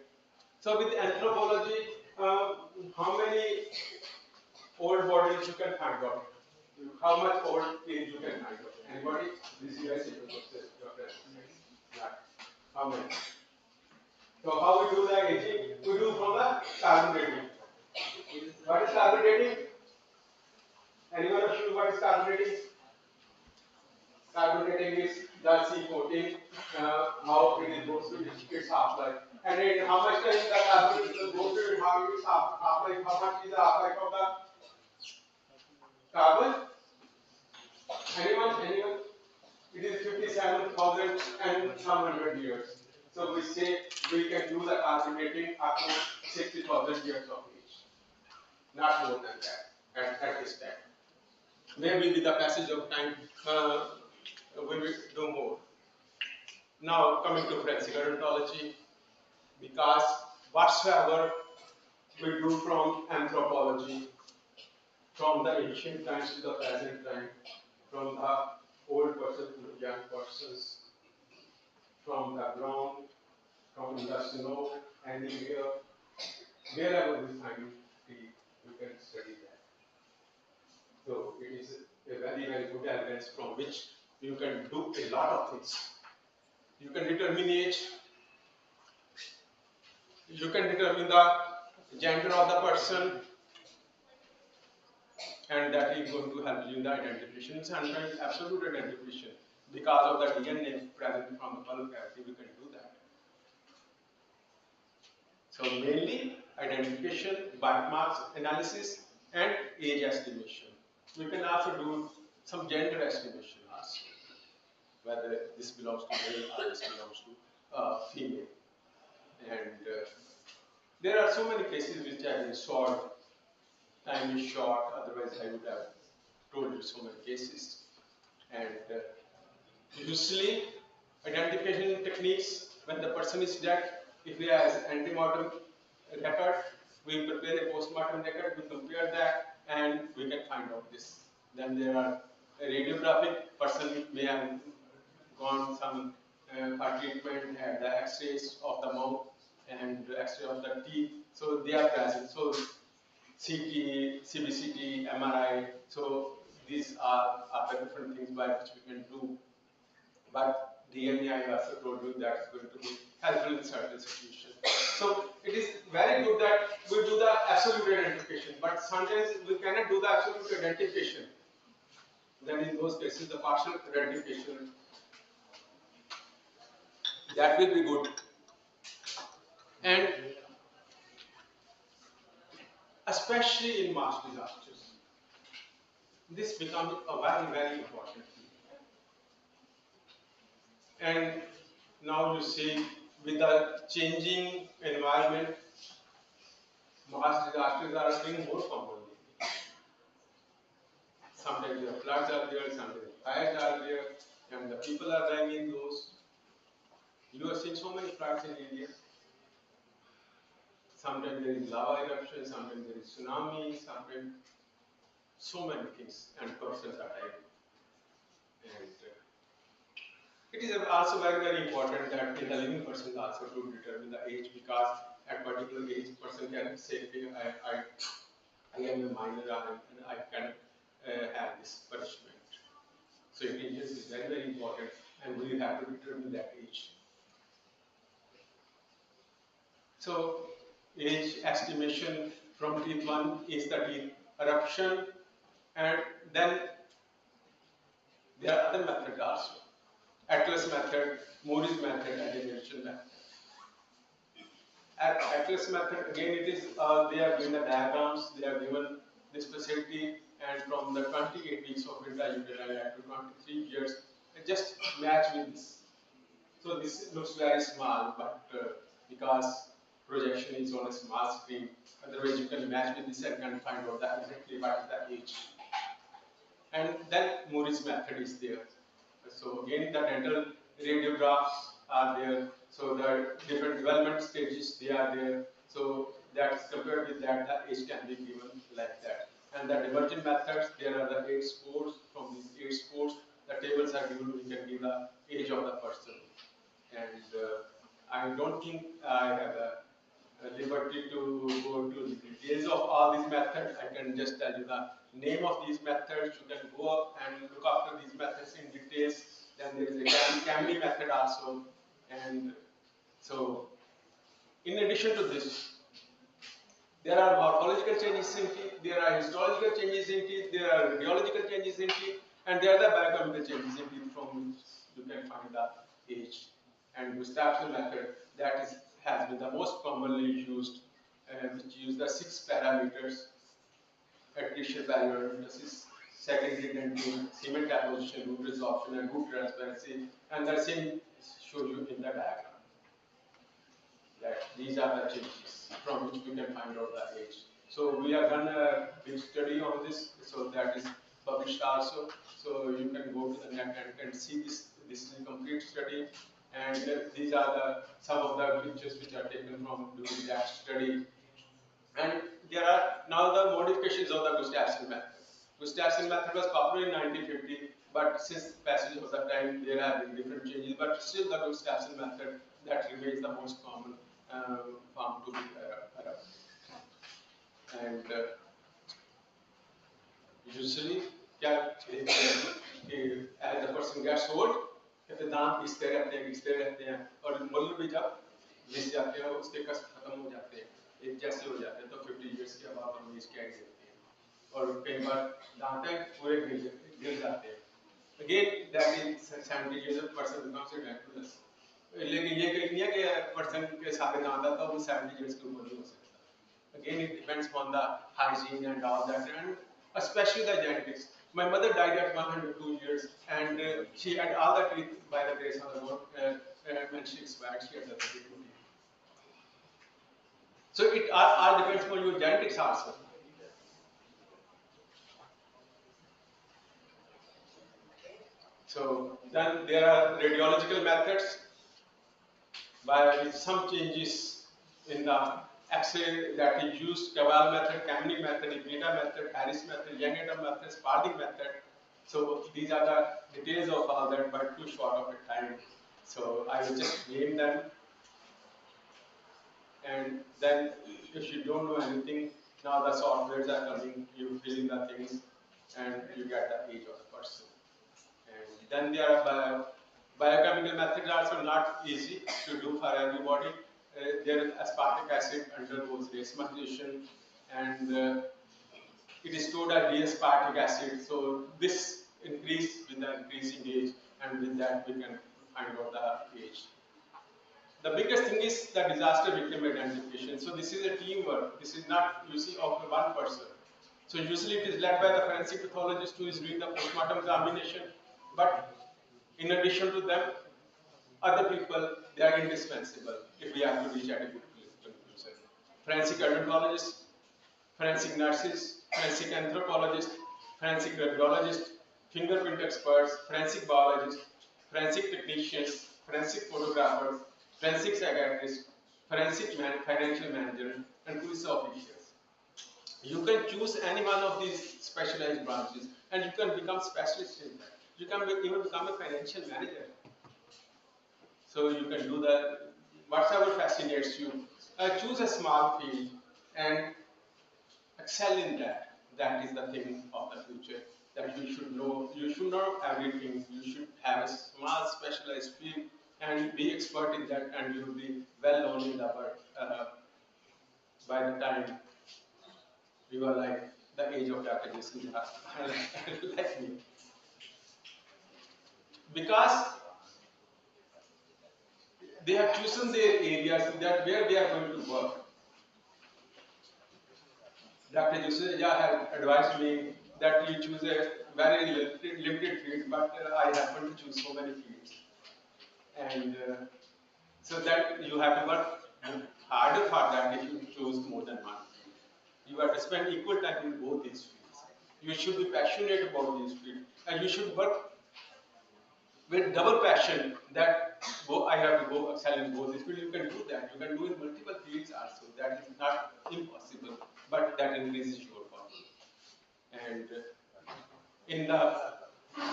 So with anthropology, how many old bodies you can find out? How much old age you can find out? Anybody? This is a simple question. How many? So how we do the aging? We do from the carbon dating. What is carbon dating? Anyone of you what is carbon dating? Carbon dating is the C14, how it is goes to its half-life. And then how much time the carbon goes to how its half-life, how much is the half-life of the carbon? Anyone? It is 57,000 and some hundred years. So we say we can do the carbon dating up to 60,000 years of age. Not more than that at this time. Maybe with the passage of time, we will do more. Now coming to forensic ontology, because whatsoever we do from anthropology, from the ancient times to the present time, from the old person to the young persons, from the ground, from the snow, anywhere, wherever we find tea, we can study that. So it is a very, very good evidence from which you can do a lot of things. You can determine age, you can determine the gender of the person, and that is going to help you in the identification, sometimes absolute identification. Because of the DNA present from the pulp cavity, we can do that. So mainly identification, biomarks analysis, and age estimation. We can also do some gender estimation also, whether this belongs to male or this belongs to female. And there are so many cases which have been solved. Time is short, otherwise I would have told you so many cases. And usually, identification techniques, when the person is dead, if he has antemortem record, we prepare a postmortem record, we compare that, and we can find out this. Then there are radiographic, person may have gone some for treatment, had the X-rays of the mouth and X-ray of the teeth, so they are present. So CT, CBCT, MRI, so these are the different things by which we can do. But DNA, I also told you, that is going to be helpful in certain situations. So it is very good that we do the absolute identification, but sometimes we cannot do the absolute identification. Then in those cases, the partial identification, that will be good. And especially in mass disasters. This becomes a very, very important thing. And now you see, with the changing environment, mass disasters are occurring more commonly. Sometimes the floods are there, sometimes the fires are there, and the people are dying in those. You have seen so many floods in India. Sometimes there is lava eruption, sometimes there is tsunami, sometimes so many things, and persons are dying. And it is also very, very important that in the living person also to determine the age, because at particular age person can say, I am a minor and I can have this punishment. So intelligence is very, very important, and we have to determine that age. So age estimation from teeth 1 is the teeth eruption, and then there are other methods also. Atlas method, Moore's method, and elimination method. At Atlas method, again it is, they have given the diagrams, they have given this facility, and from the 28 weeks of intrauterine to 23 years, just match with this. So this looks very small, but because projection is on a small screen, otherwise you can match with this and can find out that exactly what is the age. And then Moore's method is there. So again, the dental radiographs are there. So the different development stages, they are there. So that's compared with that, the age can be given like that. And the divergent methods, there are the 8 scores. From these 8 scores, the tables are given, we can give the age of the person. And I don't think I have a liberty to go to the details of all these methods. I can just tell you the name of these methods. You can go up and look after these methods in details. Then there is a Camry method also. And so, in addition to this, there are morphological changes in teeth, there are histological changes in teeth, there are radiological changes in teeth, and there are the biochemical changes in teeth from which you can find the age. And Gustafsson method, that has been the most commonly used, which use the 6 parameters: adhesion, barrier, secondary dentin, cement deposition, root resorption, and root transparency, and the same show you in the diagram. That these are the changes from which we can find out the age. So we have done a big study on this, so that is published also. So you can go to the net and can see this. This is a complete study, and these are some of the pictures which are taken from doing that study. And there are now the modifications of the Gustafsson method. Gustafsson method was popular in 1950, but since passage of the time, there have been different changes. But still, the Gustafsson method that remains the most common form to be adopted. And usually, as the person gets old, कहते दांत घिसते रहते हैं और मूल्य भी जब घिस जाते हैं उसके कष्ट खत्म हो जाते हैं, एक जैसे हो जाते हैं, तो 50 इयर्स के बाद हम इसके आगे देखते हैं और कई बार दांतें पूरे गिर जाते हैं. Again, that is 70 years of person becomes a dentalist. लेकिन ये कहीं नहीं है कि person के सारे दांत आता वो 70 years के ऊपर नहीं हो सकता. Again, it depends on the hygiene and all that, and especially the genetics. My mother died at 102 years, and she had all the teeth by the grace of the Lord. When she expired, she had the 32 teeth. So it all depends on your genetics also. So then there are radiological methods by some changes in the X-ray that is used: Caval method, Camry method, Ibita method, Harris method, Young-Adam method, Spalding method. So these are the details of all that, but too short of a time. So I will just name them. And then if you don't know anything, now the softwares are coming, you fill in the things, and you get the age of the person. And then there are biochemical methods also not easy to do for everybody. There is aspartic acid undergoes racemization, and it is stored as D-aspartic acid. So this increase with the increasing age, and with that we can find out the age. The biggest thing is the disaster victim identification. So this is a teamwork. This is not, you see, of one person. So usually it is led by the forensic pathologist who is doing the postmortem examination. But in addition to them, other people, they are indispensable if we have to reach at a good conclusion. Forensic odontologists, forensic nurses, forensic anthropologists, forensic radiologists, fingerprint experts, forensic biologists, forensic technicians, forensic photographers, forensic psychiatrists, forensic financial managers, and police officials. You can choose any one of these specialized branches and you can become specialist in that. You can even become a financial manager. So you can do that, whatever fascinates you. Choose a small field and excel in that. That is the thing of the future. That you should know. You should know everything. You should have a small specialized field and be expert in that, and you will be well known in the world by the time you are like the age of Dr. Jason like me. Because they have chosen their areas that where they are going to work. Dr. Jusuja has advised me that you choose a very limited field, but I happen to choose so many fields. And so that you have to work harder for that if you choose more than one. You have to spend equal time in both these fields. You should be passionate about these fields, and you should work with double passion that I have to go excel in both these fields. You can do that. You can do in multiple fields also. That is not impossible, but that increases your power. And in the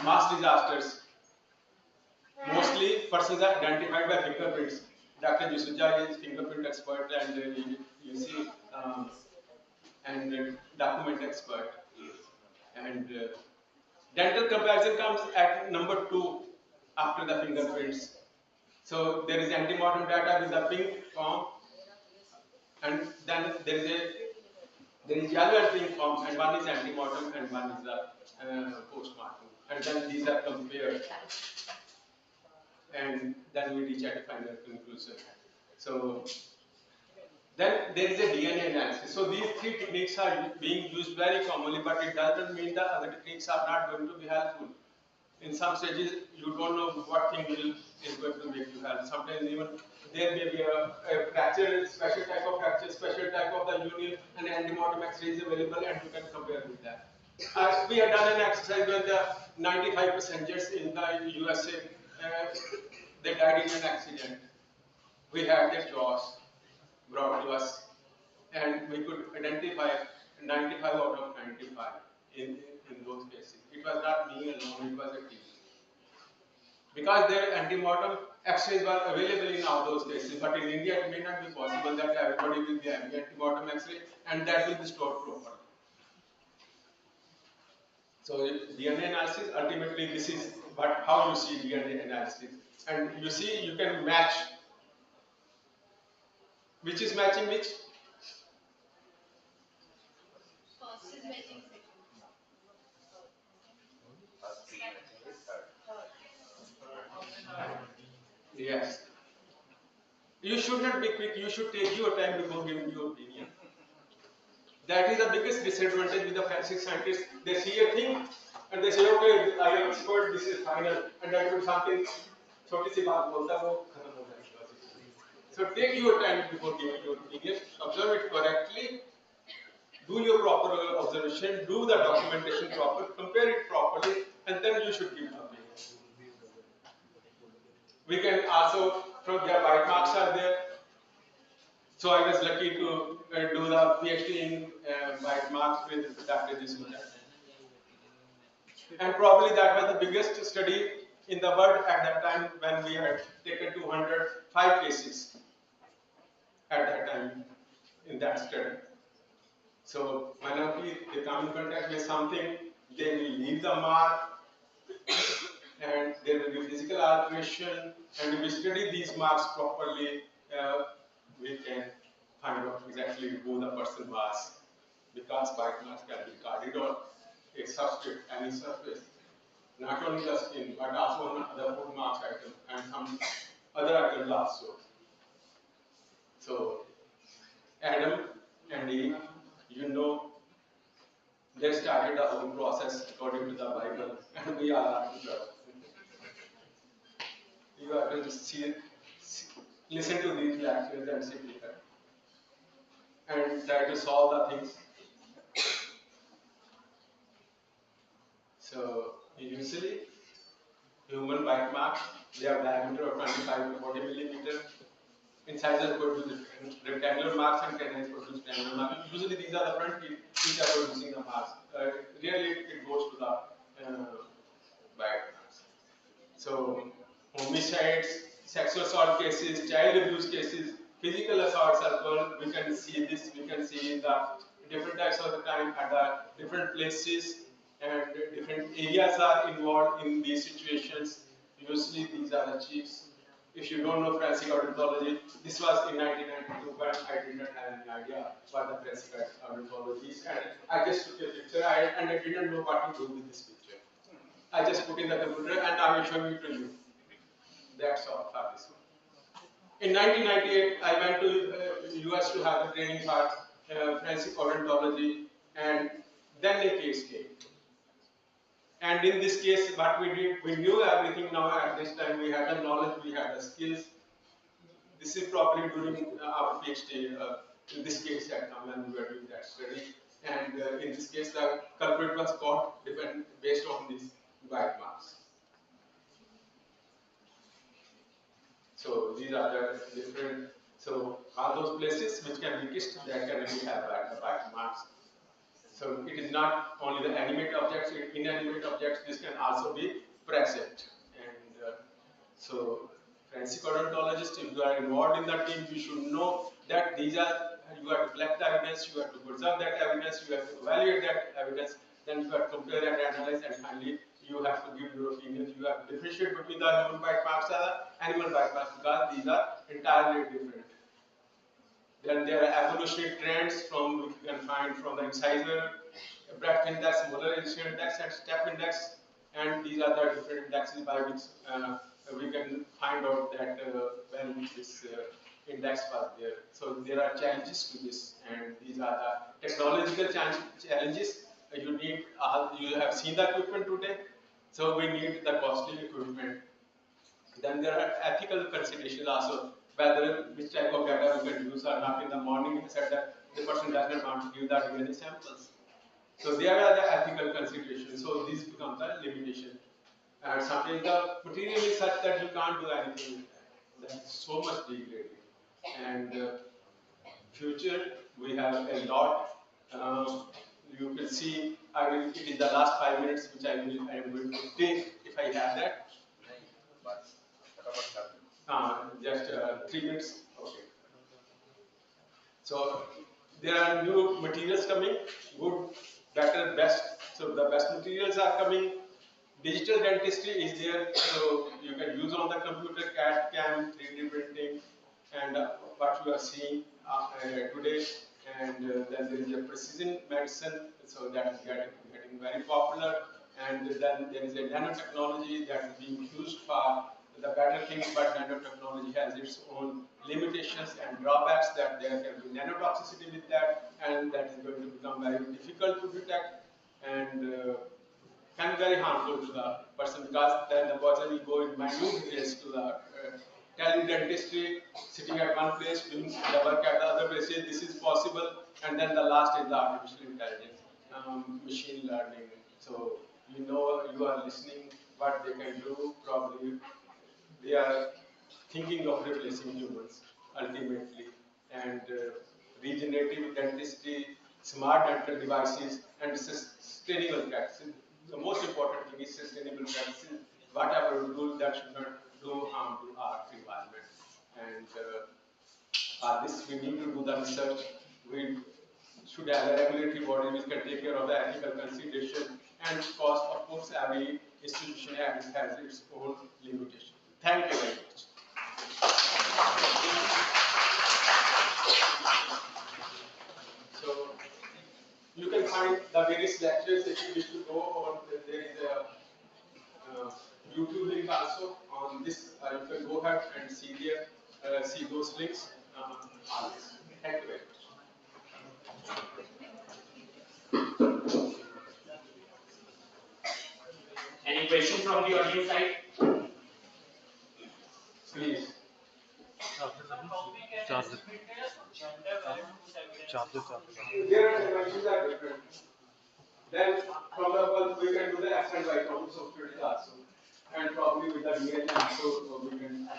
mass disasters, mostly persons are identified by fingerprints. Dr. Jusuja is fingerprint expert, and you see, and document expert. And dental comparison comes at number 2 after the fingerprints. So there is antemortem data with the pink form, and then there is yellow and pink form, and one is antemortem and one is the postmortem, and then these are compared, and then we reach at a final conclusion. So then there is a DNA analysis. So these 3 techniques are being used very commonly, but it doesn't mean that other techniques are not going to be helpful. In some stages, you don't know what thing is going to make you help. Sometimes even there may be a fracture, special type of fracture, special type of the union, and antemortem X-ray is available, and you can compare with that. We have done an exercise when the 95 passengers in the USA, they died in an accident. We had their jaws brought to us, and we could identify 95 out of 95 in those cases. It was not me alone, it was a team. Because their antemortem X-rays were available in all those cases, but in India it may not be possible that everybody will be having antemortem X-ray, and that will be stored properly. So DNA analysis, ultimately this is how you see DNA analysis. And you see, you can match. Which is matching which? First is matching second. Yes. You should not be quick, you should take your time before giving your opinion. That is the biggest disadvantage with the forensic scientists. They see a thing and they say, okay, I am expert, this is final, and that will something, छोटी सी बात बोलता है वो खत्म हो जाएगी. So take your time before giving your opinion, observe it correctly, do your proper observation, do the documentation proper, compare it properly, and then you should give your opinion. We can also, from their white marks are there. So I was lucky to do the PhD in white marks with Dr. Jisuja. And probably that was the biggest study in the world at that time when we had taken 205 cases at that time in that study. So whenever they come in contact with something, they will leave the mark, and there will be physical alteration, and if we study these marks properly, we can find out exactly who the person was, because white marks can be guarded on a substrate, any surface, not only the skin, but also on other food marks item and some other items also. So Adam and Eve, you know, they started the whole process according to the Bible, and we are you are going to listen to these lectures and sit here and try to solve the things. So usually human bite marks, they have diameter of 25 to 40 millimeter. Incisors produce rectangular marks and canines produce triangular marks. Usually these are the front teeth which are producing the marks. Rarely it goes to the bite marks. So homicides, sexual assault cases, child abuse cases, physical assaults are called. We can see this. We can see the different types of the crime at the different places, and different areas are involved in these situations. Usually these are the chiefs. If you don't know forensic odontology, this was in 1992, but I did not have any idea what the forensic odontology is. And I just took a picture and I didn't know what to do with this picture. I just put in the computer and I will show it to you. That's all for this one. In 1998, I went to US to have the training for forensic odontology, and then a case came. And in this case, what we did, we knew everything now at this time. We had the knowledge, we had the skills. This is probably during our PhD, in this case at time when we were doing that study. And in this case, the culprit was caught based on these bite marks. So these are the different, so all those places which can be kissed, that can really have bite marks. So it is not only the animate objects, inanimate objects, this can also be present. And so forensic odontologist, if you are involved in the team, you should know that these are, you have to collect the evidence, you have to preserve that evidence, you have to evaluate that evidence, then you have to compare and analyze, and finally you have to give your opinions. You have to differentiate between the human bite marks and the animal bite marks, because these are entirely different. Then there are evolutionary trends from which you can find from the incisor, breadth index, molar index, and step index, and these are the different indexes by which we can find out that when this index was there. So there are challenges to this, and these are the technological challenges. You have seen the equipment today, so we need the costly equipment. Then there are ethical considerations also, whether which type of data we can use or not. In the morning, it said that the person does not want to give the DNA samples. So there are the ethical considerations. So these become the limitation. And sometimes the material is such that you can't do anything with that. That's so much degrading. And future, we have a lot. You can see, it is the last 5 minutes which I am going to take if I have that. Just 3 minutes. Okay. So there are new materials coming, good, better, best. So the best materials are coming. Digital dentistry is there, so you can use on the computer, CAD, CAM, 3D printing, and what you are seeing today. And then there is a precision medicine, so that is getting very popular. And then there is a nanotechnology that is being used for the better things, but nanotechnology has its own limitations and drawbacks, that there can be nanotoxicity with that, and that is going to become very difficult to detect, and can be very harmful to the person, because then the person will go in minute details to the tele-dentistry, sitting at one place, doing the work at the other places. This is possible, and then the last is the artificial intelligence, machine learning. So you know, you are listening what they can do. Probably they are thinking of replacing humans ultimately, and regenerative dentistry, smart dental devices, and sustainable practices. The most important thing is sustainable practices. Whatever we do, that should not do harm to our environment. And this we need to do the research. We should have a regulatory body which can take care of the ethical consideration and cost. Of course, every institution has its own limitation. Thank you very much. So you can find the various lectures if you wish to go on. There is a YouTube link also on this. You can go ahead and see those links. Thank you very much. Any question from the audience side? Please. Their dimensions are different. Then from the above we can do the X and Y problems of studies also. And probably with the DH also we can.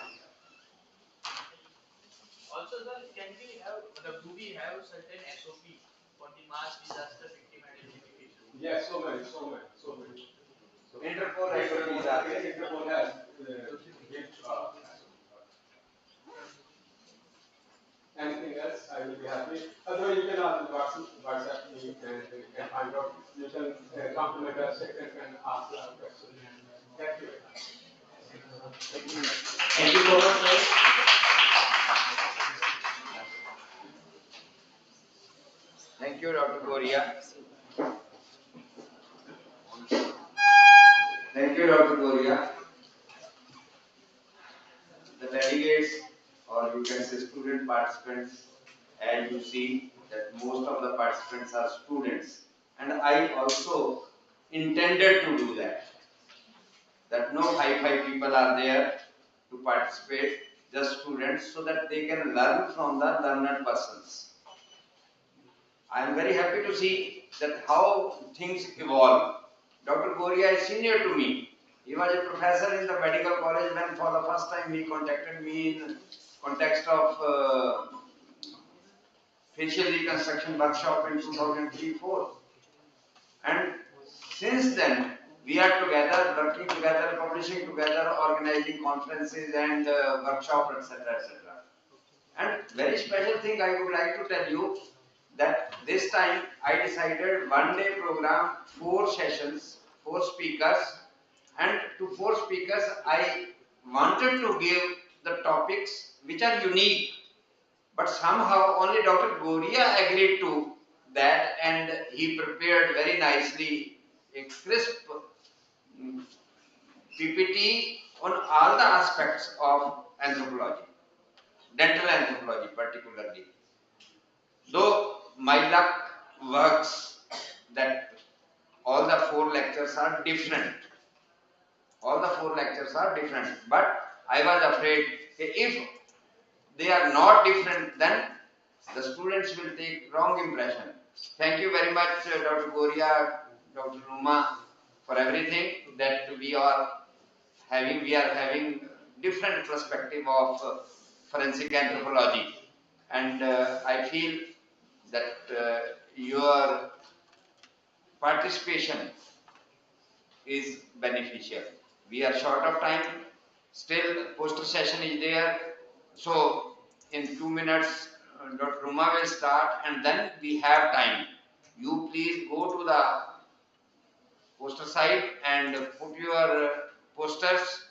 Also, sir, can we have, do we have certain SOP for the mass disaster victim identification? Yes, so many. So Interpol SOPs are there. Interpol has anything else, I will be happy. Otherwise, you can ask WhatsApp me and you can find out. You can come to my website and can ask the question. Thank you very much. Thank you so much, sir. Thank you, Dr. Goria. Thank you, Dr. Goria. The delegates, or you can say student participants, and you see that most of the participants are students. And I also intended to do that. That no high people are there to participate, just students, so that they can learn from the learned persons. I am very happy to see that how things evolve. Dr. Goria is senior to me. He was a professor in the medical college when for the first time he contacted me in context of facial reconstruction workshop in 2003-04. And since then, we are together, working together, publishing together, organizing conferences and workshops, etc., etc. And very special thing I would like to tell you that this time I decided one-day program, 4 sessions, 4 speakers, and to 4 speakers I wanted to give the topics which are unique, but somehow only Dr. Goria agreed to that, and he prepared very nicely a crisp PPT on all the aspects of anthropology, dental anthropology particularly. Though my luck works that all the 4 lectures are different. All the 4 lectures are different. But I was afraid if they are not different, then the students will take wrong impression. Thank you very much, Dr. Goria, Dr. Ruma, for everything that we are having different perspective of forensic anthropology. And I feel that your participation is beneficial. We are short of time, still poster session is there. So in 2 minutes Dr. Ruma will start, and then we have time. You please go to the poster site and put your posters.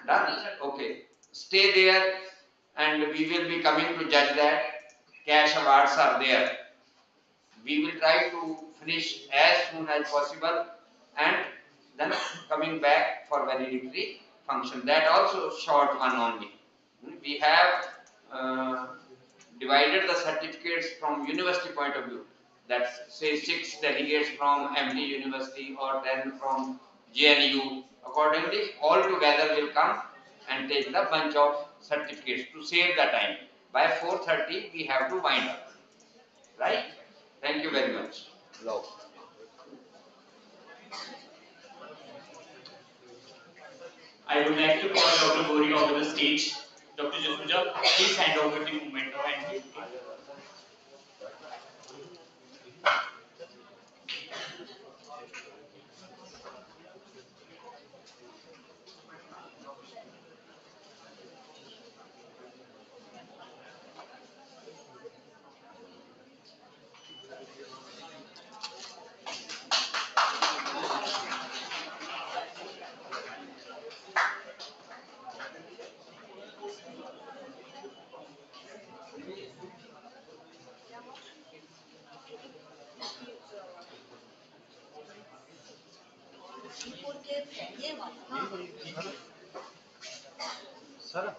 Done? Okay. Stay there and we will be coming to judge that. Cash awards are there. We will try to finish as soon as possible and then coming back for valedictory function. That also short one only. We have divided the certificates from university point of view. That's say 6 delegates from MD University or 10 from JNU. Accordingly, all together will come and take the bunch of certificates to save the time. By 4:30 we have to wind up. Right? Thank you very much. Love. I would like to call Dr. Goria over the stage. Dr. Jasuja, please hand over the memento and Sir,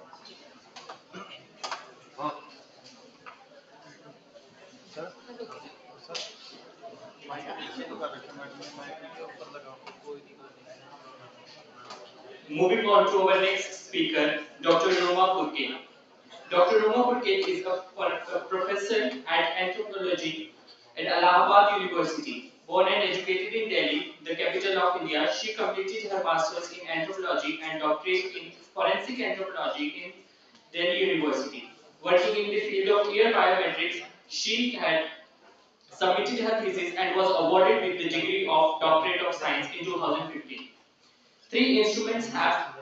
Moving on to our next speaker, Dr. Roma Purke. Dr. Roma Purke is a professor at anthropology at Allahabad University. Born and educated in Delhi, the capital of India, she completed her master's in anthropology and doctorate in forensic anthropology in Delhi University. Working in the field of ear biometrics, she had submitted her thesis and was awarded with the degree of Doctorate of Science in 2015. Three instruments devised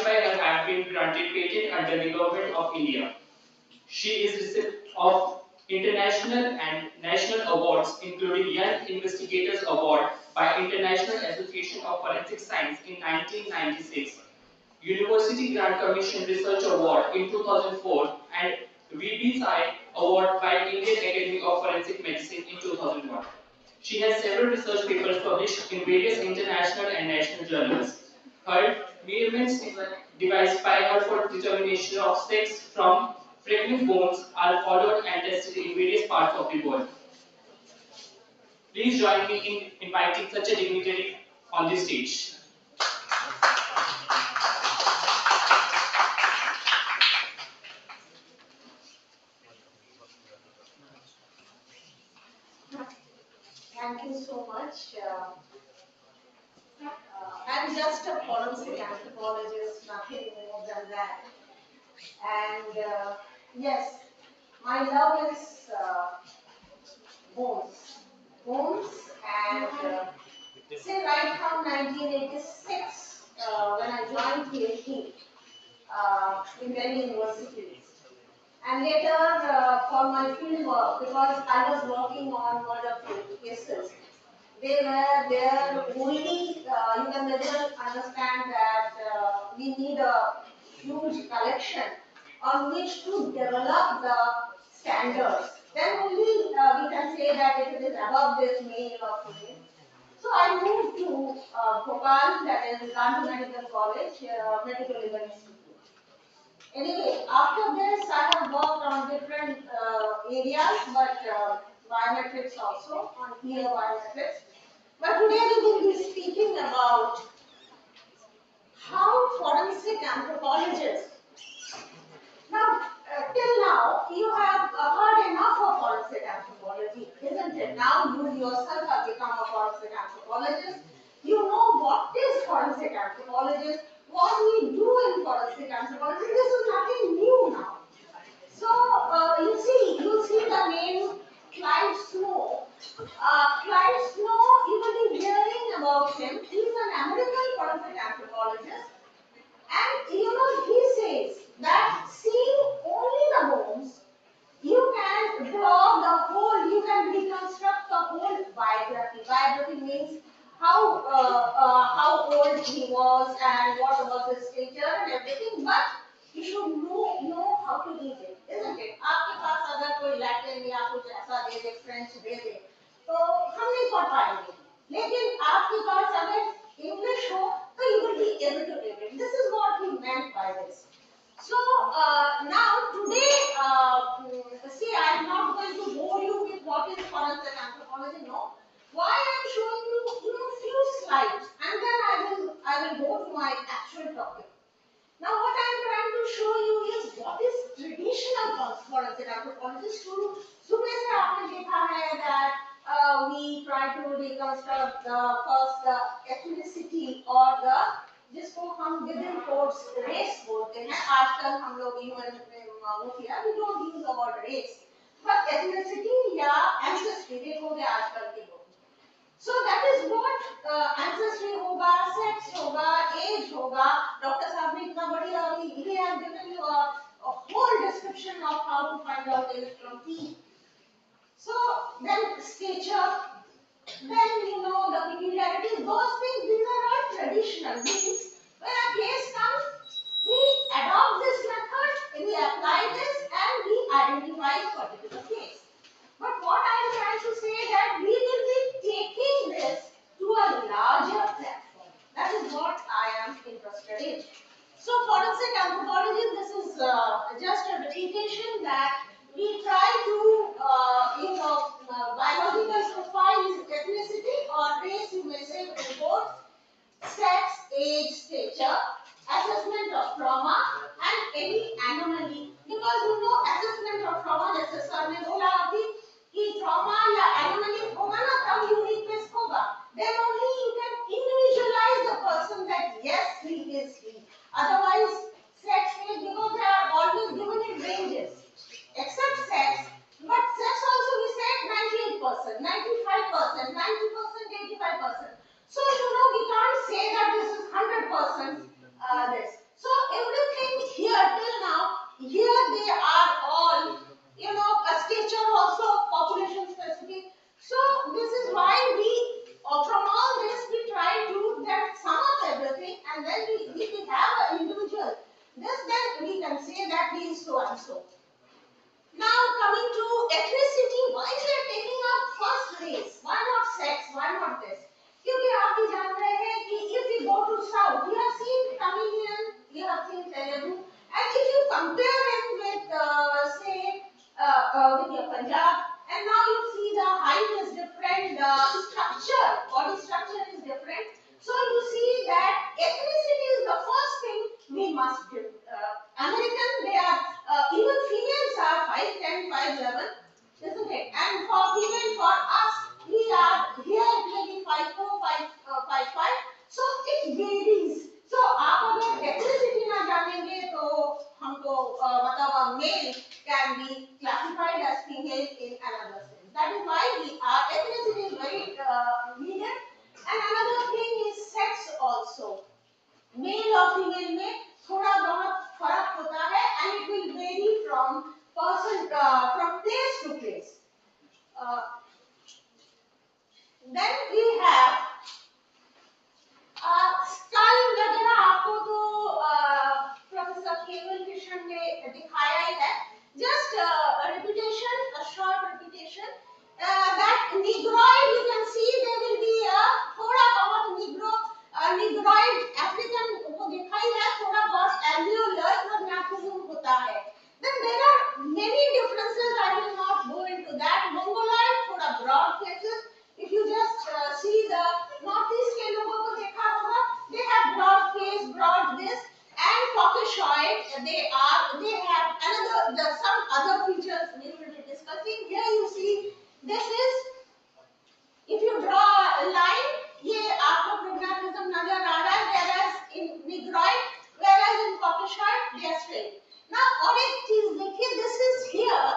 by her have been granted patent under the Government of India. She is recipient of international and national awards, including Young Investigators Award by International Association of Forensic Science in 1996, University Grant Commission Research Award in 2004, and VBSI Award by Indian Academy of Forensic Medicine in 2001. She has several research papers published in various international and national journals. Her measurements devised by her for determination of sex from pregnant bones are followed and tested in various parts of the world. Please join me in inviting such a dignitary on the stage. Thank you so much. I'm just a forensic anthropologist, nothing more than that. And yes, my love is bones. Bones and say right from 1986 when I joined PhD in Delhi University. And later for my field work, because I was working on murder cases, they were there only, you can understand that we need a huge collection on which to develop the standards. Then only we can say that if it is above this male or female. So I moved to Bhopal, that is Gandhi Medical College, Medical Legal Institute. Anyway, after this I have worked on different areas, but biometrics also, on ear biometrics. But today we will be speaking about how forensic anthropologists, now till now you have heard enough of forensic anthropology, isn't it? Now you yourself have become a forensic anthropologist. You know what is forensic anthropologist, what we do in forensic anthropology. This is nothing new now. So you'll see the name Clive Snow. Clive Snow, you will be hearing about him. He's an American forensic anthropologist. And he says that seeing only the bones, you can draw the whole, you can reconstruct the whole biography. Biography means how old he was and what was his stature and everything, but you should know how to read it, isn't it? आपके पास अगर कोई Latin या कुछ ऐसा दे दे, French दे दे, तो हम नहीं पढ़ पाएंगे. लेकिन आपके पास अगर इंग्लिश हो, तो you will be able to read it. This is what he meant by this. So now today, see, I am not going to bore you with what is forensic anthropology. No. Why I am showing you, few slides, and then I will go to my actual topic. Now, what I am trying to show you is what is traditional forensic anthropology. सुबह से आपने देखा है that we try to reconstruct the ethnicity or the जिसको हम within quotes race बोलते हैं. आजकल हम लोग UN में वो किया, we don't use the word race, but ethnicity या ancestry देखोगे आजकल के लोग. So that is what ancestry होगा, sex होगा, age होगा. Doctor साहब ने इतना बढ़िया अभी he has given you a whole description of how to find out age from teeth. So then stature, then the peculiarities, those things, these are all traditional. Means when a case comes, we adopt this method, we apply this, and we identify a particular case. But what I am trying to say that we will be taking this to a larger platform. That is what I am interested in. So forensic anthropology, this is just a repetition that we try to, biological profile ethnicity or race, you may say, both sex, age, stature, assessment of trauma, and any anomaly. Because you know, assessment of trauma, जैसे sir ने बोला अभी कि trauma या anomaly होगा ना तब unit test होगा. Then only you can individualize the person that yes he is he. Otherwise, sex is because they are always given in ranges. Except sex, but sex also we said 98%, 95%, 90%, 85%. So you know we can't say that this is 100% this. So everything here till now, here they are all, you know, a stature also population specific. So this is why we, from all this we try to get sum of everything, and then if we have an individual, this then we can say that he is so and so. Now coming to ethnicity, why we are taking up first race? Why not sex? Why not this? क्योंकि आप भी जान रहे हैं कि if we go to south, you have seen Tamilian, you have seen Telugu, and if you compare it with say with your Punjab, and now you see the height is different, the structure, body structure is different. So you see that ethnicity is the first thing we must do. American, they are even females are 5'10", 5'11", isn't it? And for female, for us, we are here maybe 5'4", 5'5". So it varies. So आप अगर ethnicity ना जानेंगे तो हमको मतलब male can be classified as female in another sense. That is why our ethnicity is very needed. And another thing is sex also. Male और female में थोड़ा बहुत फर्क होता है, and it will vary from person from place to place. Then we have skull वगैरह आपको तो प्रोफेसर केवल कृष्ण ने दिखाया ही है. Just a repetition, a short repetition. That negroid, you can see there will be a थोड़ा बहुत negroid African को दिखा ही है, थोड़ा बहुत alveolar prognathism होता है. Then there are many differences. I will not go into that. Mongoloid थोड़ा broad faces. If you just see the northeast के लोगों को देखा होगा, they have broad face, broad this, and Caucasoid. They have some other features we will be discussing. Here you see this is, if you draw a line, ये आपको prognathism नजर आ रहा है, whereas in negroid, whereas in Caucasoid they are straight. Now और एक चीज देखिए, this is here.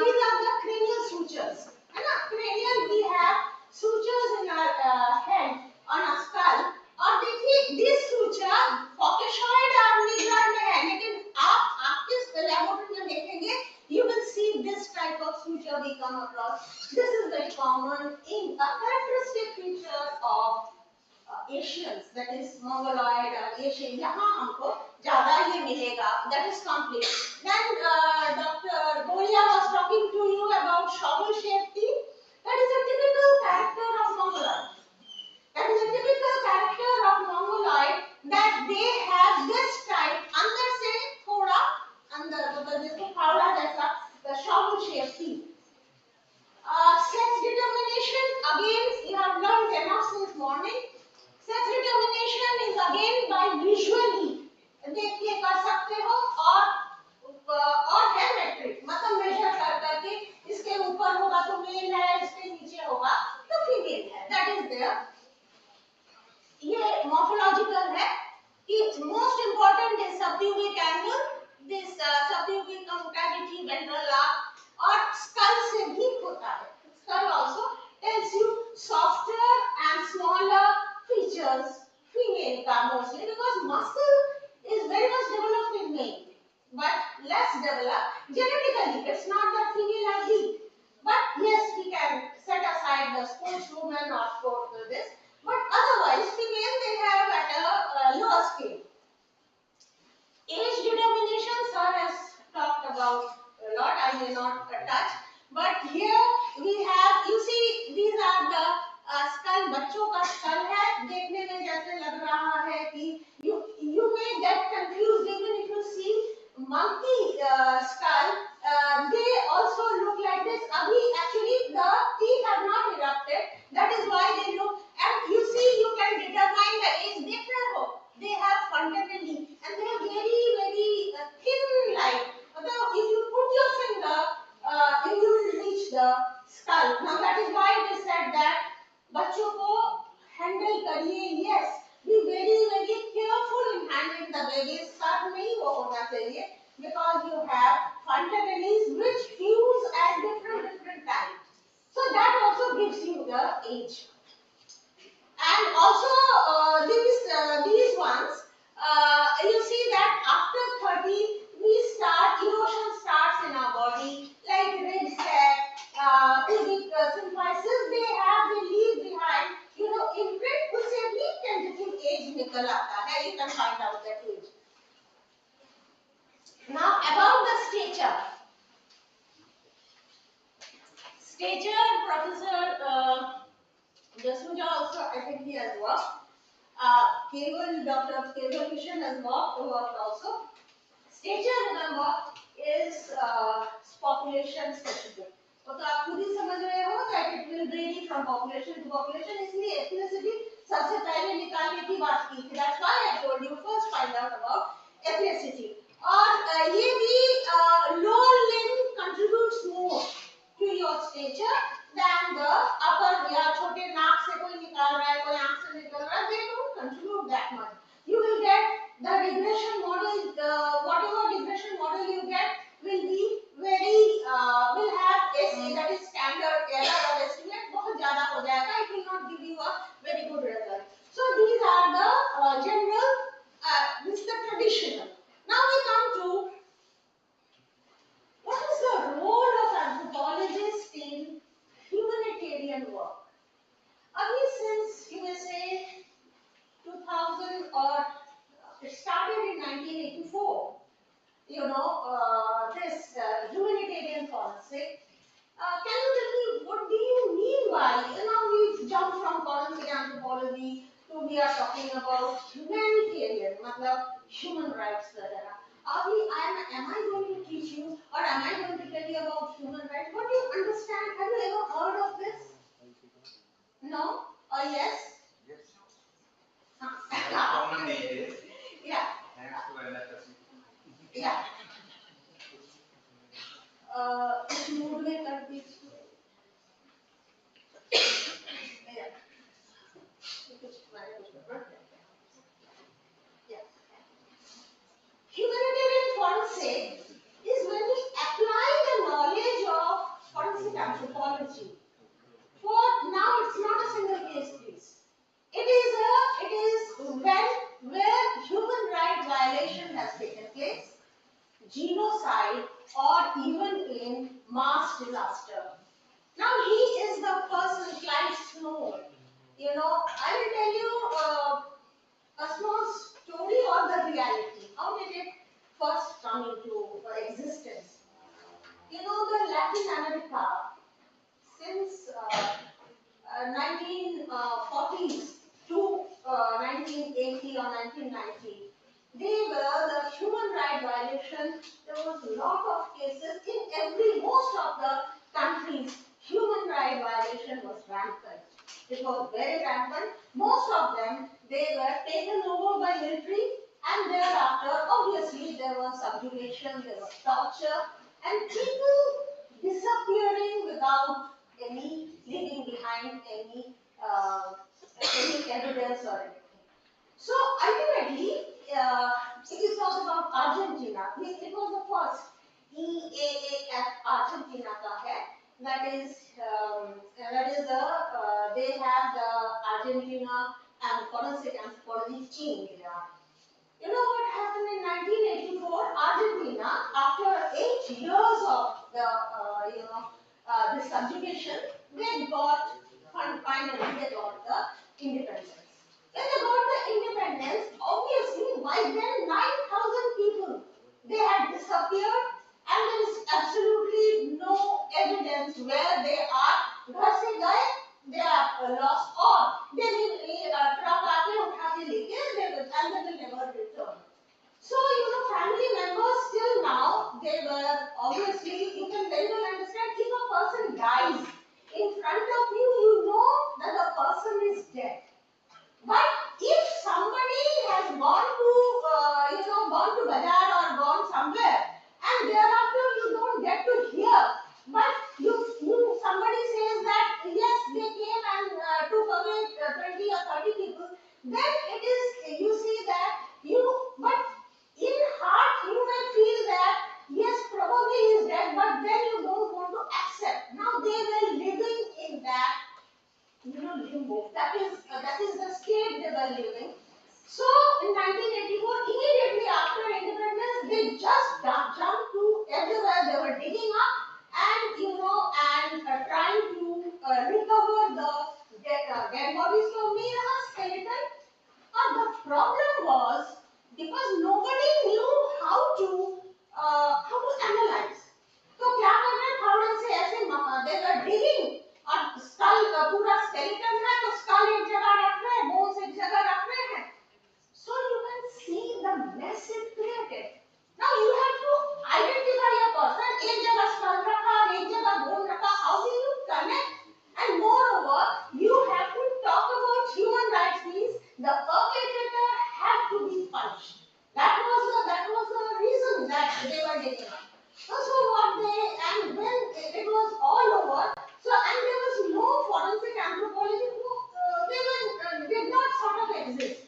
These are the cranial sutures. है ना? Cranial we have sutures in our head on our skull. और देखिए this suture Caucasoid और negroid में है, लेकिन आप किस laboratory में देखेंगे, you will see this type of suture we come across. This is very common in a characteristic feature of Asians, that is Mongoloid or Asian. यहाँ हमको ज़्यादा ये मिलेगा. That is complete. Then Dr. Golia was talking to you about shovel-shaped teeth. That is a typical character of Mongoloid. That is a typical character of Mongoloid, that they have this type. अंदर से थोड़ा अंदर मतलब जिसको फावड़ा जैसा the shovel-shaped teeth. Sex determination, again you have learned enough since morning. Sex determination is again by visually देख के कर सकते हो, और है metric, मतलब measure करके इसके ऊपर होगा तो male है, इसके नीचे होगा तो female है. That is there. ये morphological है कि most important is subpubic angle, this subpubic concavity, ventral arc, और skull से भी होता है. Skull also tells you softer and smaller features, female का mostly, because muscle is very much developed in male, but less developed genetically. It's not that female are weak, but yes, we can set aside the sportswoman or sport this, but otherwise female they have at a lower scale. Age determination, sir has talked about a lot, I may not touch, but here we have, you see, these are the skull. बच्चों का skull है, देखने में जैसे लग रहा है कि you may get confused even if you see monkey skull. They also look like this. अभी actually the teeth have not erupted. That is why they look. And you see, you can determine the age. देख रहे हो चाहिए because you have frontalis which fuse at different times. So that also gives you the age. And also these ones, you see that after 30 erosion starts in our body, like red sac, pubic symphysis, they leave behind, imprint, उससे भी tentative age निकल आता है, you can find out that age. Now about the stature. Stature, Professor Jasuja also, I think he has worked. Dr. Keval Kishan has worked also. Stature, remember, is population specific. तो आप खुद ही समझ रहे हो that it will vary from population to population. इसलिए ethnicity सबसे पहले निकालने की बात की थी. That's why I told you first find out about ethnicity. और ये भी lower limb contributes more to your stature than the upper. या छोटे नाक से कोई निकाल रहा है, कोई आंख से निकल रहा है, they don't contribute that much. You will get the regression model, whatever regression model you get will be will have that is standard error of estimate बहुत ज़्यादा हो जाएगा. It will not give you a very good result. So these are the general, this is the traditional. Now we come to what is the role of anthropologists in humanitarian work. Abhi since you may say 2000 or it started in 1984, this humanitarian forensic. Can you tell me what do you mean by, we've jumped from forensic anthropology to we are talking about humanitarian, मतलब human rights वगैरह. Am I going to teach you or am I going to tell you about human rights? What do you understand? Have you ever heard of this? No? Or yes? Yes. Yeah. Common these days. Yeah. Thanks to NFSC. Yeah. इस mood में कर दी. Yeah. Humanitarian forensic is when we apply the knowledge of forensic anthropology. For now, it's not a single case, please. It is when where human rights violation has taken place, genocide, or even in mass disaster. Now he is the person, Clive Snow. I will tell you a small story or the reality. How did it first come into existence? The Latin America, since 1940s to 1980 or 1990, they were the human rights violation. There was a lot of cases in most of the countries. Human rights violation was rampant. It was very rampant. Most of them, they were taken over by military, and thereafter, obviously, there was subjugation, there was torture, and people disappearing without leaving behind any evidence or anything. So ultimately, if you talk about Argentina, it was the first EAAF Argentina ka hai. That is they have the Argentina and forensic anthropology team there. You know what happened in 1984? Argentina, after 8 years of the the subjugation, they got finally they got the independence. When they got the independence, obviously by then 9,000 people they had disappeared, and there is absolutely no evidence where they are. घर से गए, they are lost, or they will truck आके उठा के लेके they will never return. So family members still now they were obviously, you can very well understand, if a person dies in front of you, you know that the person is dead. But if somebody problem was because nobody knew how to analyze. तो क्या कर रहे हैं थोड़े से ऐसे they were digging और skull पूरा skeleton है तो skull एक जगह रख रहे हैं, bones एक जगह रख रहे हैं. So you can see the mess it created. Now you have to identify a person. एक जगह skull रखा और एक जगह bone रखा. How will you connect? And moreover, you have to talk about human rights. Means the perpetrator had to be punished. That was the reason that they were digging up. So what they, and when it was all over, so and there was no forensic anthropology who did not sort of exist.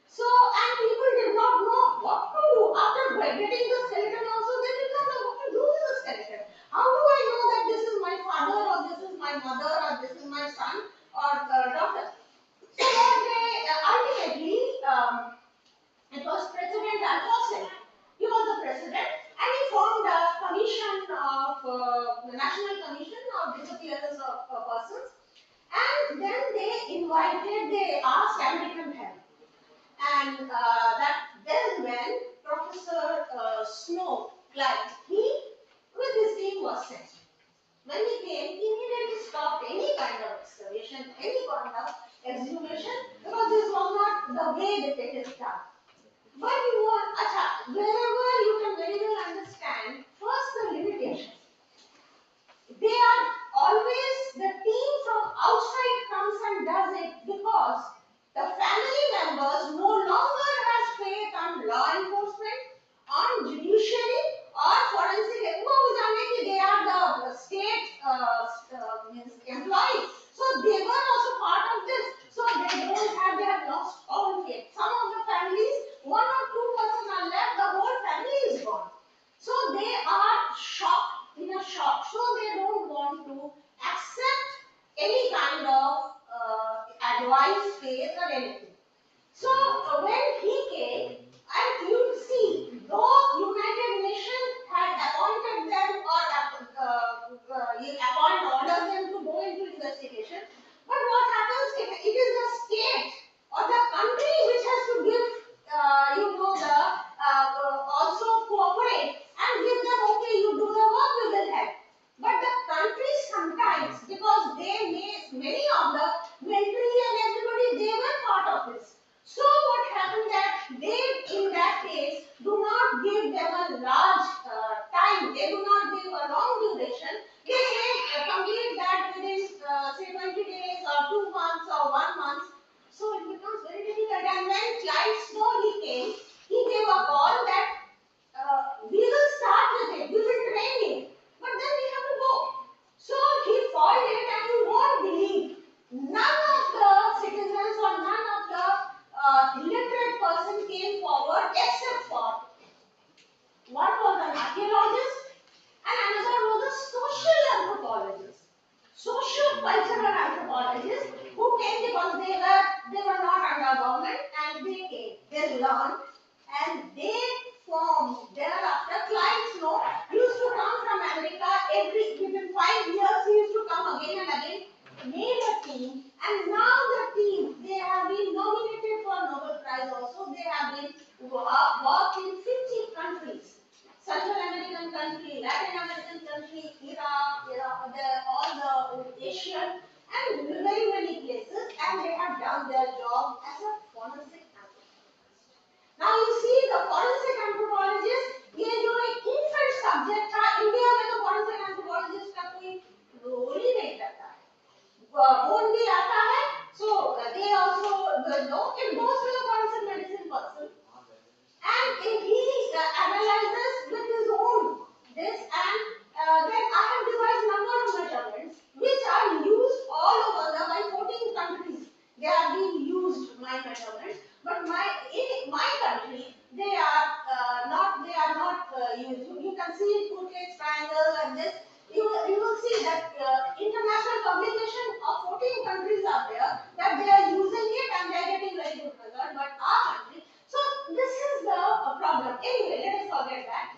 So and people did not know what to do after getting the skeleton. Also, they did not know what to do with the skeleton. How do I know that this is my father or this is my mother or this is my son or daughter? So what they ultimately, it was President Alphonse. He was the president, and he formed a commission of the National Commission of Disappearance of Persons, and then they asked American help, and then when Professor Snow Clyde, he with his team was sent. When he came, he immediately stopped any kind of excavation, any kind of exhumation, because this was not the way that it is done. But you want, wherever you can very well understand, first the limitations. They are always, the team from outside comes and does it because the family members no longer has faith on law enforcement, on judiciary or forensic. They are the state employees. So they were also part of this. So they have lost all faith. Some of the families, 1 or 2% are left, the whole family is gone. So they are shocked, in a shock. So they don't want to accept any kind of advice, faith or anything. So when he came, and you see, though United Nations had appointed them or ordered them to go into investigation, but what happens if it is the state or the country which has to give, also cooperate and give them, okay, you do the work, we will help. But the country sometimes, because many of the military and everybody, they were part of this. So what happened that they, in that case, do not give them a large time. They do not give a long duration. They say complete that within say 20 days or 2 months or 1 month. So it becomes very difficult. And when Clyde Snow came, he gave a call that we will start with it. We will train him, but then we have to go. So he followed it, and you won't believe, none of the citizens or none of the literate person came forward except for one was an archaeologist and another was a social anthropologist, socio-cultural anthropologist who came because they were not under government, and they came, they learned, and they formed. Thereafter, Clyde Snow used to come from America within 5 years. He used to come again and again, made a team, and now the team, they have been nominated for Nobel Prize also. They have been worked in 50 countries, Central American country, Latin American country, Iraq, all the Asian and very many places, and they have done their job as a forensic anthropologist. Now you see the forensic anthropologist, ये जो एक infant subject था, India में तो forensic anthropologist का कोई role ही नहीं करता है. Bone भी आता है, so they also know it goes to the forensic medicine person, and he analyzes with his own this, and then I have devised number of measurements which are used all over by 14 countries. They are being used, my measurements, but in my country they are not used. You can see Phuket triangle and this. You will see that international publication of 14 countries are there, that they are using it and they are getting very good result. But our country, so this is the problem. Anyway, let us forget that.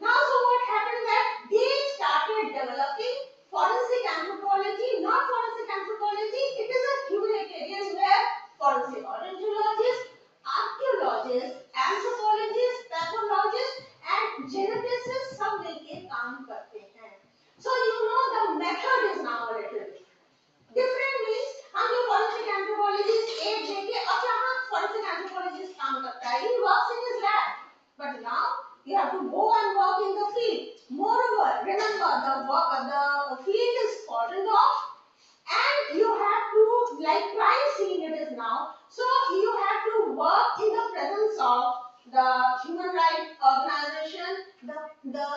Now, so what happened that they started developing forensic anthropology, not forensic anthropology. It is a humanitarian where forensic ornithologists, archaeologists, to go and work in the field. Moreover, remember the field is cordoned off, and you have to, like crime scene it is now, so you have to work in the presence of the human rights organization, the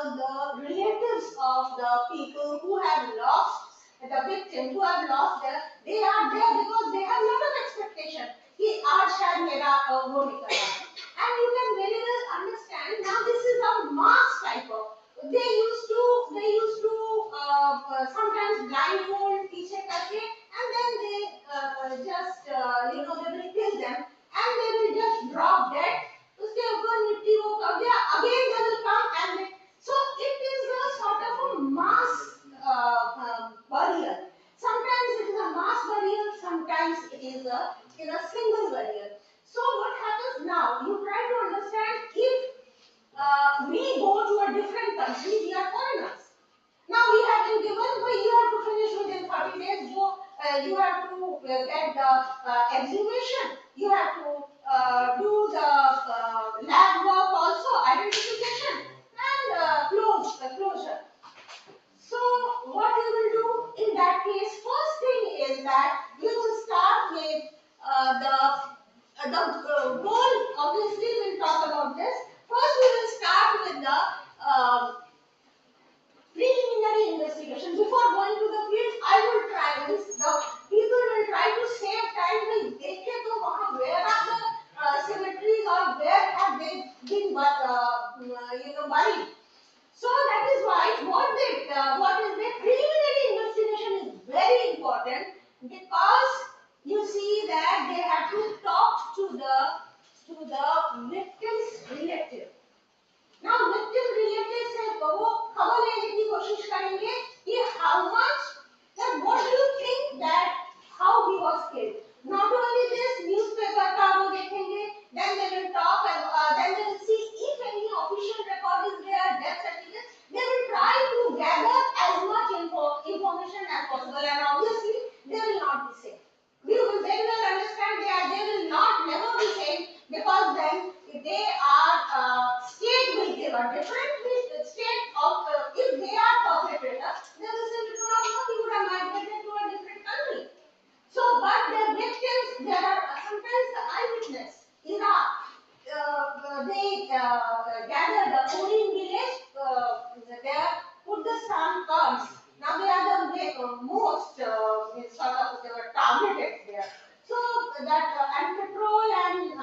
relatives of the people who have lost, the victims who have lost they are there because they have a lot of expectation कि आज शायद मेरा वो निकल आए. And you can very well understand now this is a mass type of. They used to sometimes blindfold पीछे करके and then they just they will kill them and they will just drop dead. उसके ऊपर मिट्टी वो कर दिया, again they will come and so it is a sort of a mass burial. Sometimes it is a mass burial, sometimes it is in a single burial. So what happens now? You try to understand if we go to a different country, we are foreigners. Now we have been given, well, you have to finish within 30 days. You have to get the exhumation. You have to do the lab work also, identification and closure. So what you will do in that case? First thing is that you will start with the goal. Obviously, we'll talk about this. First, we will start with the preliminary investigation. Before going to the field, I will try this. The people will try to save time. Will देखे तो वहाँ where are the cemeteries or where have they been buried. So that is why what is the preliminary investigation is very important, because you see that they have to talk to the victim's relative. Now victim relative से वो खबर लेने की कोशिश करेंगे कि how much, that what do you think that how he was killed. Not only this, newspaper का वो देखेंगे, then they will talk and then they will see if any official record is there, death certificate. They will try to gather as much information as possible, and obviously they will not be same. We will very well understand they will not never be same, because then they are state will give a different state of if they are perpetrators, they will say you do not know, you would have migrated to a different country. So, but their victims, there are sometimes the eyewitness. Iraq, they gathered a Korean village. There put the sun cards. Now they are the most sort of they were targeted there. So that and petrol and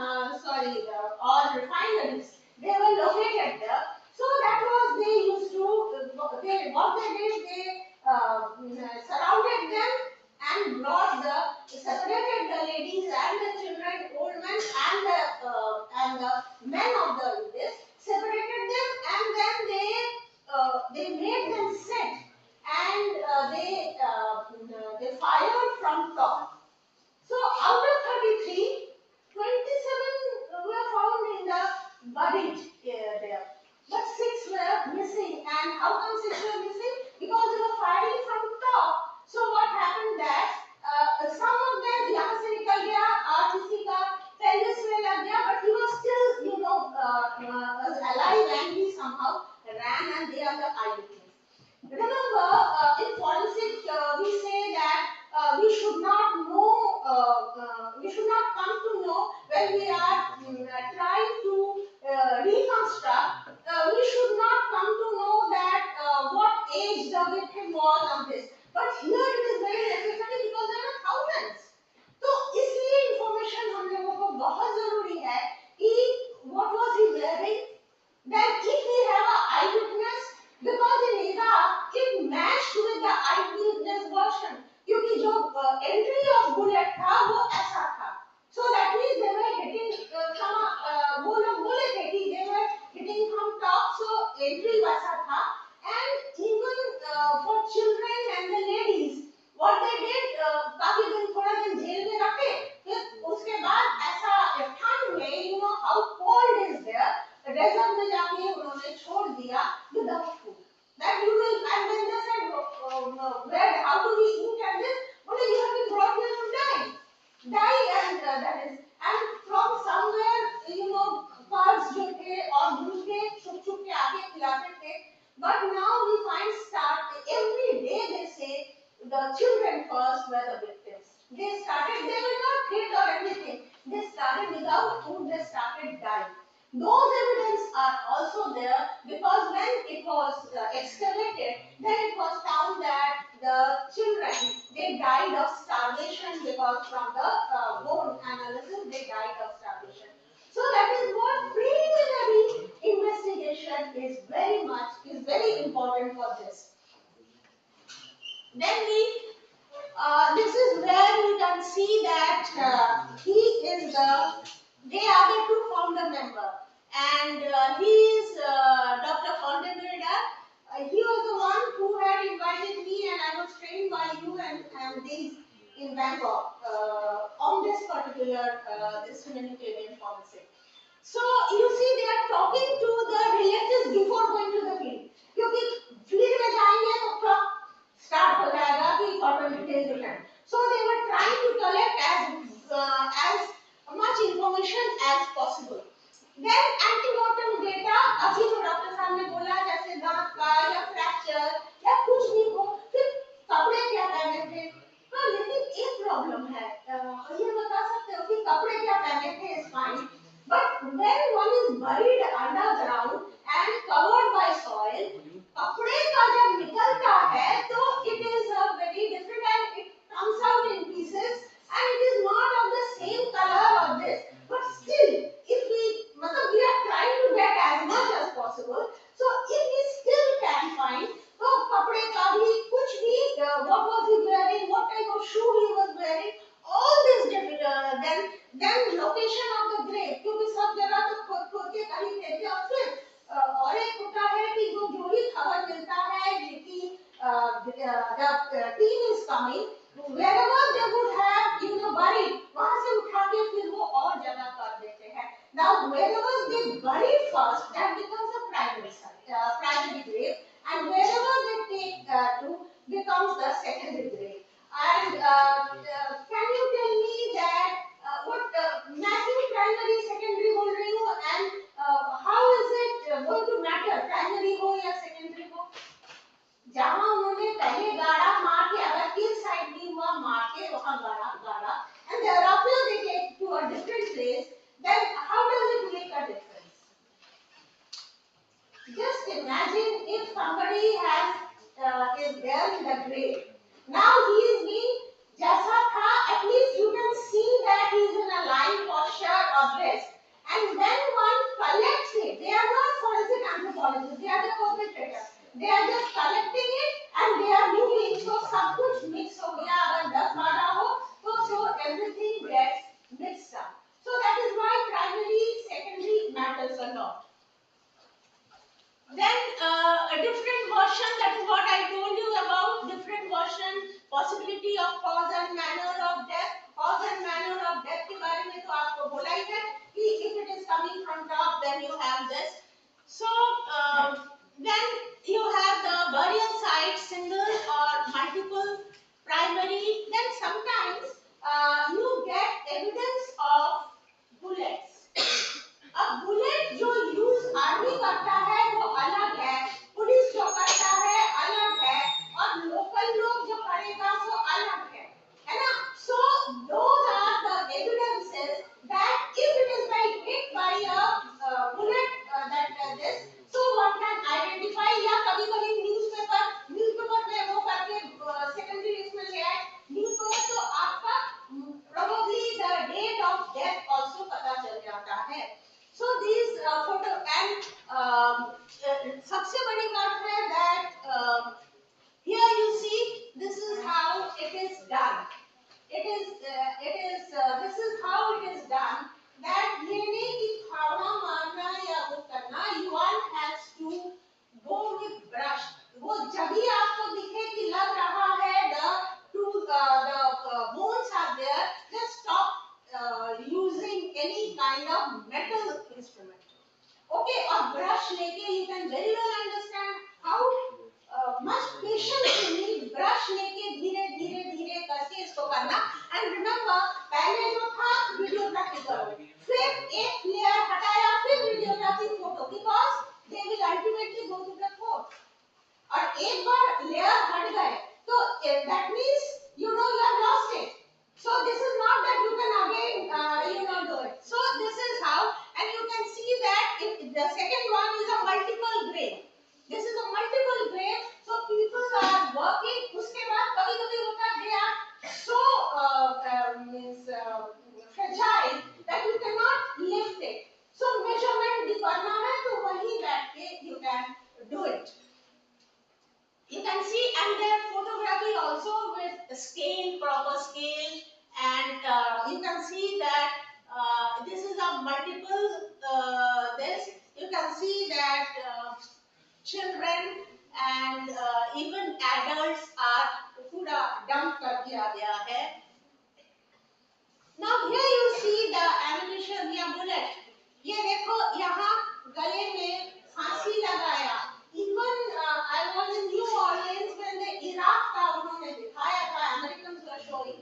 oil refineries, they were located there. So that was they used to what they did, they surrounded them and brought separated the ladies and the children, old men and the men of this, separated them, and then they made them sit, and they fired from top. So out of 33, 27 were found in the buried there, but 6 were missing. And how come 6 were missing? Because they were firing from top. So what happened that some of them यहाँ से निकल गया, किसी का pelvis में लग गया, but he was still alive, and he somehow ran, and they are the eyewitness. Remember, in forensic we say that we should not know, we should not come to know when we are trying to reconstruct. We should not come to know that what age the victim was of this. But here it is very necessary because there are thousands. तो इसलिए information हम लोगों को बहुत जरूरी है कि what was he wearing. Then if we have an eyewitness, because in Iraq it matched with the eyewitness version, क्योंकि जो entry of bullet था वो ऐसा था. So that means they were hitting from वो लोग बोले थे कि they were hitting from top, so entry वैसा था. And even for children and the ladies, what they did, काफी दिन थोड़ा दिन जेल में रखे, फिर उसके बाद ऐसा ठंड में, you know how cold is there, desert में जाके उन्होंने छोड़ दिया without food. That you will, and then they said, where, how do we eat at this? Well, you have been brought here to die, and that is, and from somewhere, you know, birds जो थे और दूसरे छुप छुप के Those evidence are also there because when it was excavated, then it was found that the children, they died of starvation because from the bone analysis they died of starvation. So that is what preliminary investigation is very important for this. Then this is where we can see that they are the two founder member, and he is Dr. Fontenberg. He was the one who had invited me, and I was trained by you and these in Bangkok on this particular this humanitarian policy. So you see, they are talking to the relatives before going to the field. क्योंकि field में जाएंगे तो clock start हो जाएगा कि important details different. So they were trying to collect as much information as possible. Then antenatal data, अभी जो doctor साहब ने बोला जैसे दांत का या फ्रैक्चर या कुछ भी हो, फिर कपड़े क्या पहने थे. हाँ, लेकिन एक प्रॉब्लम है. ये बता सकते हो कि कपड़े क्या पहने थे is fine. But when one is buried underground and covered by soil, कपड़े का जब निकलता है तो it is very different and it comes out in pieces and it is not of the same color of this. But still, if we are trying to get as much as possible. So if we still can find, तो कपड़े का भी कुछ भी what was he wearing, what type of shoe he was wearing, all this different. Then location of the grave, क्योंकि सब जगह तो खोद के कहीं देते और फिर और एक होता है कि जो भी खबर मिलता है कि the team is coming, wherever they would have buried, वहाँ से उठा के फिर वो और जगह कर देते हैं. Now wherever they bury first, that becomes a primary grave, and wherever they take to becomes the secondary grave. And can you tell me that what matching primary secondary बोल रही हूँ, and how is it going to matter primary हो या secondary हो? जहाँ उन्होंने पहले गाड़ा मार के अगर किल साइड भी हुआ मार के वहाँ गाड़ा and thereafter they take to a different place, then how does it make a difference? Just imagine if somebody is there in the grave. Now he is being जैसा था, at least you can see that he is in a lying posture of rest. And when one collects it, they are not forensic anthropologists, they are the perpetrators. They are just collecting it and they are moving, so सब कुछ mix हो गया. अगर 10-12 हो so everything gets mixed up. So that is why primary, secondary matters a lot. Then a different version, that is what I told you about, different version, possibility of cause and manner of death. Cause and manner of death के बारे में तो आपको बोला ही है कि if it is coming from top, then you have this. So then you have the burial site, single or multiple primary. Then sometimes you get evidence of bullets. अब bullet जो यूज आर्मी करता है वो अलग है, police जो करता है अलग है, और लोकल लोग जो करेगा वो अलग है ना? So those are the evidences that if it is like hit by a bullet this, so one can identify. या कभी-कभी न्यूज़पेपर में वो करके secondary list में ले आए न्यूज़पेपर, तो आपका probably the date of death also पता चल जाता है. So these photo and सबसे बड़ी बात है that here you see this is how it is done. This is how it is done. That ये नहीं कि फावड़ा मारना या वो करना. One has to go with brush. वो जब भी आपको दिखे कि लग रहा है the bones are there, just stop using any kind of metal instrument. Okay, or brush लेके you can very well understand how much patience you need. Brush लेके धीरे करके इसको करना. And remember, पहले जो था वीडियोग्राफी करो, फिर एक लेयर हटाया, फिर videography photo, because they will ultimately go to the court. और एक बार लेयर हट गए, तो that means you have lost it. So this is not that you can again do it. So this is how, and you can see that the second one is a multiple grade. This is a multiple grade, so people are working. उसके बाद कभी-कभी होता है they are so fragile that you cannot lift it. So measurement भी करना है तो वहीं बैठ के you can do it. You can see, and their photography also with scale, proper scale, and you can see that this is a multiple this. You can see that children and even adults are पूरा dump कर दिया गया है. Now here you see the ammunition या bullet. ये देखो यहाँ गले में फांसी लगाया. Even I was in New Orleans when the Iraq का उन्होंने दिखाया था, Americans were showing.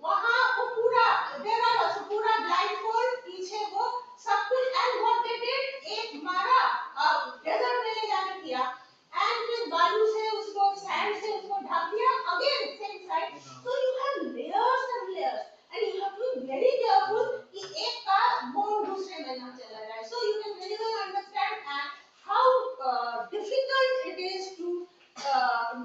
वहाँ वो पूरा there are also पूरा blindfold पीछे वो सब कुछ and what they did एक मारा desert में ले जाके किया and फिर बालू से उसको sand से उसको ढक दिया again same side. So you have layers and layers and you have to be very careful कि एक का bone दूसरे में ना चला जाए. So you can very well understand and how difficult it is to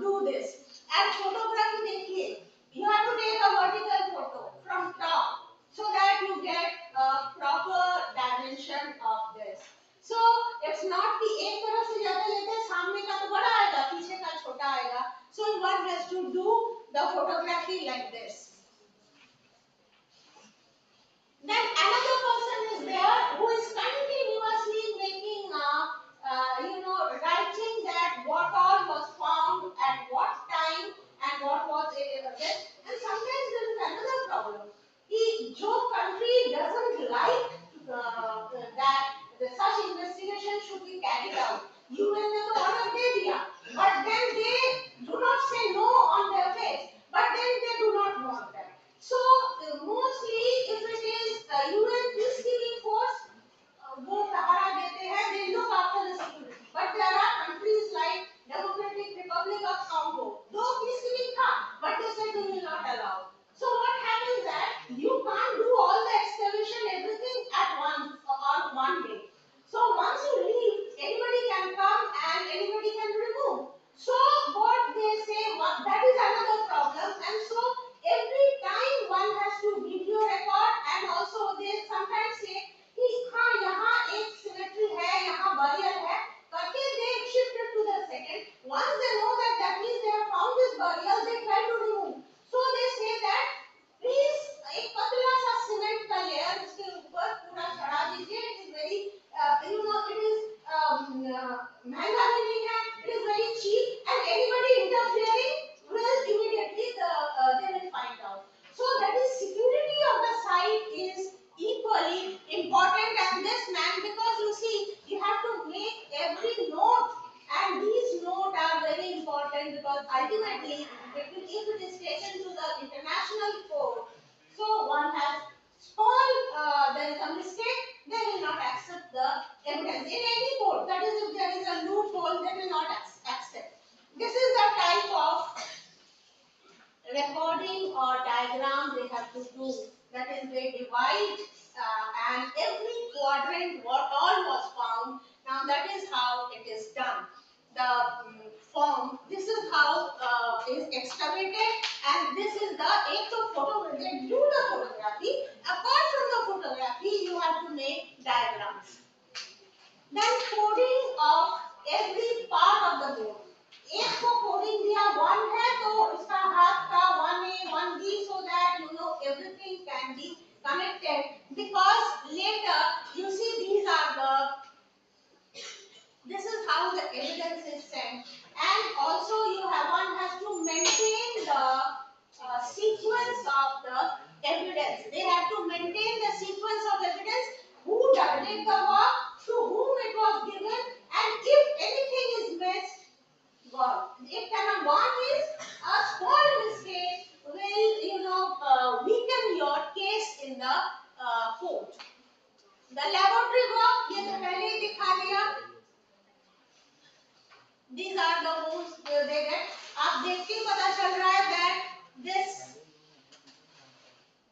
do this. And photography देखिए, you have to take a vertical photo from top so that you get a proper dimension of this. So it's not कि एक तरफ से ज़्यादा लेते सामने का तो बड़ा आएगा, पीछे का छोटा आएगा. So one has to do the photography like this. Then another person is there who is continuously making writing that what all was found at what time and what was this. And sometimes there is another problem. जो country doesn't like that such investigation should be carried out. UN ने तो order दे दिया, but then they do not say no on their face, but then they do not want that. So mostly if it is UN peacekeeping force, वो सहारा देते हैं, they look after the security. But there are countries like Democratic Republic of Congo, though peacekeeping था, but they said we will not allow. So what happens that you can't do all the excavation everything at once on one day. So once you leave, anybody can come and anybody can remove. So what they say, that is another problem, and so every time one has to video record, and also they sometimes say कि हाँ यहाँ एक cemetery है, यहाँ burial है, करके they shift it to the second. Once they know that that means they have found this burial, they try to remove. So they say that please एक पतला सा सीमेंट का लेयर उसके ऊपर पूरा चढ़ा दीजिए. It is very it is महंगा भी नहीं है, it is very cheap, and anybody interfering will immediately they will find out. So that is security of the site is equally important, and this man, because you see you have to make every note, and these notes are very important because ultimately if it is taken to the international court, so one has small there is a mistake, they will not accept the evidence in any court. That is, if there is a loophole, they will not accept. This is the type of recording or diagram they have to do. That is, they divide and every quadrant what all was found. Now that is how it is done. The form, this is how is excavated, and this is the photography. They do the photography. Apart from the photography, you have to make diagrams. Then coding of every part of the board. एक को coding दिया 1 है तो उसका हाथ का 1A 1B so that everything can be connected, because later you see this is how the evidence is sent, and also one has to maintain the sequence of the evidence. They have to maintain the sequence of evidence, who did the work, to whom it was given, and if anything is missed, it cannot. One is a small mistake will weaken your case in the court. The laboratory work ये तो पहले ही दिखा दिया. These are the bones they get. आप देख के पता चल रहा है that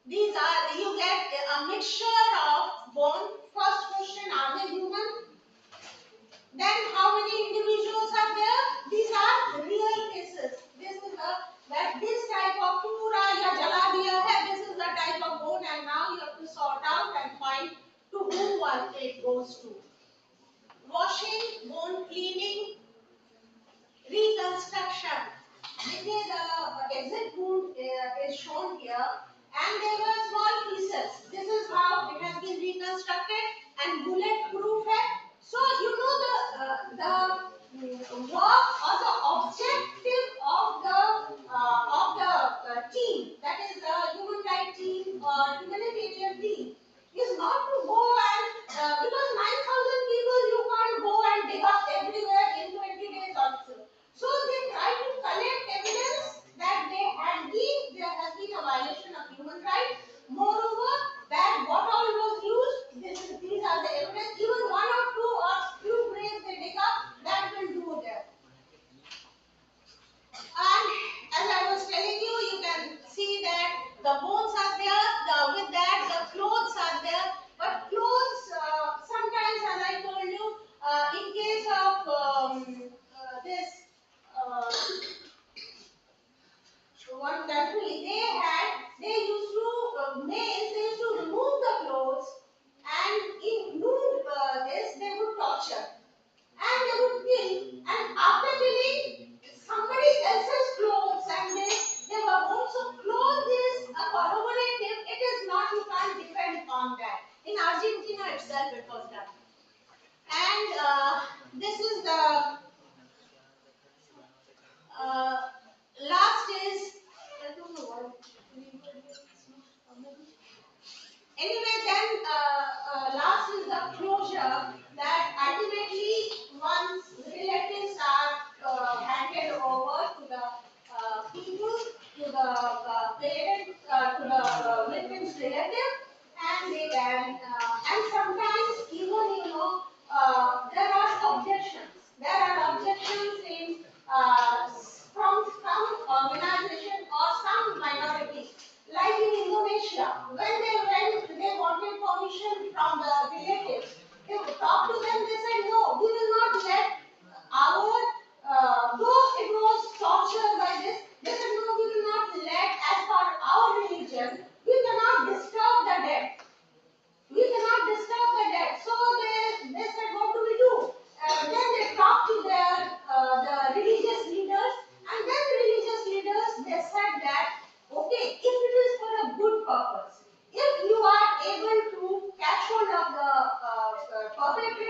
these are, you get a mixture of bone. First question, are they human?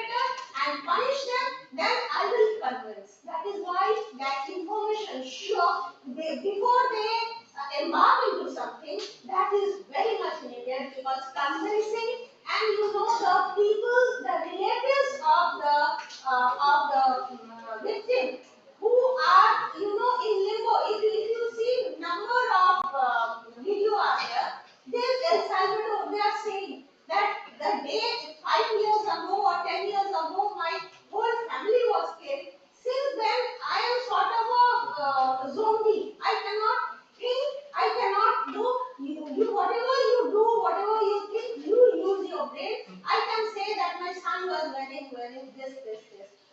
perpetrator and punish them, then I will convince. That is why that information before they embark into something, that is very much needed, because convincing and the people, the relatives of the victim who are in limbo. If you see number of video are there, this El Salvador, they are saying that the day 5 years ago or 10 years ago my whole family was killed. Since then I am sort of a zombie. I cannot think, I cannot do. Whatever you do, whatever you think, you use your brain. I can say that my son was wearing this.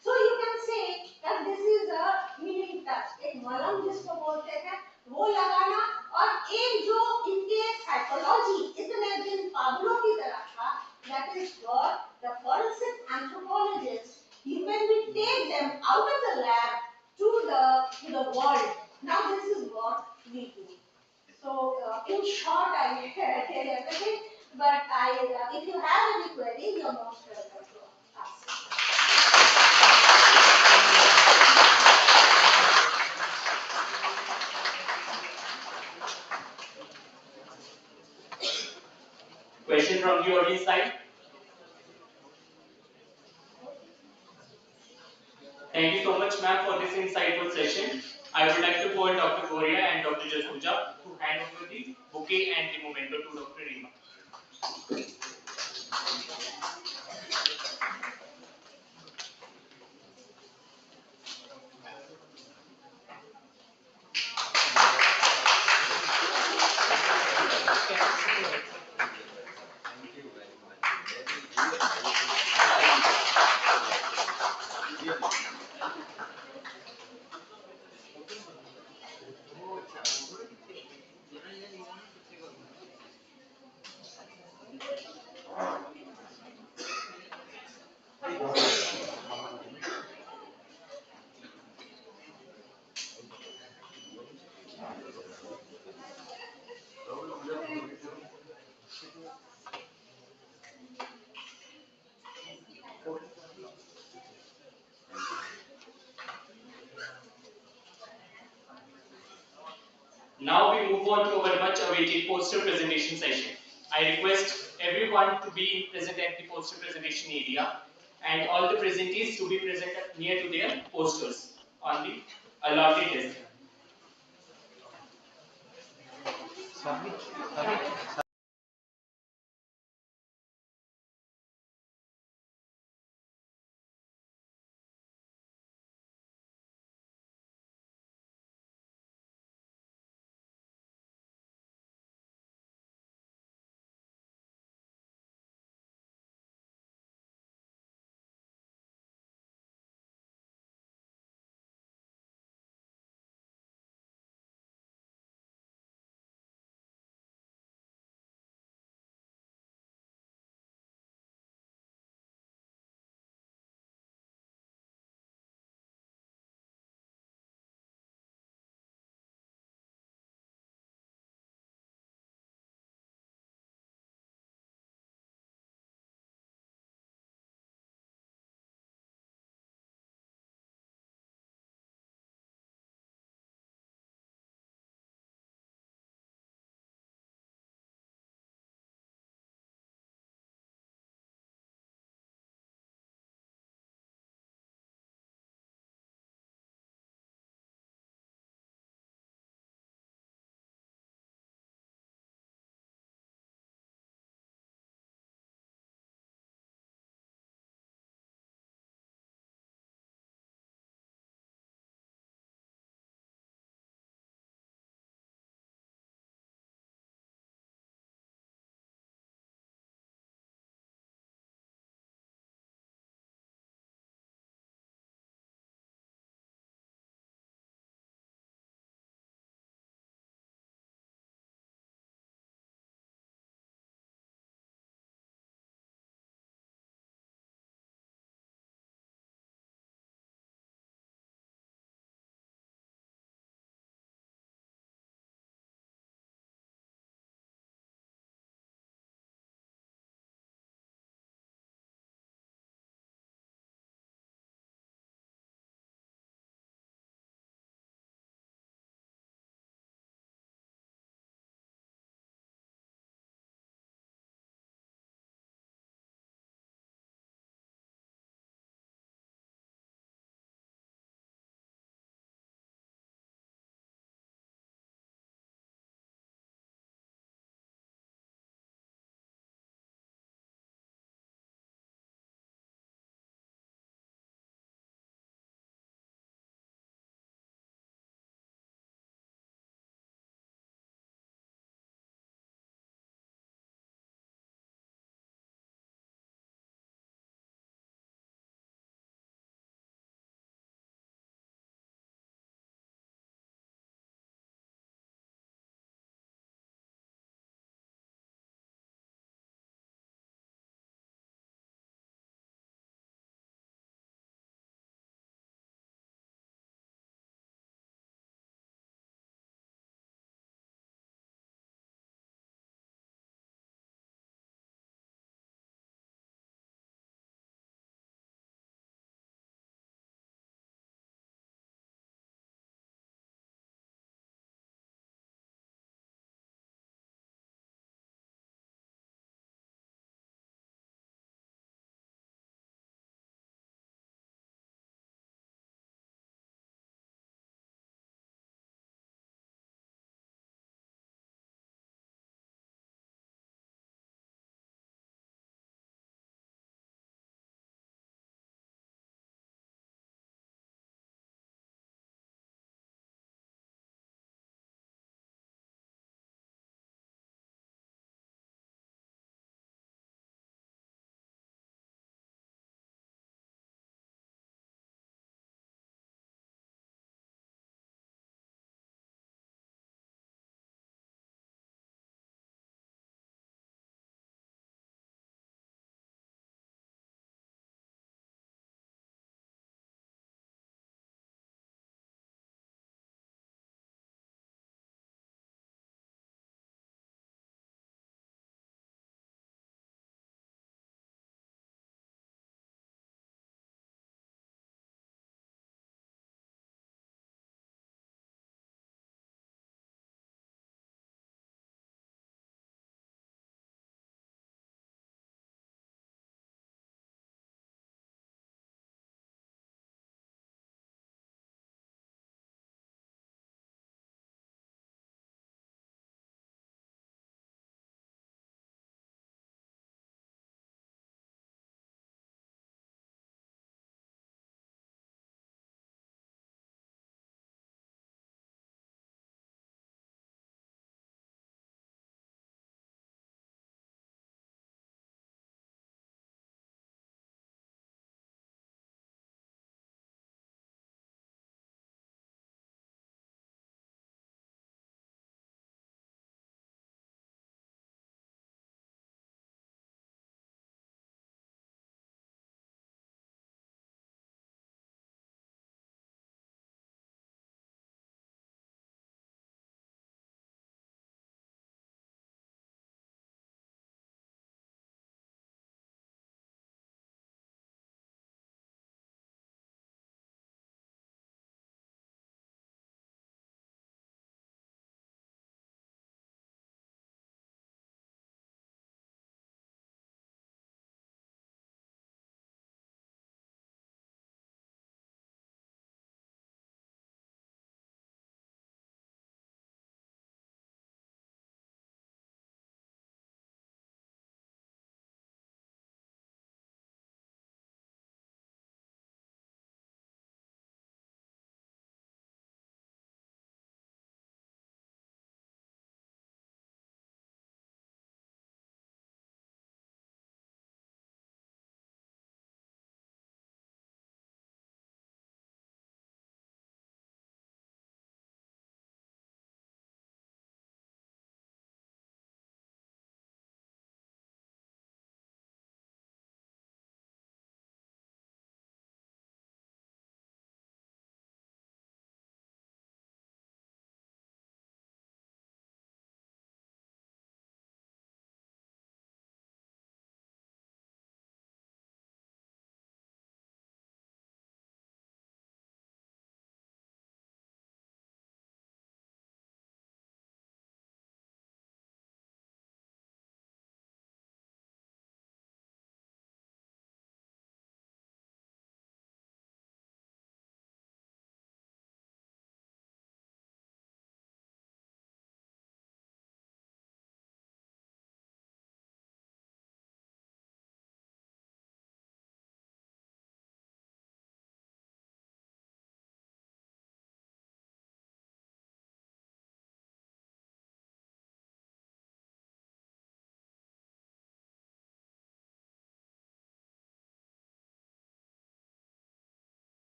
So you can say that this is a healing touch. एक मलहम जिसको बोलते हैं वो लगाना, और एक जो इनके साइकोलॉजी इतने दिन पागलों की तरह था, that is what the forensic anthropologists, when we take them out of the lab to the world, now this is what we do. So in short, I tell everything, but if you have any queries, you are most welcome to ask. Question from the audience side. Thank you so much, ma'am, for this insightful session. I would like to call Dr. Goria and Dr. Jaspuja to hand over the bouquet and the memento to Dr. Rima. Now we move on to our much awaited poster presentation session. I request everyone to be present at the poster presentation area and all the presentees to be present near to their posters on the allotted desk.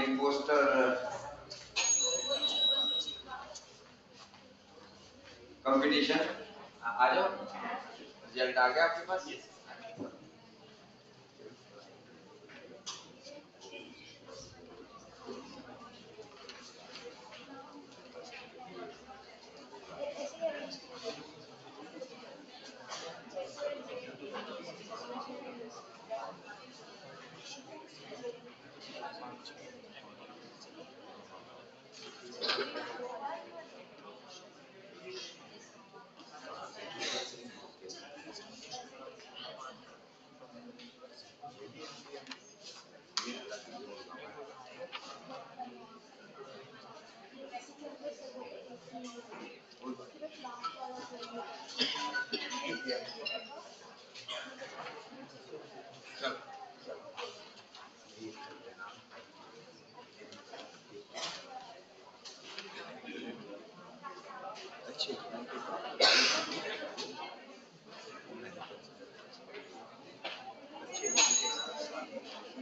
हमारी poster competition आ जाओ, result आ गया आपके पास?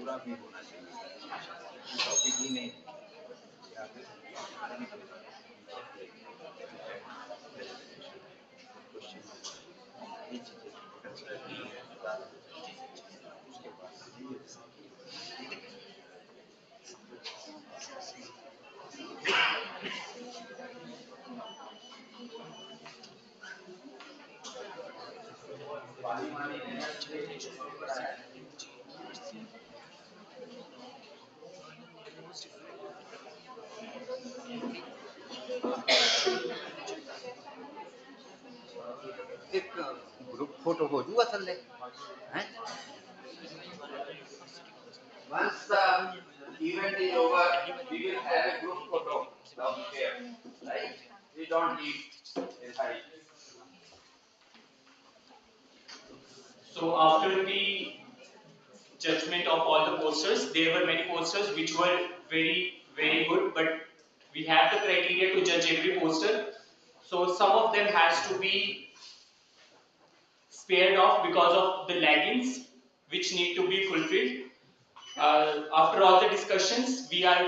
पूरा भी होना चाहिए, topic ही नहीं एक ग्रुप फोटो हो जूगा थल्ले हैं? Once the event is over, we will have a group photo of here, right? We don't need a side. So after the judgment of all the posters, there were many posters which were very good, but we have the criteria to judge every poster. So some of them has to be spared off because of the laggings which need to be fulfilled. After all the discussions, we are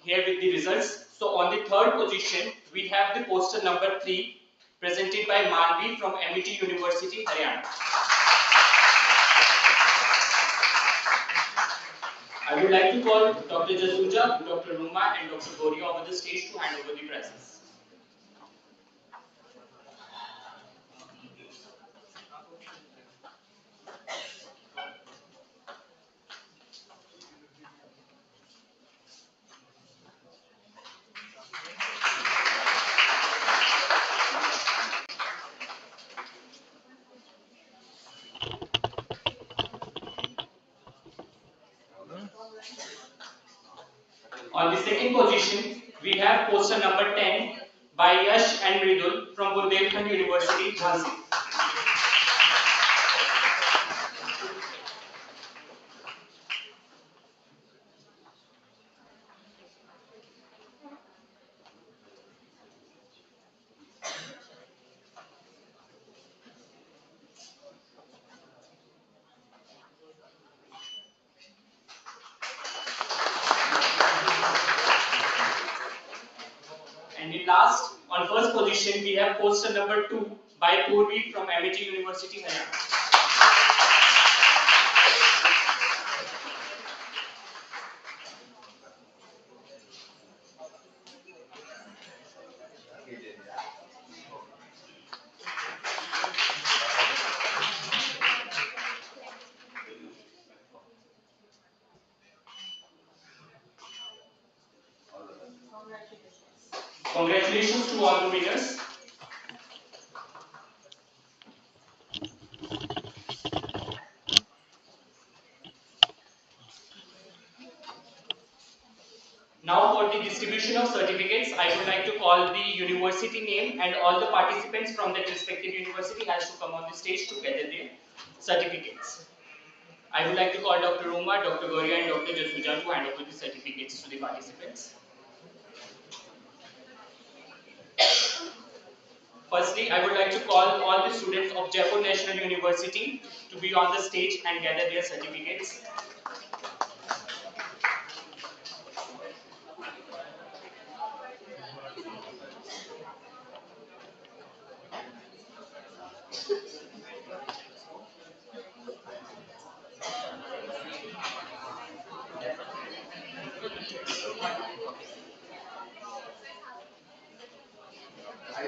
here with the results. So on the third position, we have the poster number 3 presented by Mandi from RIMT University, Haryana. I would like to call Dr. Jasuja, Dr. Ruma and Dr. Goria over the stage to hand over the prizes. On the second position, we have poster number 10 by Yash and Mridul from Bundelkhand University, Jhansi. And in last, on first position, we have poster number 2 by Purvi from RIMT University, Haryana. Congratulations to all the winners. Now for the distribution of certificates, I would like to call the university name, and all the participants from that respective university has to come on the stage to gather their certificates. I would like to call Dr. Ruma, Dr. Goria and Dr. Jasuja to hand over the certificates to the participants. Firstly, I would like to call all the students of Jaipur National University to be on the stage and gather their certificates. I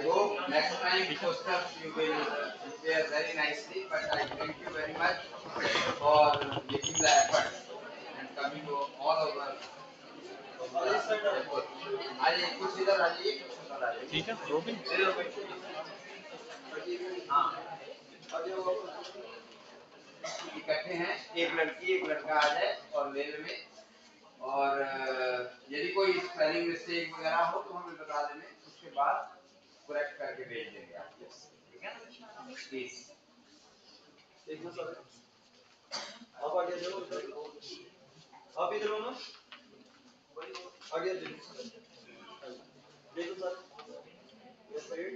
hope next time posters you will prepare very nicely, but I thank you very much for making the effort and coming all over. आज एक कुछ इधर आ जाइए, कुछ उधर आ जाइए। ठीक है, रोबिन। हाँ, इकट्ठे हैं, एक लड़की एक लड़का आ जाए और मेल में, और यदि कोई स्पेलिंग मिस्टेक वगैरह हो तो हमें बता देंगे, उसके बाद करेक्ट करके भेज देंगे आप। ठीक है, प्लीज। देखो सर, आप आगे जाओ, आप इधर हो ना, आगे देखो sir, yes right.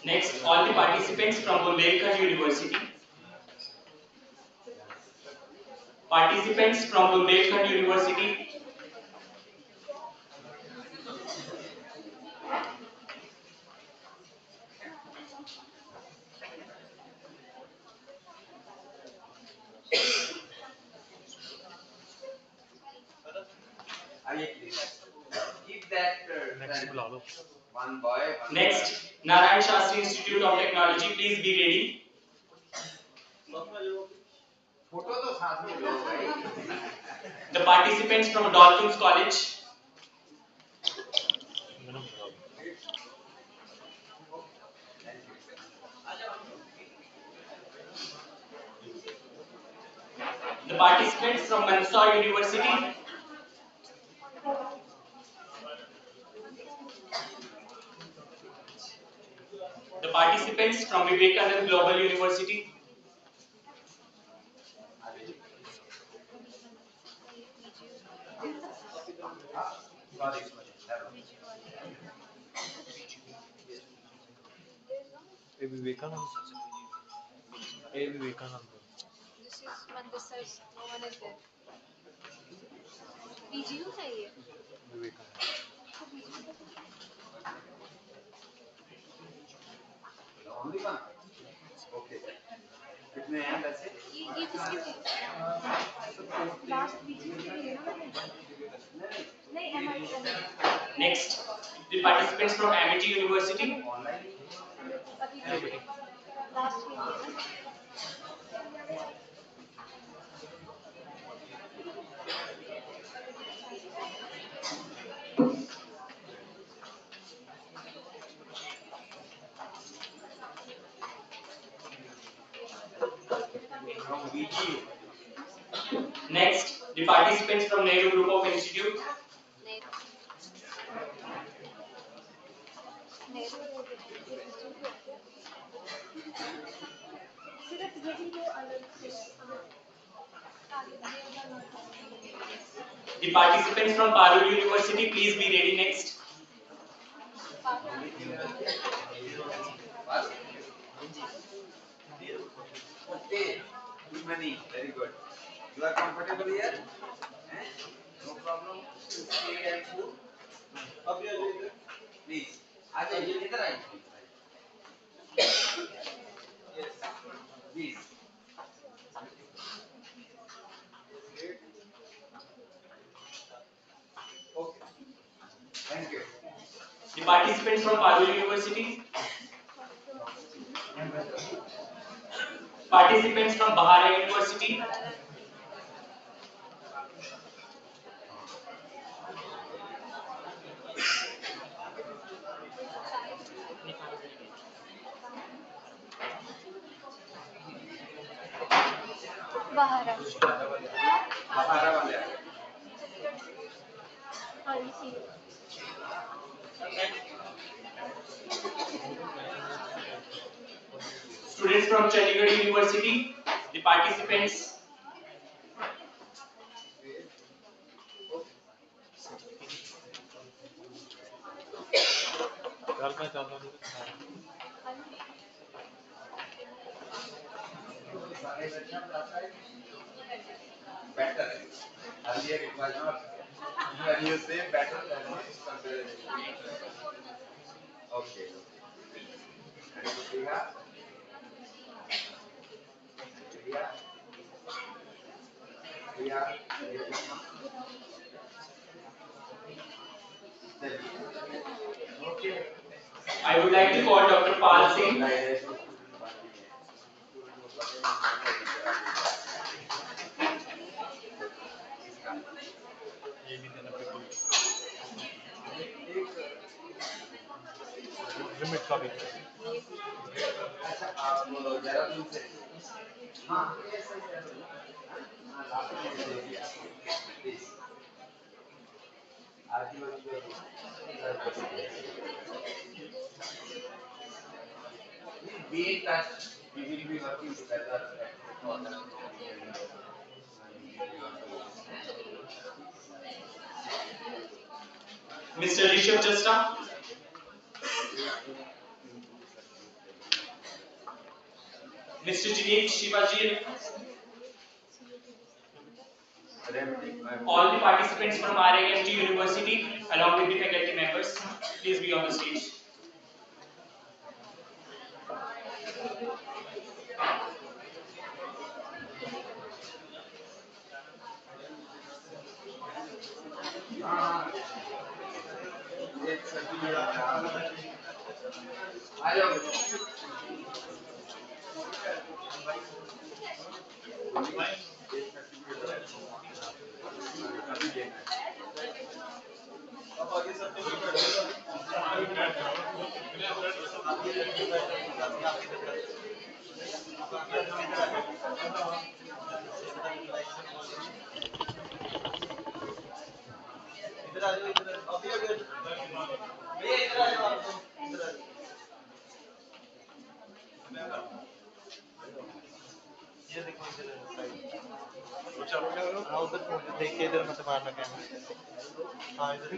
Next, all the participants from Gobindgarh University. Participants from Gobindgarh University. Keep that one boy. Next, Narayan Shastri Institute of Technology. Please be ready. Photo तो साथ में लो भाई। The participants from Dolphins College. The participants from Mandsaur University. The participants from Vivekananda Global University. Vivekananda. Vivekananda. This is when this says no one is there. PGU चाहिए? Vivekananda. Only one. Okay. कितने हैं वैसे? ये किसके थे? Last PGU के लिए ना मैंने? नहीं MIT। Next, the participants from MIT University. अभी last PGU। Next, the participants from Nehru Group of Institute. The participants from Parul University, please be ready next. Okay, Mandi, very good. You are comfortable here? No problem. Stay and food. अब ये इधर, Please. आ जाइए, इधर आइए. Yes. Please. Okay. Thank you. The participants from Parul University. Participants from Bahara University. बाहर बाहर वाले. हाँ इसी Students from Chandigarh University. The participants. Better. Earlier it was not. When you say better than this, okay. And Priya? Priya? Priya? Okay. I would like to call Dr. Pal Singh. Remit का भी अच्छा आप देहरादून से हाँ last में देखिए please be in touch. We will be working together. Mr. Rishabh Jasta. Mr. Jinesh Shivaji. All the participants from RIMT University along with the faculty members, please be on the stage. हाँ उधर देख के इधर मत मारना camera हाँ इधर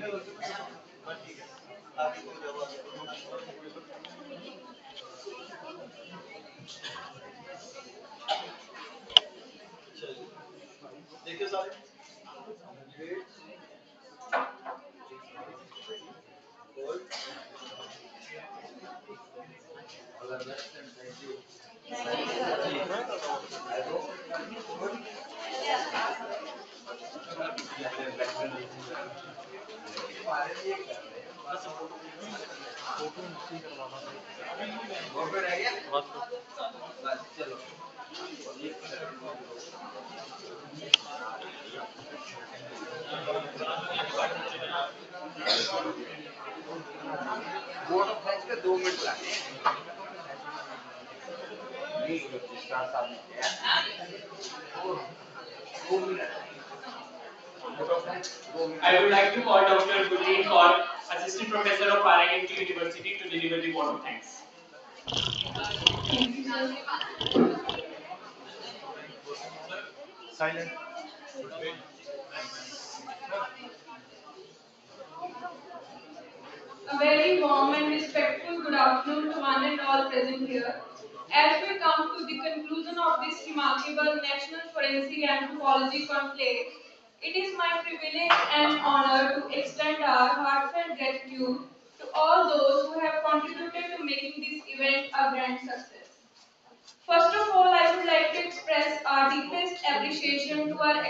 देखिए सारे चलो वोट ऑफ थैंक्स के 2 मिनट लाने नहीं स्टार्ट साहब ने 2 minute I would like to call Dr. Gurleen Kaur, Assistant Professor of RIMT University, to deliver the vote of thanks. Silent A very warm and respectful good afternoon to one and all present here. As we come to the conclusion of this remarkable National Forensic Anthropology Conclave, it is my privilege and honor to extend our heartfelt gratitude to all those who have contributed to making this event a grand success. First of all, I would like to express our deepest appreciation to our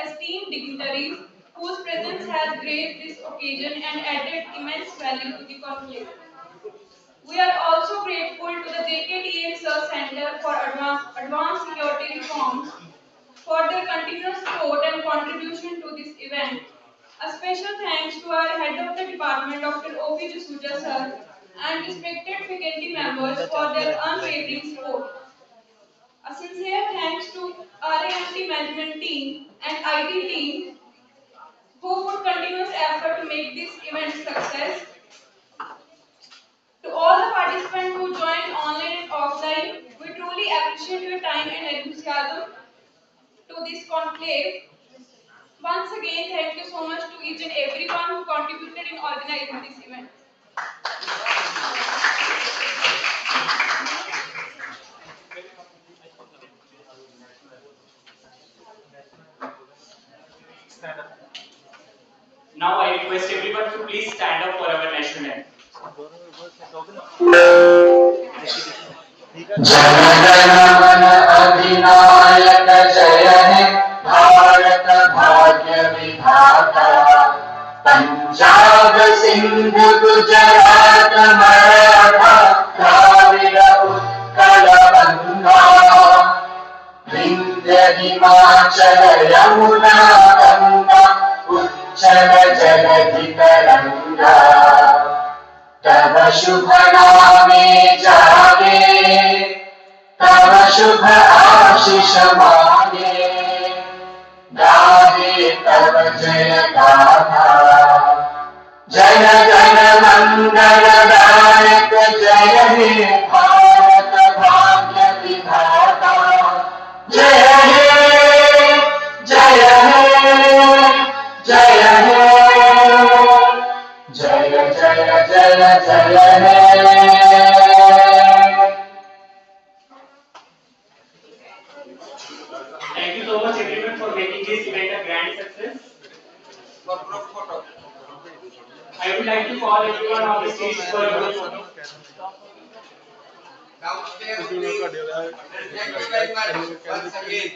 esteemed dignitaries whose presence has graced this occasion and added immense value to the conclave. We are also grateful to the JKTA Research Center for Advanced Security Reforms for their continuous support and contribution to this event. A special thanks to our head of the department, Dr. O.P. Jasuja sir, and respected faculty members for their unwavering support. A sincere thanks to RIMT management team and IT team who put continuous effort to make this event success. To all the participants who joined online and offline, we truly appreciate your time and enthusiasm to this conclave. Once again, thank you so much to each and everyone who contributed in organizing this event. जनगण मन अधिनायक जय हे भारत भाग्य विधाता पंजाब सिंध गुजरात मराठा द्राविड़ उत्कल गंगा विंध्य हिमाचल यमुना गंगा उच्चल जलधि तरंगा तव शुभ नामे जागे तव शुभ आशीष मांगे गाहे तव जय गाथा जन गण मंगल दायक जय हे भारत भाग्य विधाता जय हे जय हे जय हे जय जय जय जय हे Thank you so much everyone for making this event a grand success. For group photo. I would like to call everyone on the stage for a group photo. Downstairs, please. And thank you very much once again.